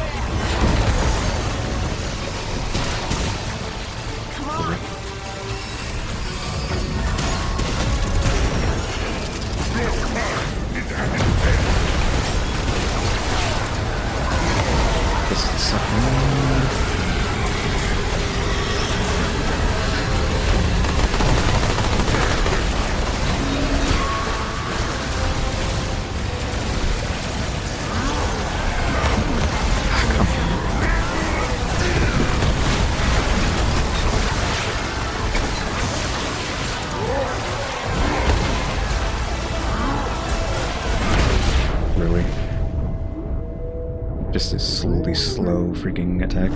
Over. This is the second. Really? Just a slowly slow freaking attack.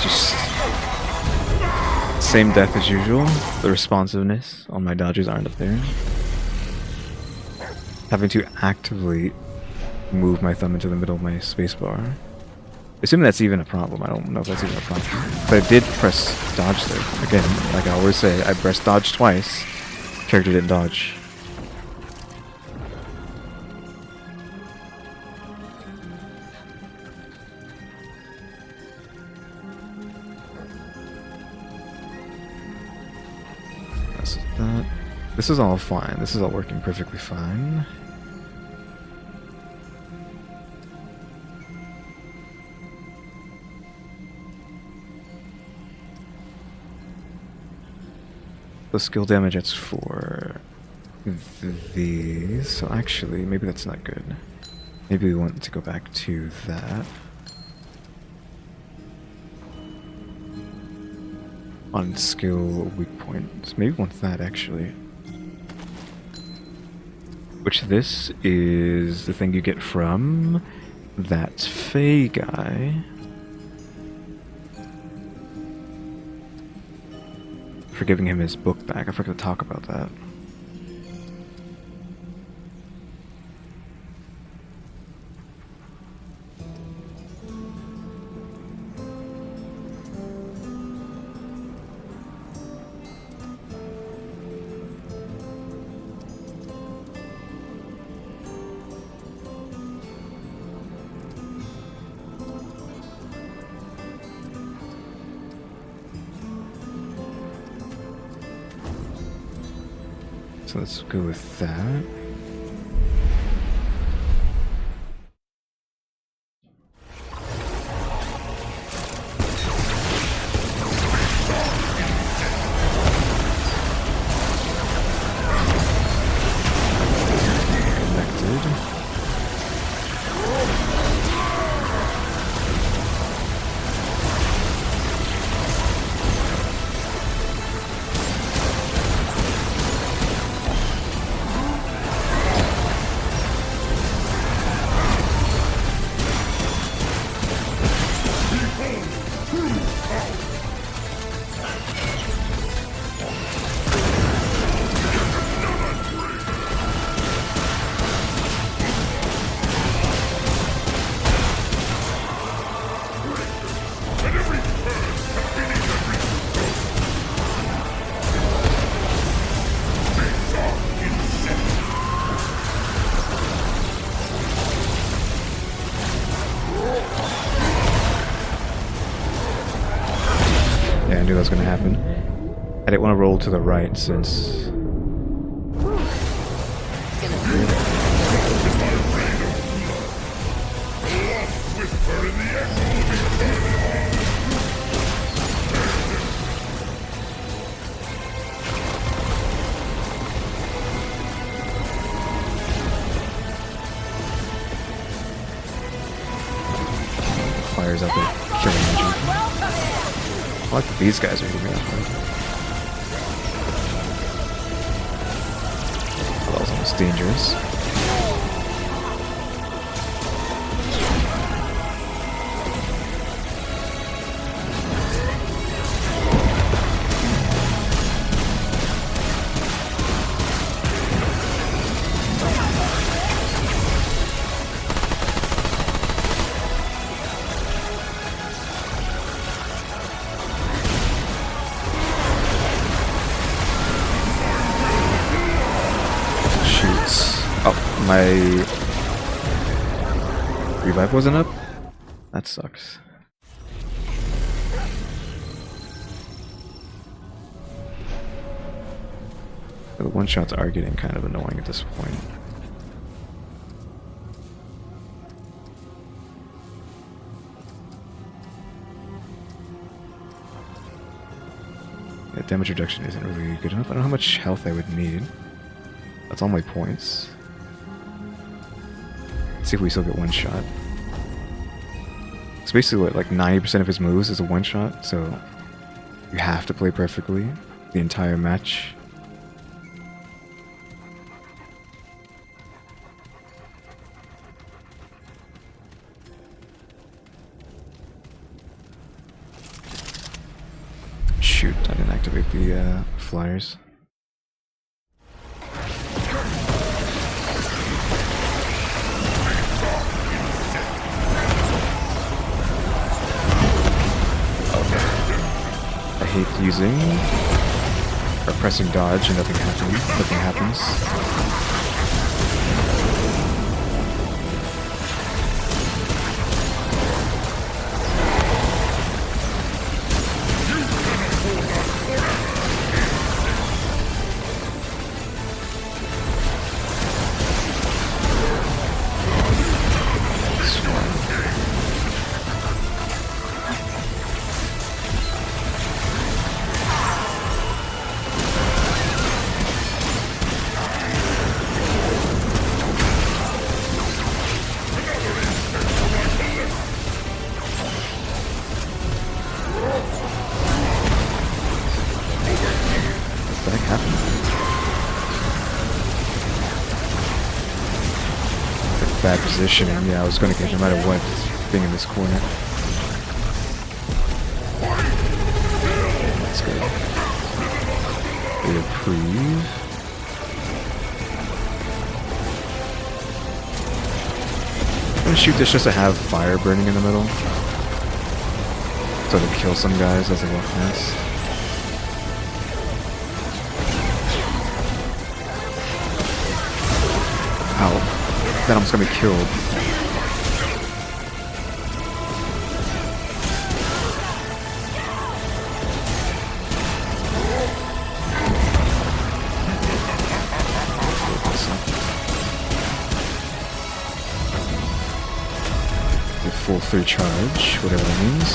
Just same death as usual. The responsiveness on my dodges aren't up there. Having to actively move my thumb into the middle of my spacebar. Assuming that's even a problem. I don't know if that's even a problem. But I did press dodge there. Again, like I always say, I pressed dodge twice. Character didn't dodge. That's that. This is all fine. This is all working perfectly fine. The skill damage, it's for these. So actually, maybe that's not good. Maybe we want to go back to that. On skill weak point. Maybe we want that actually. Which this is the thing you get from that Fae guy. For giving him his book back. I forgot to talk about that. So let's go with that. Yeah, I knew that was gonna happen. I didn't want to roll to the right since... Fires out there, killing Emoji. I like that these guys are here. That was almost dangerous. Oh, my revive wasn't up? That sucks. The one-shots are getting kind of annoying at this point. Yeah, damage reduction isn't really good enough. I don't know how much health I would need. That's all my points. Let's see if we still get one shot. It's basically what, like 90% of his moves is a one shot, so you have to play perfectly the entire match. Shoot, I didn't activate the flyers. I hate using or pressing dodge and nothing happens. Bad positioning. Yeah, I was going to get no matter what being in this corner. Let's go. Reprieve. I'm going to shoot this just to have fire burning in the middle. So to kill some guys as they walk past. Ow. Then I'm just gonna be killed. 3 charge, whatever that means.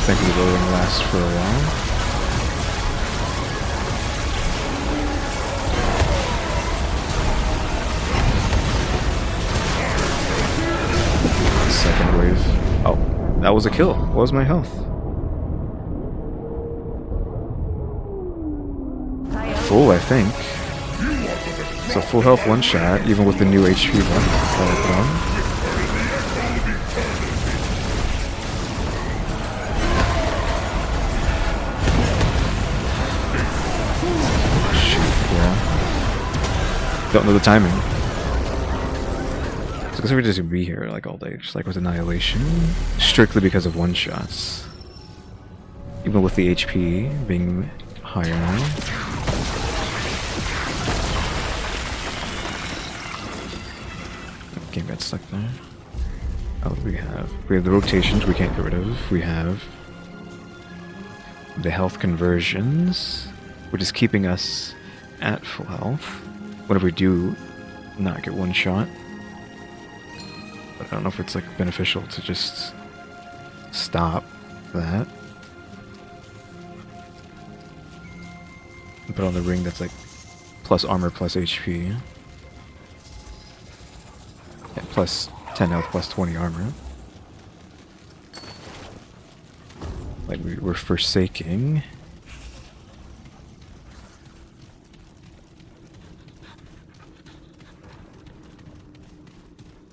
Thankfully, the loading lasts for a while. Second wave. Oh, that was a kill. What was my health? Full, I think. So full health, one shot, even with the new HP buff that I put on. Shoot, yeah. Don't know the timing. So I guess we're just gonna be here like all day, just like with Annihilation, strictly because of one shots. Even with the HP being higher now. Game got stuck there. Oh, we have the rotations we can't get rid of. We have the health conversions, which is keeping us at full health whenever we do not get one shot. But I don't know if it's like beneficial to just stop that and put on the ring that's like plus armor plus HP. Yeah, plus 10 health plus 20 armor. Like we were forsaking.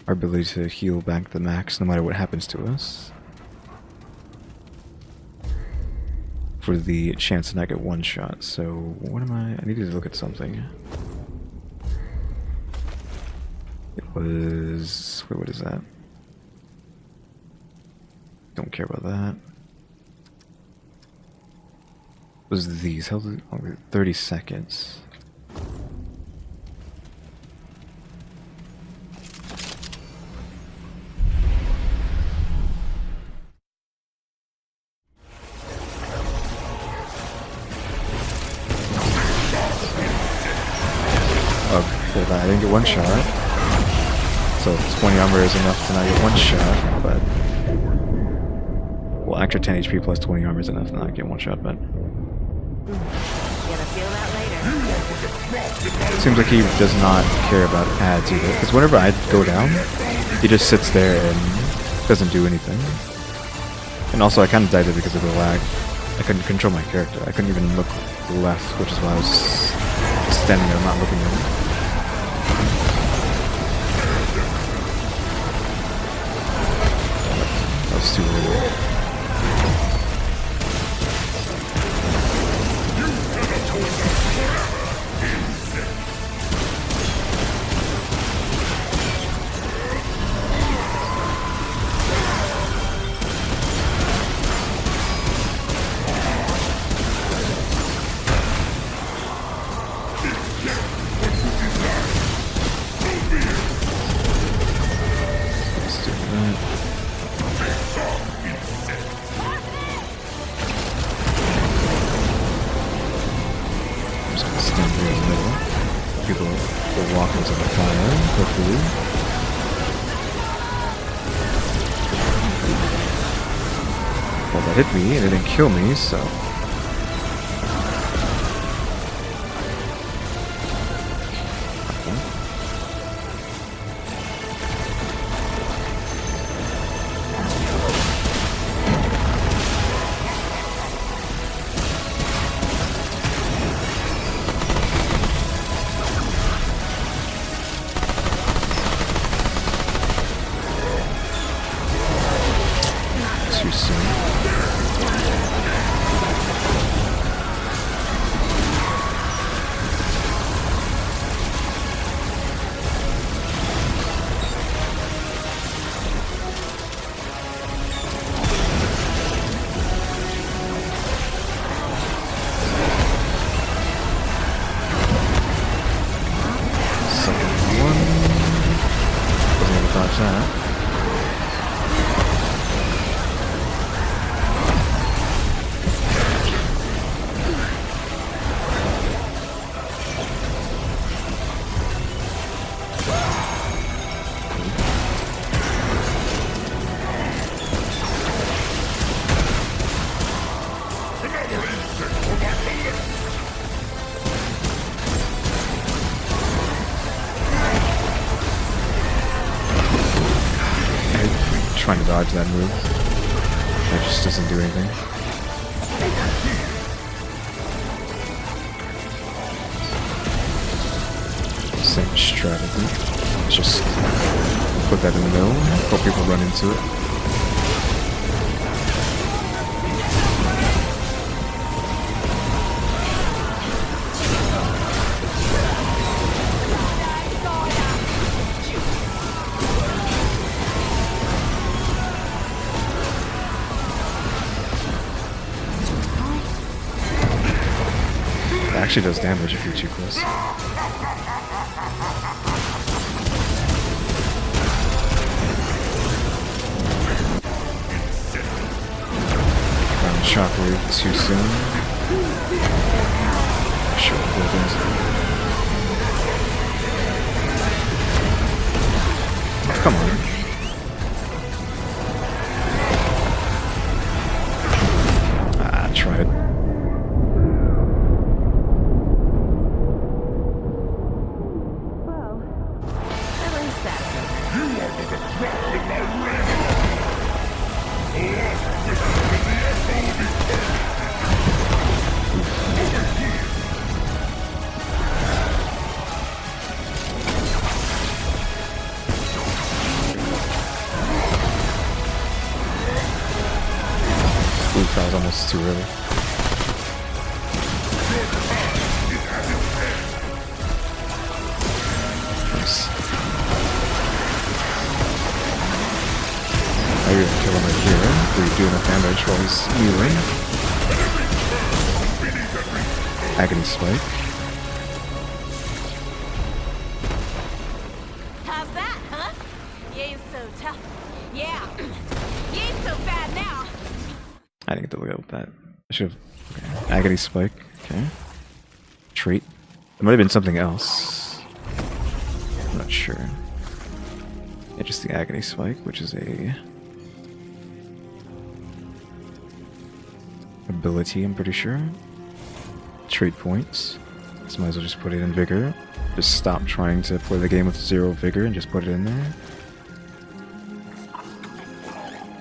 Our ability to heal back the max no matter what happens to us. For the chance to not get one shot. So what am I needed to look at something. It was... wait, what is that? Don't care about that. It was these. Held 30 seconds. I didn't get one shot, so 20 armor is enough to not get one shot, but... well, extra 10 HP plus 20 armor is enough to not get one shot, but... Gonna feel that later. it seems like he does not care about ads either, because whenever I go down, he just sits there and doesn't do anything. And also I kind of died there because of the lag. I couldn't control my character. I couldn't even look left, which is why I was standing there not looking at him. That was too early. Hit me and it didn't kill me, so too soon. trying to dodge that move. That just doesn't do anything. Same strategy. Let's just put that in the middle. Hope people run into it. It actually does damage if you're too close. Shockwave too soon. Sure, come on. Ah, tried. Well, at least that's it. You are but a drop in the rainbow. Lost within the echo of eternity. Over here. Ooh, that was almost too early. Nice. I even kill him right here. We do enough damage while he's healing. Agony Spike. How's that, huh? You ain't so tough. Yeah. You ain't so bad now. I didn't get to look at that. I should have. Okay. Agony Spike. Okay. Trait. It might have been something else. I'm not sure. Yeah, just the Agony Spike, which is a ability, I'm pretty sure. Trait points. So might as well just put it in Vigor. Just stop trying to play the game with 0 Vigor and just put it in there.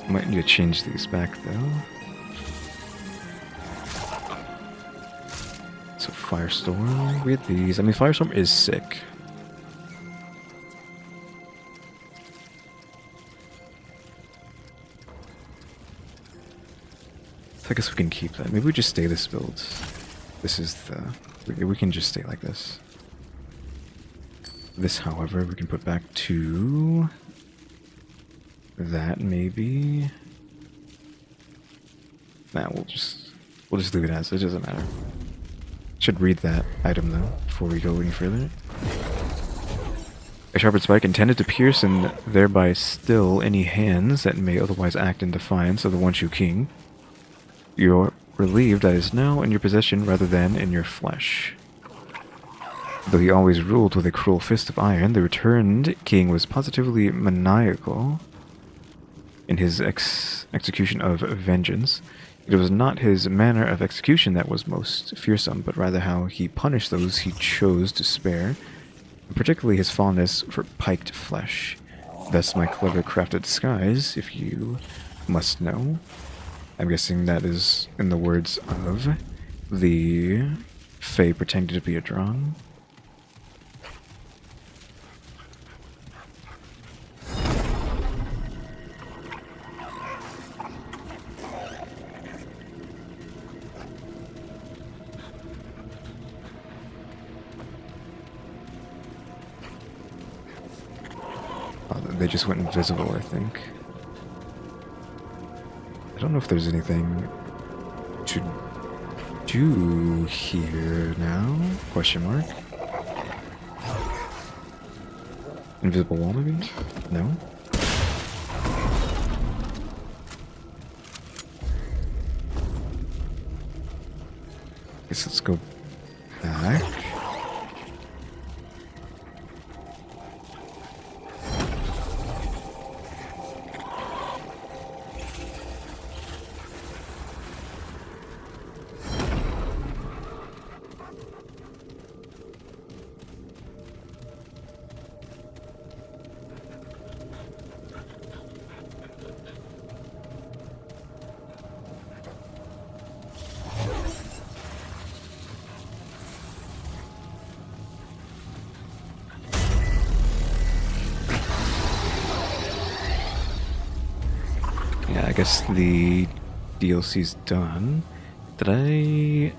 Might need to change these back though. So Firestorm with these. I mean, Firestorm is sick. So I guess we can keep that. Maybe we just stay this build. This is the... We can just stay like this. This, however, we can put back to... that, maybe... Nah, we'll just leave it as. It doesn't matter. Should read that item, though, before we go any further. A sharpened spike intended to pierce and thereby still any hands that may otherwise act in defiance of the One-Shoe King. You're relieved that is now in your possession rather than in your flesh. Though he always ruled with a cruel fist of iron, the returned king was positively maniacal in his execution of vengeance. It was not his manner of execution that was most fearsome, but rather how he punished those he chose to spare, and particularly his fondness for piked flesh. Thus my clever crafted disguise, if you must know. I'm guessing that is in the words of the Fae pretending to be a drone. Oh, they just went invisible, I think. I don't know if there's anything to do here now? Question mark. Invisible wall, maybe? No? Guess let's go back. yeah, I guess the DLC's done. Did I...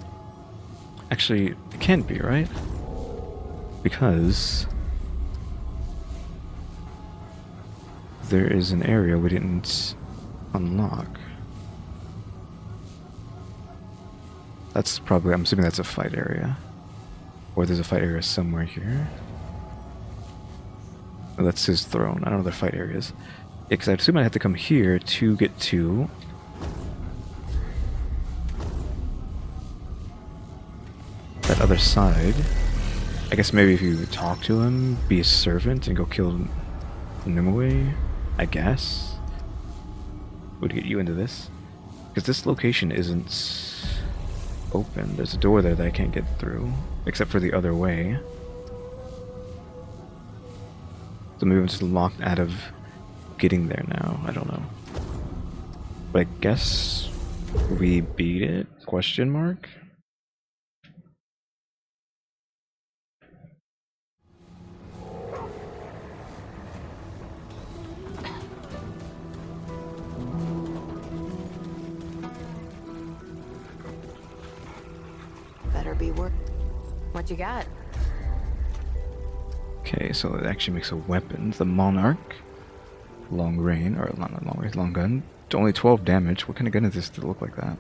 Actually, it can't be, right? Because there is an area we didn't unlock. That's probably, I'm assuming that's a fight area. Or there's a fight area somewhere here. Oh, that's his throne. I don't know where the fight area is. Yeah, because I assume I have to come here to get to that other side. I guess maybe if you talk to him, be a servant, and go kill Nimue, I guess, would get you into this. Because this location isn't open. There's a door there that I can't get through, except for the other way. So maybe I'm just locked out of getting there now. I don't know. But I guess we beat it? Question mark? Better be work. What you got? Okay, so it actually makes a weapon. The Monarch. Long range, or not long range, long gun. Only 12 damage. What kind of gun is this to look like that?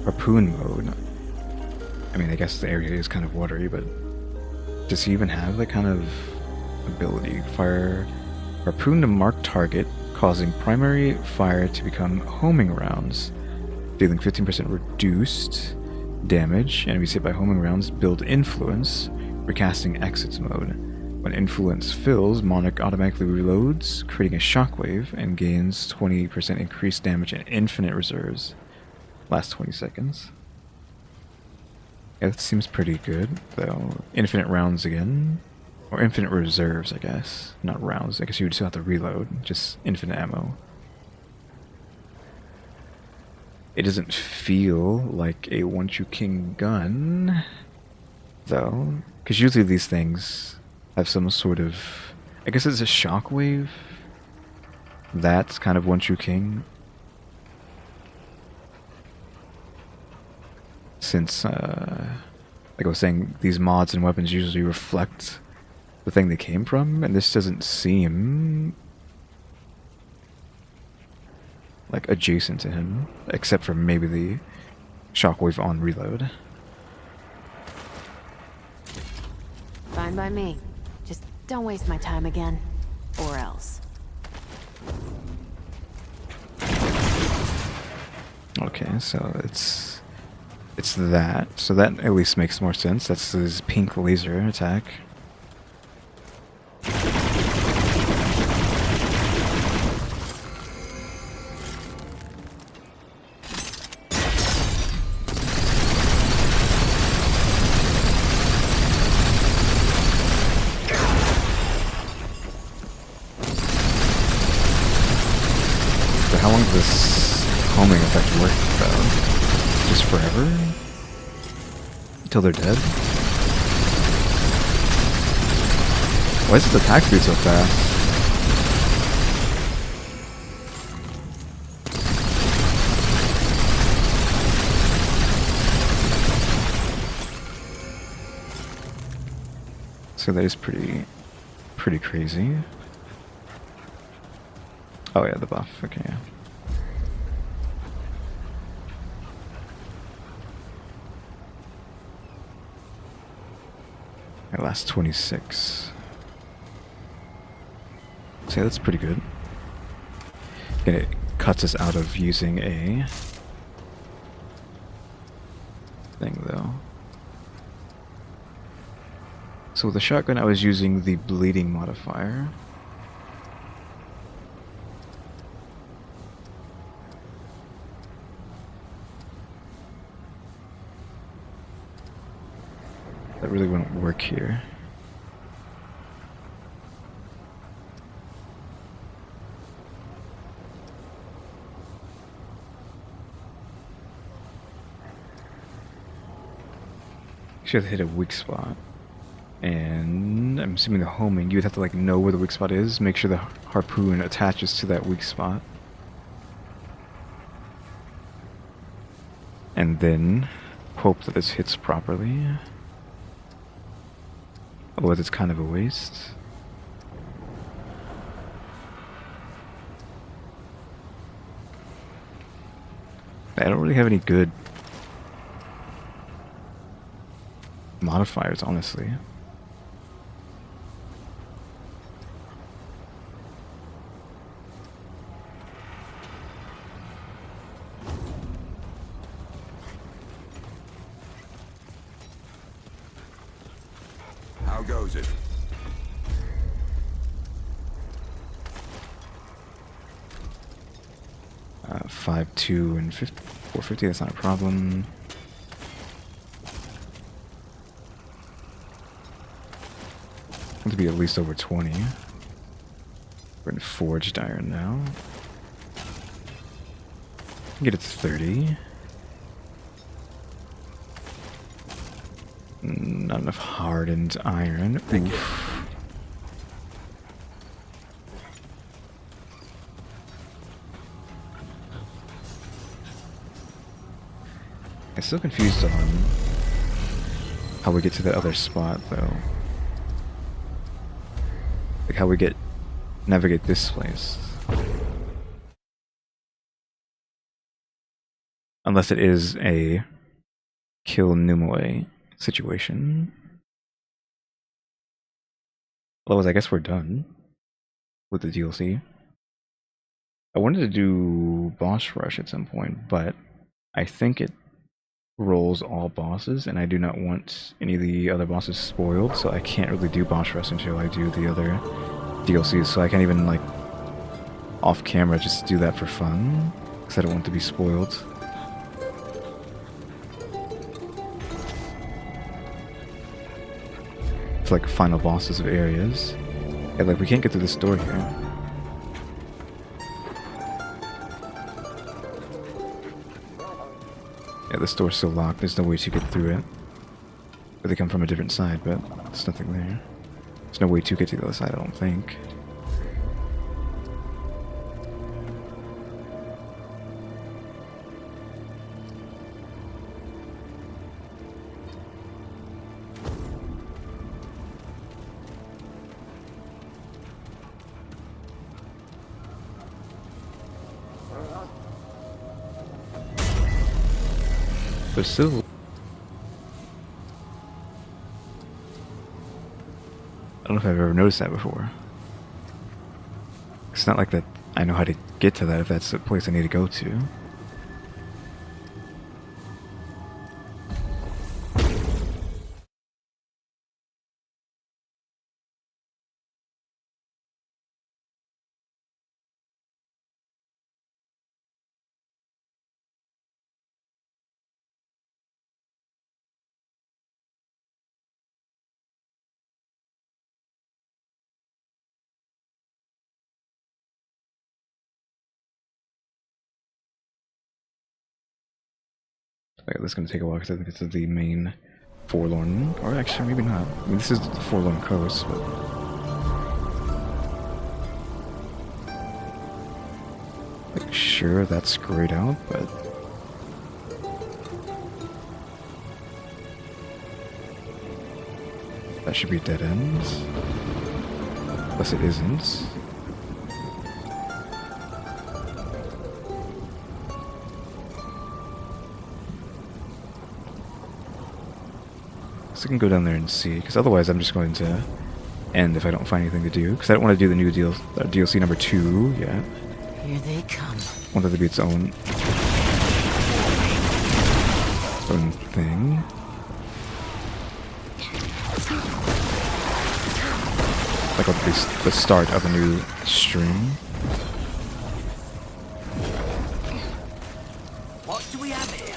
Harpoon mode. I mean, I guess the area is kind of watery, but does he even have that kind of ability? Fire harpoon to marked target, causing primary fire to become homing rounds, dealing 15% reduced damage. Enemies hit by homing rounds build influence, recasting exits mode. When influence fills, Monarch automatically reloads, creating a shockwave, and gains 20% increased damage and infinite reserves. Last 20 seconds. Yeah, that seems pretty good, though. Infinite rounds again. Or infinite reserves, I guess. Not rounds. I guess you would still have to reload. Just infinite ammo. It doesn't feel like a one-true king gun, though. Because usually these things have some sort of... I guess it's a shockwave. That's kind of one-true king. Since, like I was saying, these mods and weapons usually reflect the thing they came from, and this doesn't seem like adjacent to him, except for maybe the shockwave on reload. Fine by me. Just don't waste my time again. Or else. Okay, so it's that. So that at least makes more sense. That's his pink laser attack. So how long does this homing effect work though? Just forever? Until they're dead? Why is this attack speed so fast? So that is pretty crazy. Oh yeah, the buff. Okay, yeah. It lasts 26. So yeah, that's pretty good. And it cuts us out of using a thing though. So with the shotgun I was using the bleeding modifier. That really wouldn't work here. Should have hit a weak spot. And I'm assuming the homing, you would have to like know where the weak spot is, make sure the harpoon attaches to that weak spot. And then hope that this hits properly. Otherwise it's kind of a waste. I don't really have any good modifiers, honestly. How goes it? 5.2 and 450, that's not a problem. Want to be at least over 20. We're in forged iron now. Get it to 30. Not enough hardened iron. Oof. I'm still confused on how we get to the other spot, though. Like how we navigate this place. Unless it is a kill Numue situation. Otherwise, I guess we're done with the DLC. I wanted to do boss rush at some point, but I think it rolls all bosses, and I do not want any of the other bosses spoiled, so I can't really do boss rush until I do the other DLCs, so I can't even, like, off camera just do that for fun, because I don't want to be spoiled. It's like final bosses of areas. Yeah, like, we can't get through this door here. Yeah, this door's still locked. There's no way to get through it. Or they come from a different side, but there's nothing there. There's no way to get to the other side, I don't think. But still, I don't know if I've ever noticed that before. It's not like that I know how to get to that if that's the place I need to go to. Okay, this is going to take a while because I think this is the main Forlorn, or actually maybe not. I mean, this is the Forlorn Coast, but... like, sure, that's grayed out, but... that should be dead ends. Unless it isn't. So I can go down there and see, because otherwise I'm just going to end if I don't find anything to do. Because I don't want to do the new DLC number 2 yet. Here they come. I want that to be its own thing. Like the start of a new stream. What do we have here?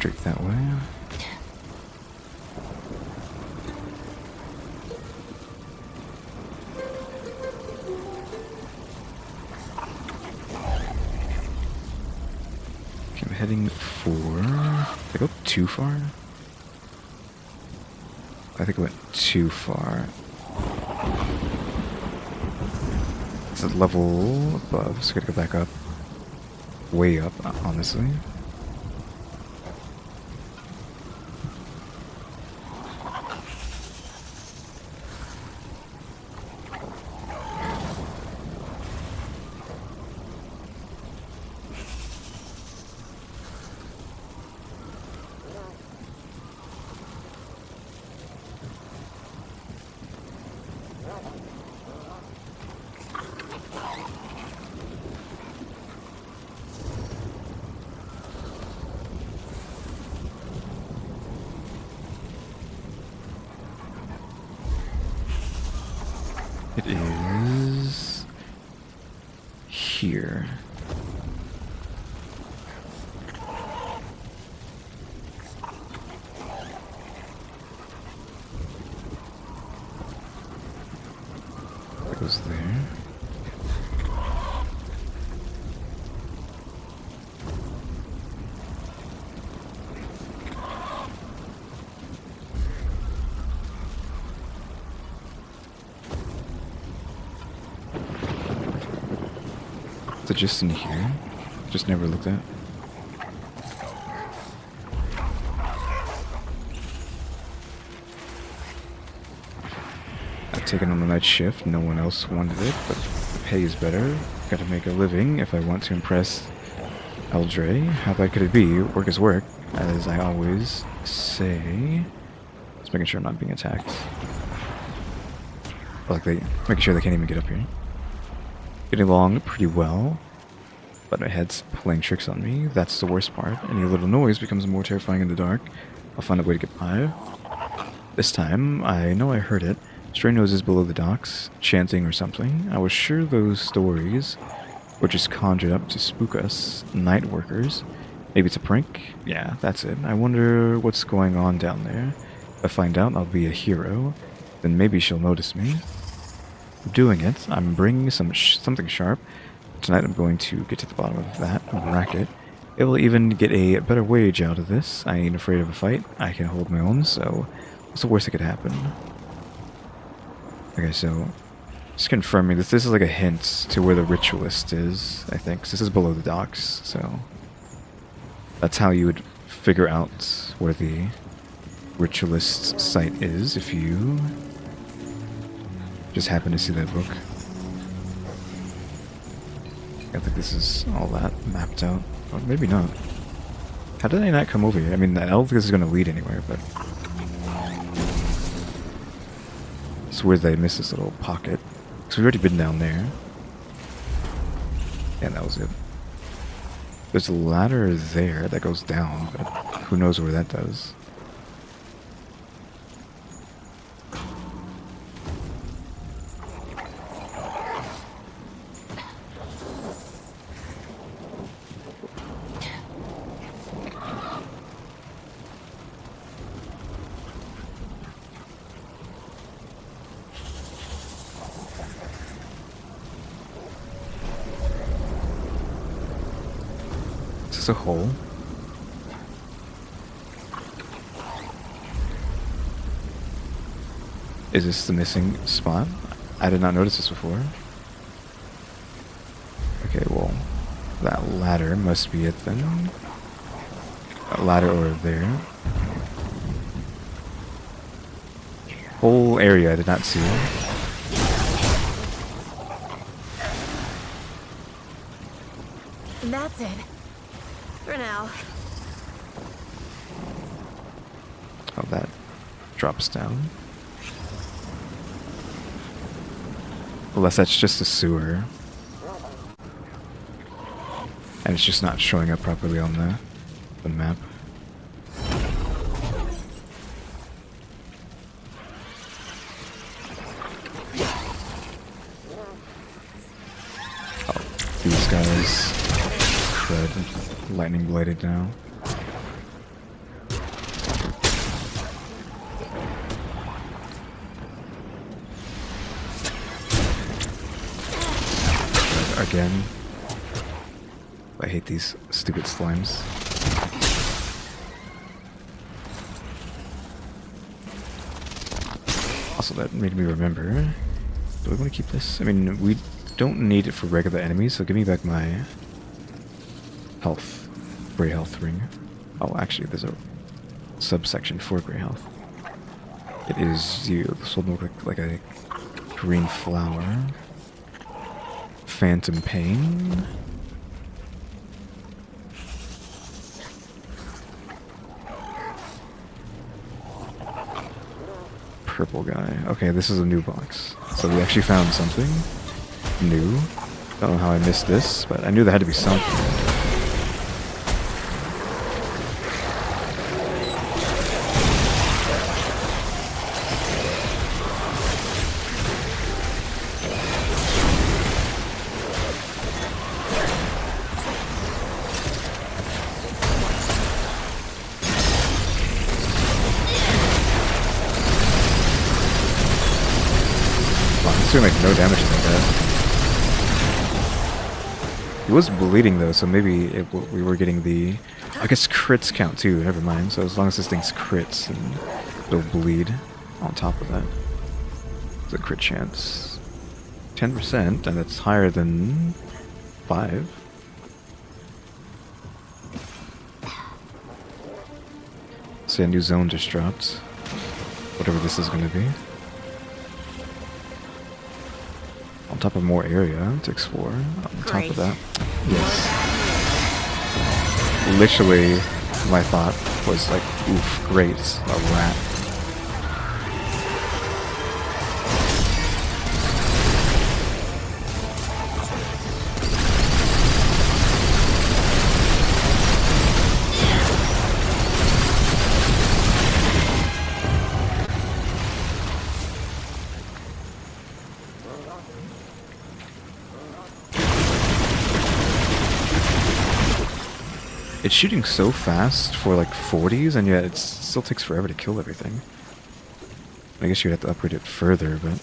Straight that way. Okay, I'm heading for... Did I go too far? I think I went too far. It's a level above, so I gotta go back up. Way up, honestly. It is here. It goes there. Is it just in here? Just never looked at. I've taken on the night shift. No one else wanted it, but the pay is better. Gotta make a living if I want to impress Eldre. How bad could it be? Work is work, as I always say. Just making sure I'm not being attacked. Making sure they can't even get up here. Getting along pretty well, but my head's playing tricks on me. That's the worst part. Any little noise becomes more terrifying in the dark. I'll find a way to get by. This time, I know I heard it. Stray noses below the docks, chanting or something. I was sure those stories were just conjured up to spook us, night workers. Maybe it's a prank? Yeah, that's it. I wonder what's going on down there. If I find out, I'll be a hero. Then maybe she'll notice me. Doing it. I'm bringing something sharp. Tonight I'm going to get to the bottom of that racket. It will even get a better wage out of this. I ain't afraid of a fight. I can hold my own, so what's the worst that could happen? Okay, so just confirming that this is like a hint to where the ritualist is, I think. 'Cause this is below the docks, so that's how you would figure out where the ritualist site is if you just happen to see that book. I think this is all that mapped out. Or maybe not. How did I not come over here? I mean, I don't think this is going to lead anywhere, but... It's weird that I missed this little pocket. Because we've already been down there. And that was it. There's a ladder there that goes down, but who knows where that does. A hole. Is this the missing spot? I did not notice this before. Okay, well, that ladder must be it then. A ladder over there. Whole area I did not see. That's it. For now. Oh, that drops down. Unless that's just a sewer. And it's just not showing up properly on the map. Oh, these guys. Crud. Lightning bladed now. again. I hate these stupid slimes. Also, that made me remember. Do I want to keep this? I mean, we don't need it for regular enemies, so give me back my health. Grey health ring. Oh, actually, there's a subsection for grey health. It is you. This will look like a green flower. Phantom pain. Purple guy. Okay, this is a new box. So we actually found something new. Don't know how I missed this, but I knew there had to be something. Doing like no damage to that guy. He was bleeding though, so maybe we were getting the, I guess, crits count too. Never mind. So as long as this thing's crits, and it'll bleed on top of that. It's a crit chance, 10%, and that's higher than 5. See, a new zone just dropped. Whatever this is going to be. On top of more area to explore. On top of that. Yes. Literally, my thought was like, oof, great, a rat. It's shooting so fast for like 40s, and yet it still takes forever to kill everything. I guess you'd have to upgrade it further, but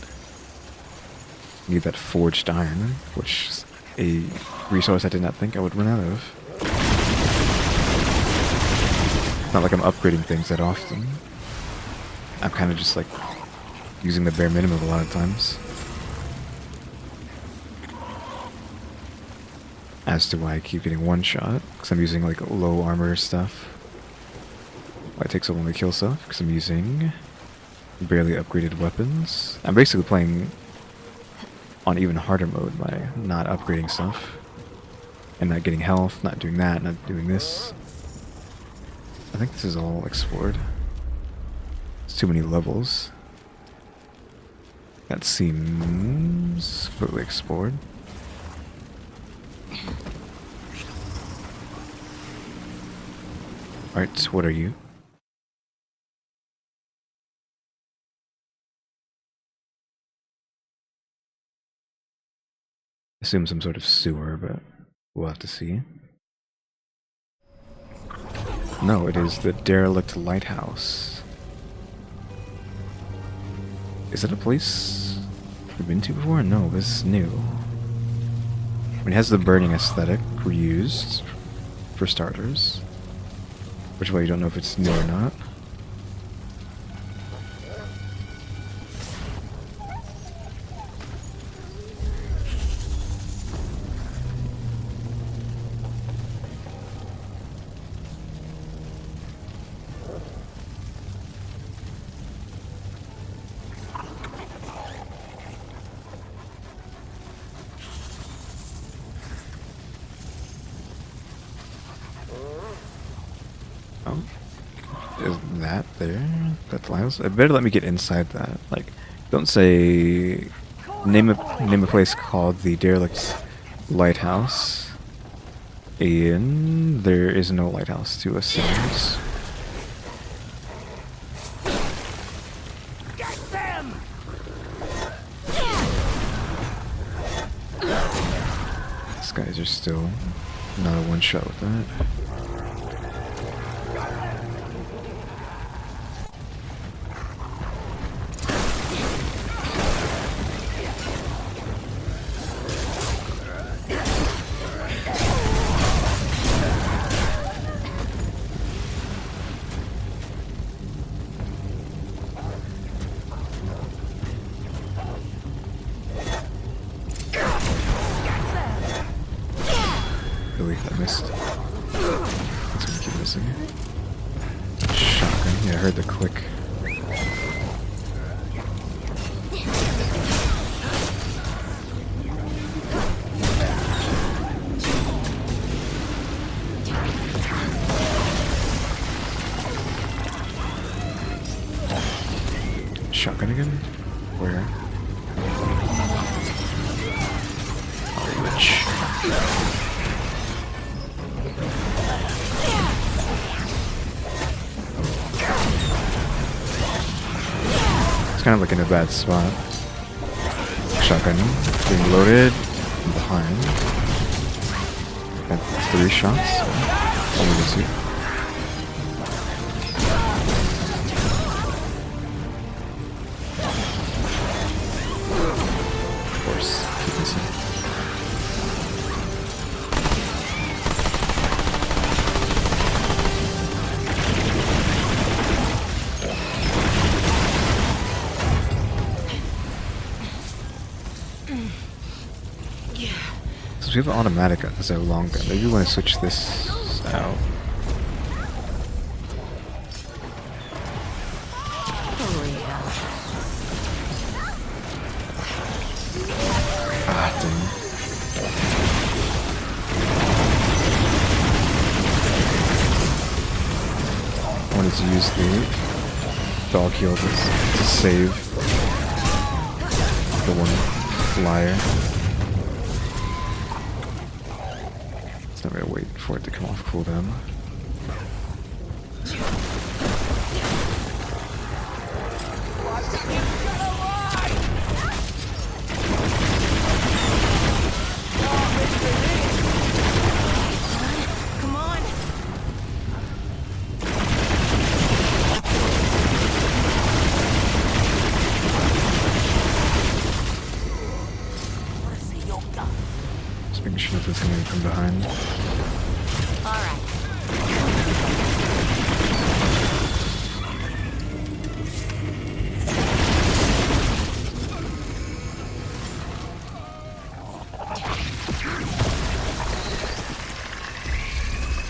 you need that forged iron, which is a resource I did not think I would run out of. Not like I'm upgrading things that often. I'm kind of just like using the bare minimum a lot of times. As to why I keep getting one shot, because I'm using like low armor stuff. Why it takes so long to kill stuff, because I'm using barely upgraded weapons. I'm basically playing on even harder mode by not upgrading stuff. And not getting health, not doing that, not doing this. I think this is all explored. It's too many levels. That seems completely explored. Alright, so what are you? Assume some sort of sewer, but we'll have to see. No, it is the derelict lighthouse. Is it a place we've been to before? No, this is new. I mean, it has the burning aesthetic reused, for starters. Which way you don't know if it's new or not. Oh, is that there? That allows. It better let me get inside that. Like, don't say name a place called the derelict lighthouse. And there is no lighthouse to ascend. Get them! These guys are still not a one-shot with that. Oh wait, I missed. That's gonna keep missing. Shotgun. Yeah, I heard the click. Shotgun again? Where? Oh, witch. It's kind of like in a bad spot. Shotgun being loaded from behind. Got 3 shots. Only the 2. Of course, keep missing. So we have an automatic as a long gun. Maybe we want to switch this out. Holy hell. Ah, dang. I wanted to use the dog heal to save the one flyer. It's not gonna wait for it to come off cooldown. Come on. Just making sure nothing's coming from behind. All right.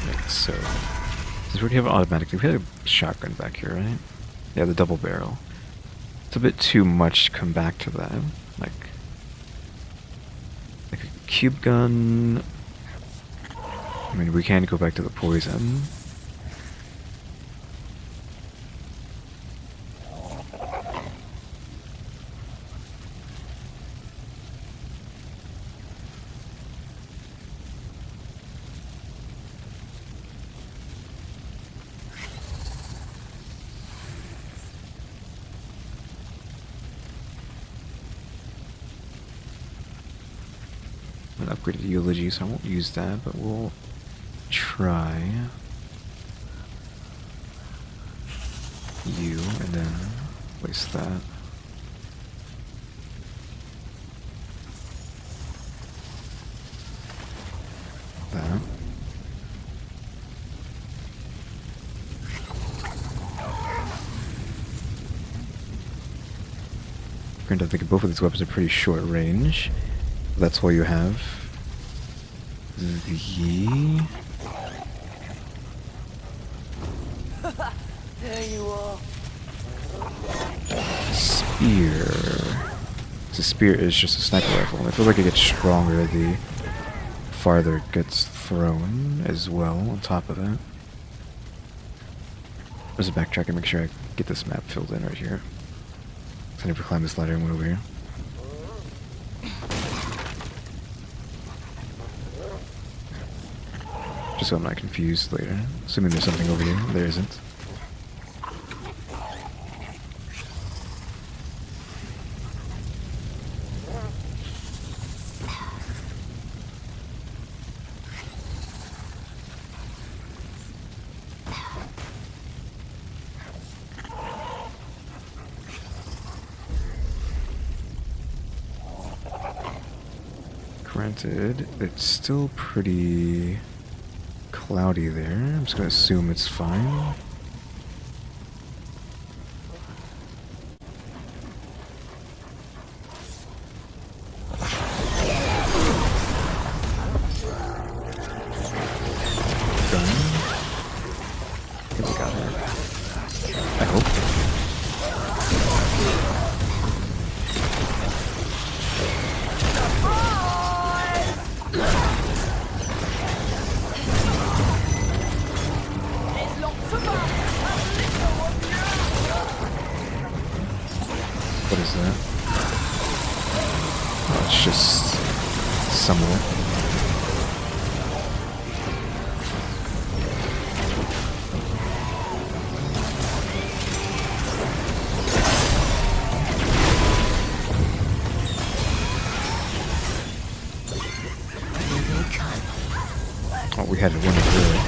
Right, so since we already have an automatic, we had a shotgun back here, right? Yeah, the double barrel. It's a bit too much to come back to that. Like a cube gun. I mean, we can go back to the poison. An upgraded eulogy, so I won't use that, but we'll try you and then place that. That. Granted, I think both of these weapons are pretty short range. That's why you have the There you are. spear. The spear is just a sniper rifle, and I feel like it gets stronger the farther it gets thrown as well on top of that. There's a backtrack and make sure I get this map filled in right here. So I never climbed this ladder and went over here. Just so I'm not confused later. Assuming there's something over here. There isn't. Granted, it's still pretty cloudy there. I'm just gonna assume it's fine. somewhere. Oh, we had one good.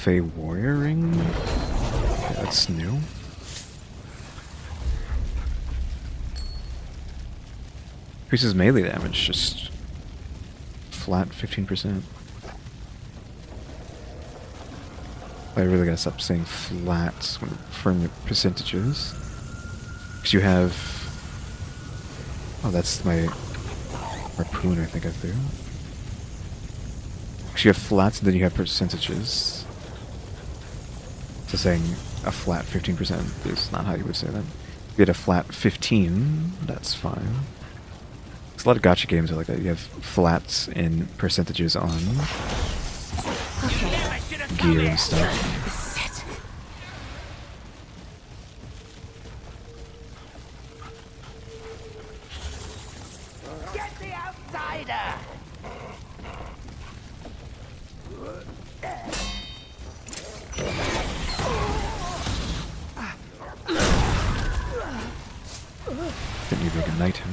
Fey Warrior Ring? Okay, that's new. Increases melee damage, just flat 15%. I really gotta stop saying flat when referring to percentages. Because you have... Oh, that's my harpoon I think I threw. Because you have flats and then you have percentages. So saying a flat 15% is not how you would say that. If you had a flat 15, that's fine. There's a lot of gacha games are like that. You have flats and percentages on gear and stuff. Get the outsider! Didn't even ignite him.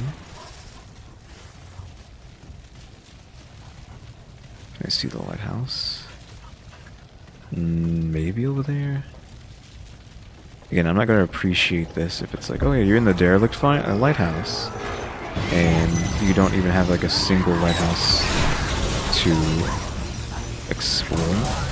Can I see the lighthouse? Maybe over there? Again, I'm not going to appreciate this if it's like, oh yeah, you're in the derelict lighthouse. And you don't even have like a single lighthouse to explore.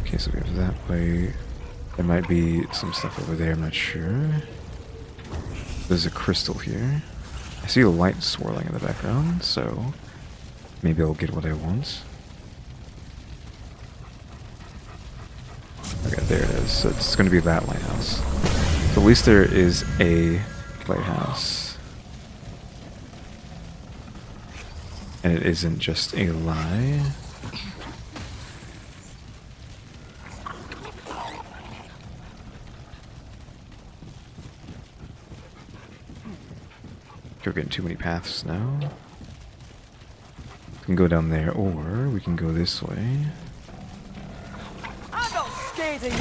Okay, so we have that way. There might be some stuff over there, I'm not sure. There's a crystal here. I see a light swirling in the background, so maybe I'll get what I want. Okay, there it is. So it's going to be that lighthouse. So at least there is a lighthouse. And it isn't just a lie. We're getting too many paths now. We can go down there, or we can go this way. I'm not scared of you!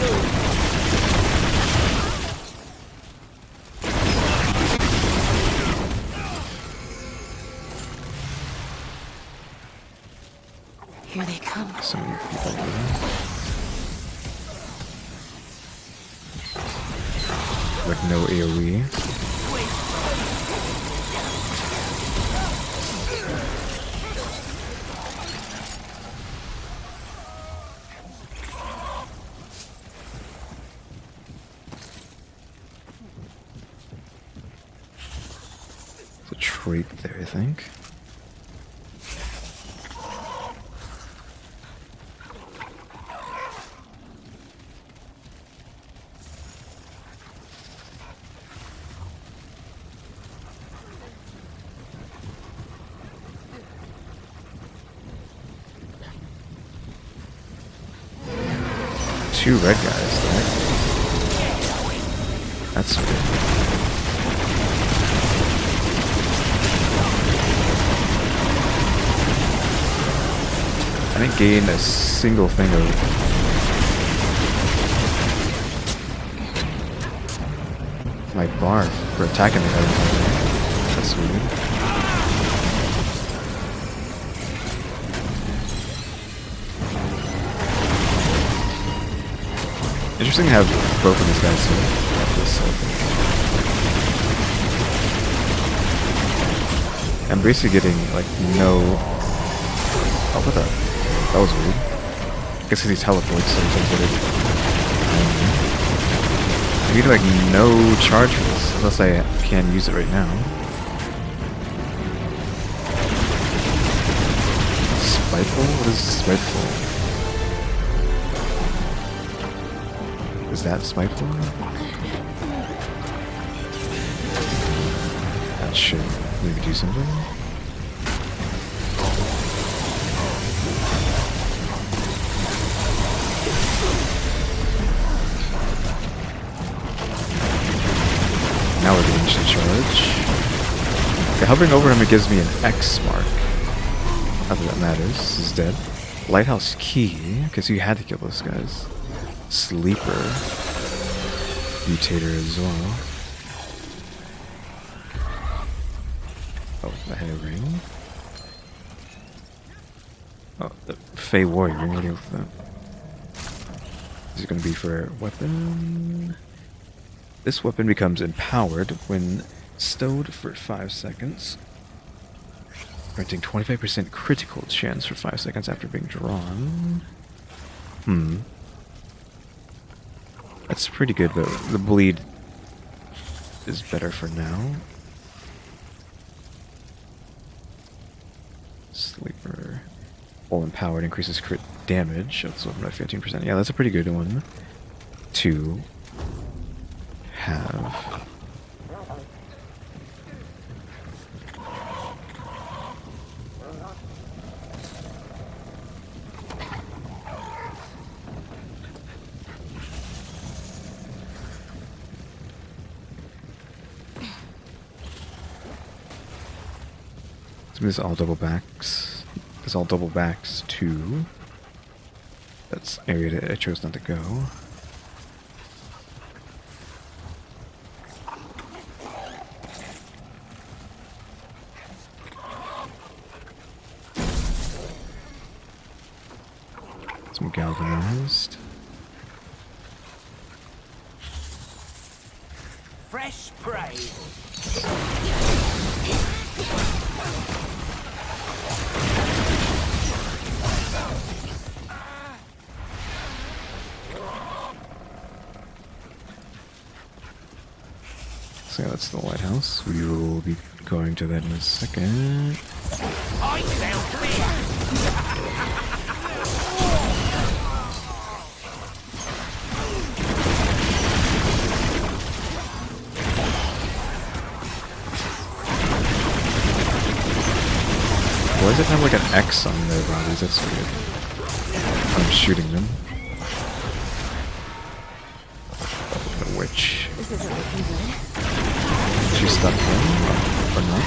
Here they come. So many people here. Like no AoE. crate there, I think. Two red guys, right? That's weird. I didn't gain a single thing of my bar for attacking the guy. That's weird. Interesting to have both of these guys here. I'm basically getting like no. Oh, what the? That was weird. I guess because he teleports, so he's like, I need like no charge for this, unless I can use it right now. Spiteful? What is spiteful? Is that spiteful? That should maybe do something. Now we're getting to charge. Okay, hovering over him, it gives me an X mark. Not that that matters. He's dead. Lighthouse key. Okay, so you had to kill those guys. Sleeper. Mutator as well. Oh, I had a ring. Oh, the Fey Warrior ring. What do you with that? Is it going to be for a weapon? This weapon becomes empowered when stowed for 5 seconds, granting 25% critical chance for 5 seconds after being drawn. That's pretty good, but the bleed is better for now. Sleeper. While empowered, increases crit damage of this weapon by 15%. Yeah, that's a pretty good one to have. So this all double backs. This all double backs to. That's area that I chose not to go. Some galvanized. Fresh prey. So yeah, that's the lighthouse. We will be going to that in a second. I smell clear. Why does it have like an X on their bodies? That's weird. I'm shooting them. The witch. This isn't looking good. She's stuck there, or not?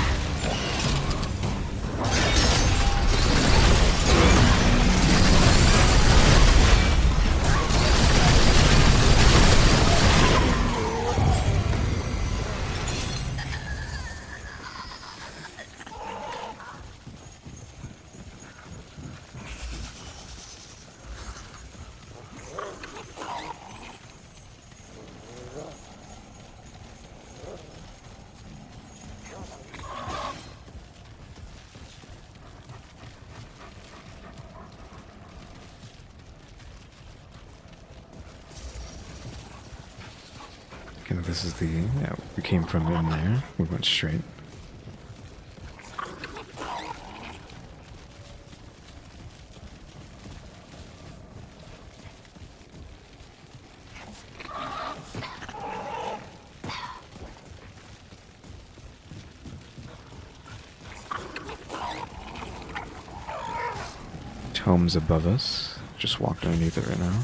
Okay, this is the, yeah, we came from in there. We went straight. Tomes above us. Just walked underneath it right now.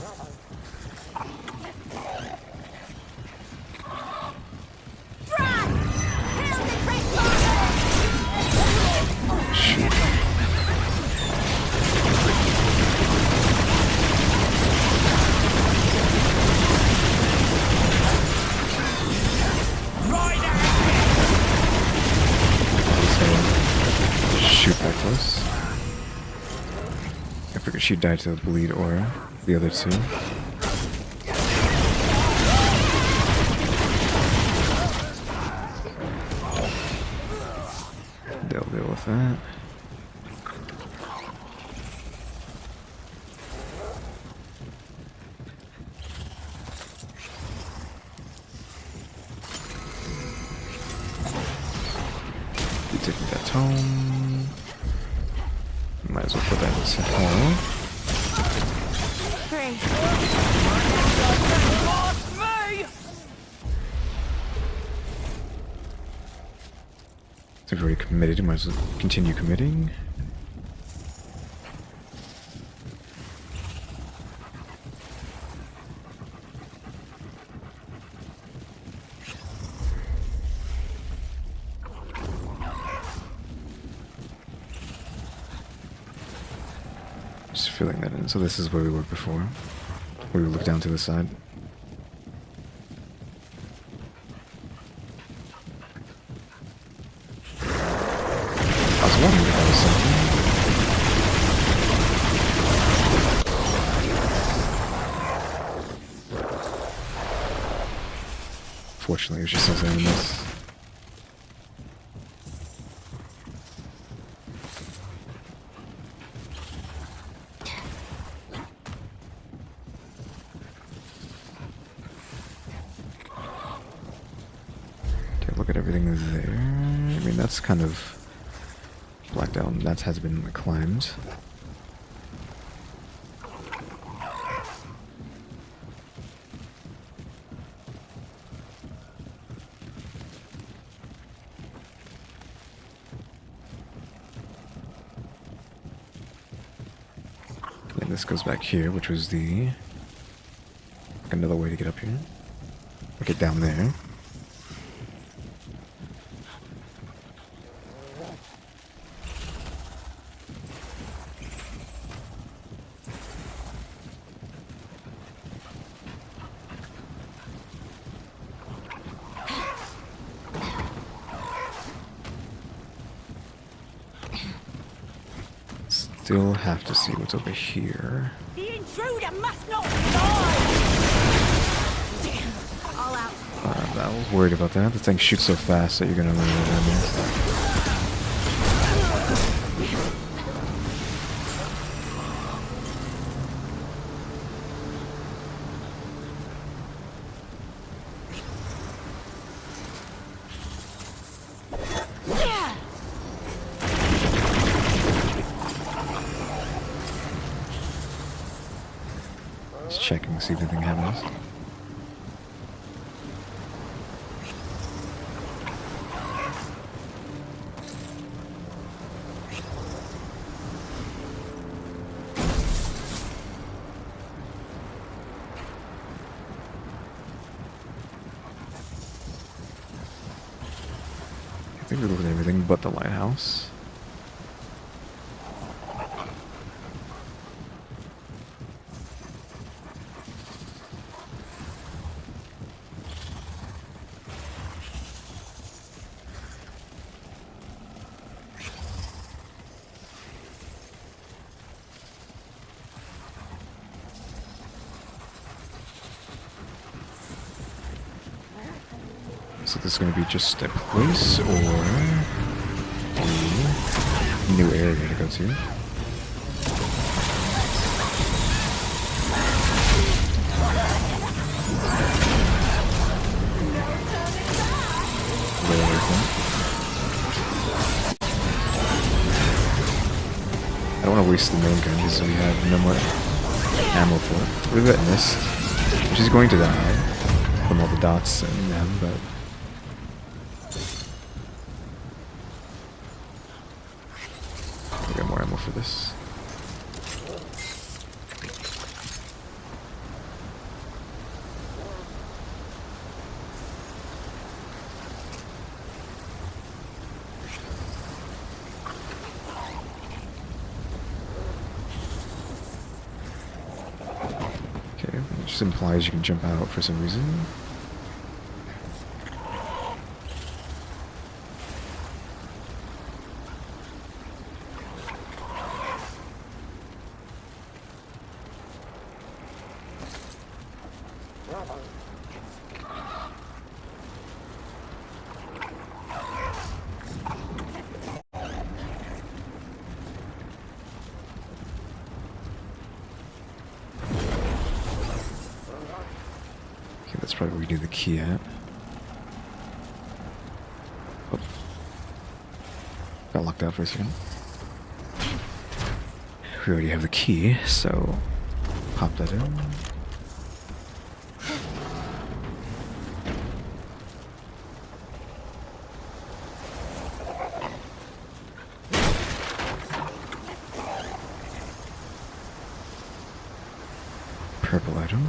Shoot. Shoot back close. I figured she died to the bleed aura. The other two. They'll deal with that. You taking that tome. Might as well put that in the hole. Great. So we've already committed, might as well continue committing. Just filling that in. So this is where we were before. We look down to the side. I was wondering if that was something. Fortunately, it was just something in this. Okay, look at everything there. I mean, that's kind of blacked out, and that has been climbed. And this goes back here, which was the another way to get up here. Get down there. Still have to see what's over here. The intruder must not die! Damn, all out. I was worried about that. The thing shoots so fast that you're gonna run it down there. Just checking to see if anything happens. I think we looked at everything but the lighthouse. So this is going to be just a place or a new area to go to. I don't want to waste the main gun because we have no more ammo for it. We've got missed, which is going to die from all the dots and them, but we got more ammo for this. just implies you can jump out for some reason. That's probably where we do the key at. Oh. Got locked out for a second. We already have the key, so pop that in. Purple item.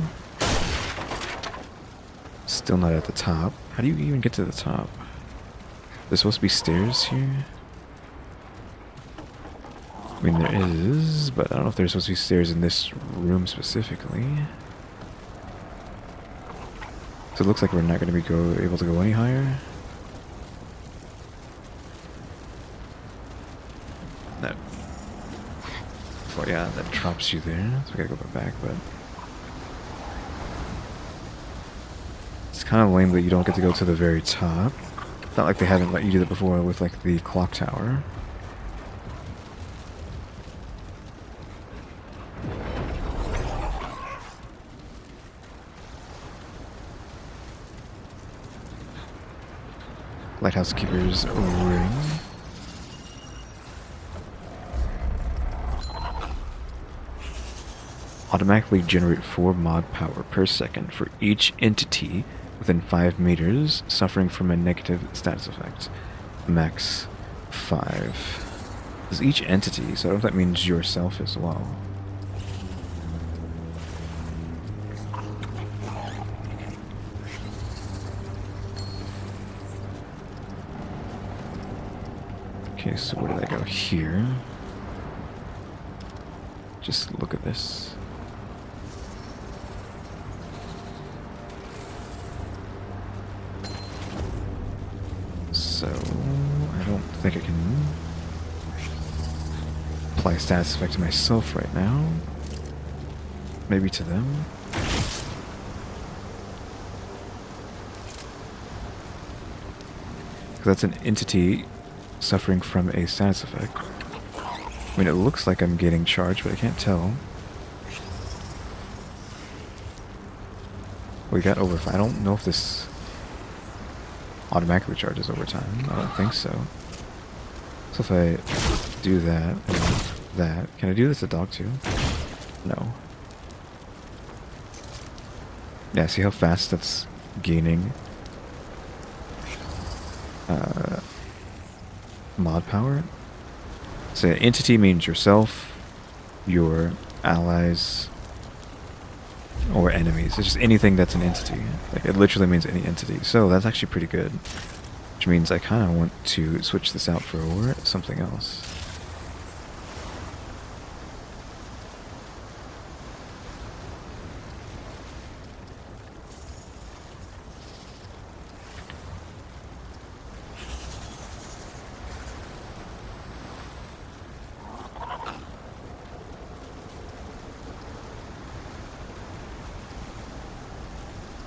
Still not at the top. How do you even get to the top? There's supposed to be stairs here? I mean, there is, but I don't know if there's supposed to be stairs in this room specifically. So it looks like we're not going to be able to go any higher. That... Oh yeah, that drops you there, so we gotta go back, but... It's kind of lame that you don't get to go to the very top. It's not like they haven't let you do that before with like the clock tower. Lighthouse Keeper's ring. Automatically generate 4 mod power per second for each entity within 5 meters suffering from a negative status effect. Max 5. This is each entity, so I don't know if that means yourself as well. Okay, so where did I go? Here. Just look at this. So, I don't think I can apply a status effect to myself right now. Maybe to them. Because that's an entity suffering from a status effect. I mean, it looks like I'm getting charged, but I can't tell. We got over 5. I don't know if this automatically charges over time. I don't think so. So if I do that and that, can I do this to dog too? No. Yeah, see how fast that's gaining mod power? So entity means yourself, your allies, or enemies. It's just anything that's an entity. Like, it literally means any entity. So that's actually pretty good. Which means I kind of want to switch this out for something else.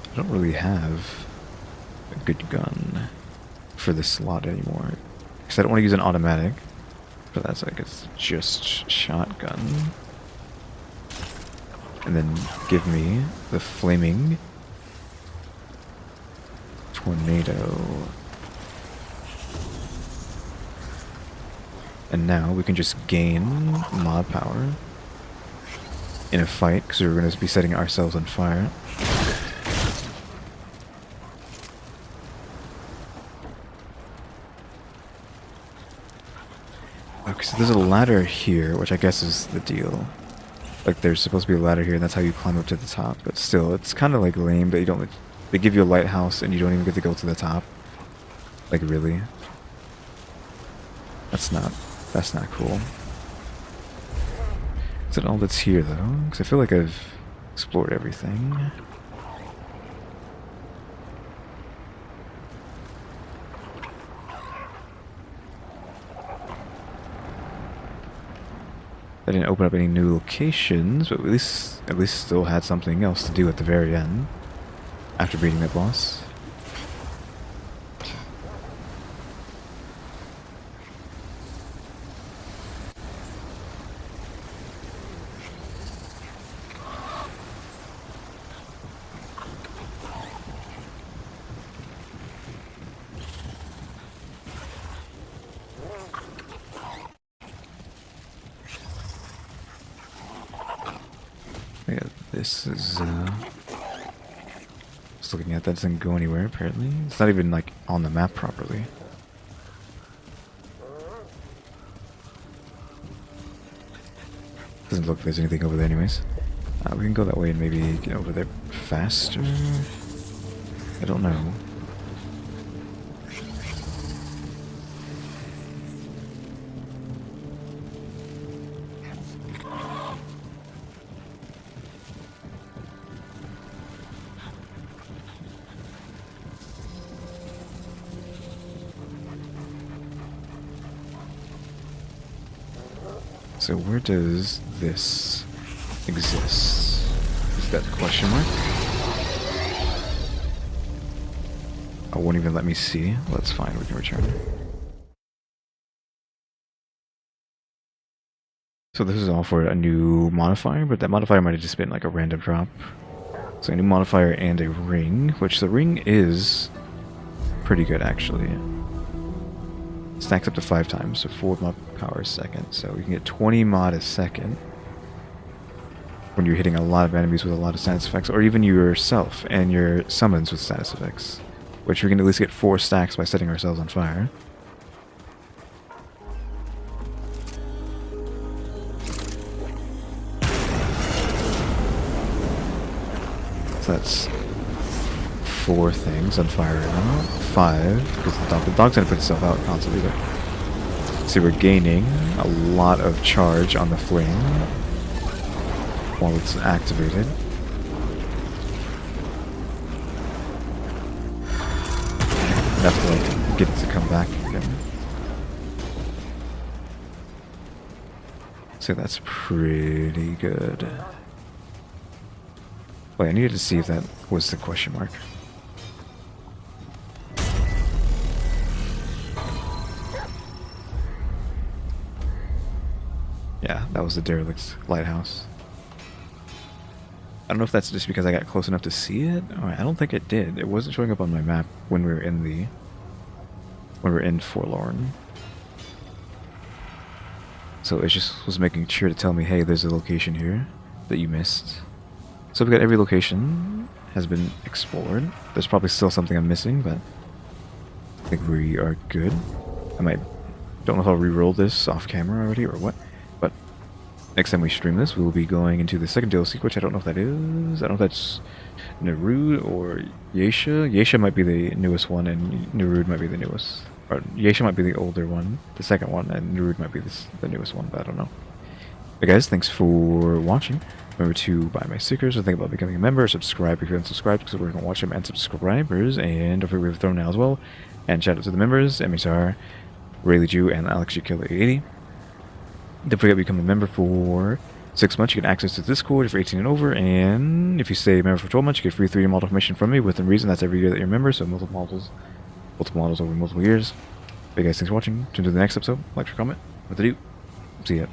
I don't really have a good gun for this slot anymore. Because I don't want to use an automatic. But that's like it's just shotgun. And then give me the flaming tornado. And now we can just gain mod power in a fight because we're going to be setting ourselves on fire. Okay, so there's a ladder here, which I guess is the deal. Like, there's supposed to be a ladder here, and that's how you climb up to the top. But still, it's kind of like lame that you don't. They give you a lighthouse, and you don't even get to go to the top. Like, really? That's not cool. Is that all that's here, though? Because I feel like I've Explored everything. I didn't open up any new locations, but at least still had something else to do at the very end after beating that boss. Yeah, this is, just looking at that, doesn't go anywhere, apparently. It's not even, like, on the map properly. Doesn't look like there's anything over there anyways. We can go that way and maybe get over there faster? I don't know. So where does this exist? Is that the question mark? Oh, won't even let me see. Well, that's fine, we can return. So this is all for a new modifier, but that modifier might have just been like a random drop. So a new modifier and a ring, which the ring is pretty good actually. Stacks up to 5 times, so 4 mod power a second. So you can get 20 mod a second when you're hitting a lot of enemies with a lot of status effects, or even yourself and your summons with status effects, which we can at least get 4 stacks by setting ourselves on fire. So that's 4 things on fire now. 5, because the dog's gonna put itself out constantly, but see, we're gaining a lot of charge on the flame while it's activated. Enough to like get it to come back again. So that's pretty good. Wait, I needed to see if that was the question mark. Yeah, that was the derelict lighthouse. I don't know if that's just because I got close enough to see it. I don't think it did. It wasn't showing up on my map when we were in Forlorn. So it just was making sure to tell me, hey, there's a location here that you missed. So we got every location has been explored. There's probably still something I'm missing, but I think we are good. Don't know if I'll re-roll this off camera already or what, but next time we stream this, we will be going into the second DLC, which I don't know if that is. I don't know if that's Nerud or Yeisha. Yeisha might be the newest one, and Nerud might be the newest. Or Yeisha might be the older one, the second one, and Nerud might be the newest one, but I don't know. But guys, thanks for watching. Remember to buy my stickers or think about becoming a member, subscribe if you haven't subscribed, because we're going to watch them and subscribers, and don't forget we have Throne now as well. And shout out to the members, EmmyStarr, RaleyDrew, and AlexGKiller80. Don't forget to become a member for 6 months. You get access to Discord if you're 18 and over, and if you stay a member for 12 months, you get free 3D model information from me within reason. That's every year that you're a member, so multiple models over multiple years. But guys, thanks for watching. Tune to the next episode. Like, comment, what to do. See ya.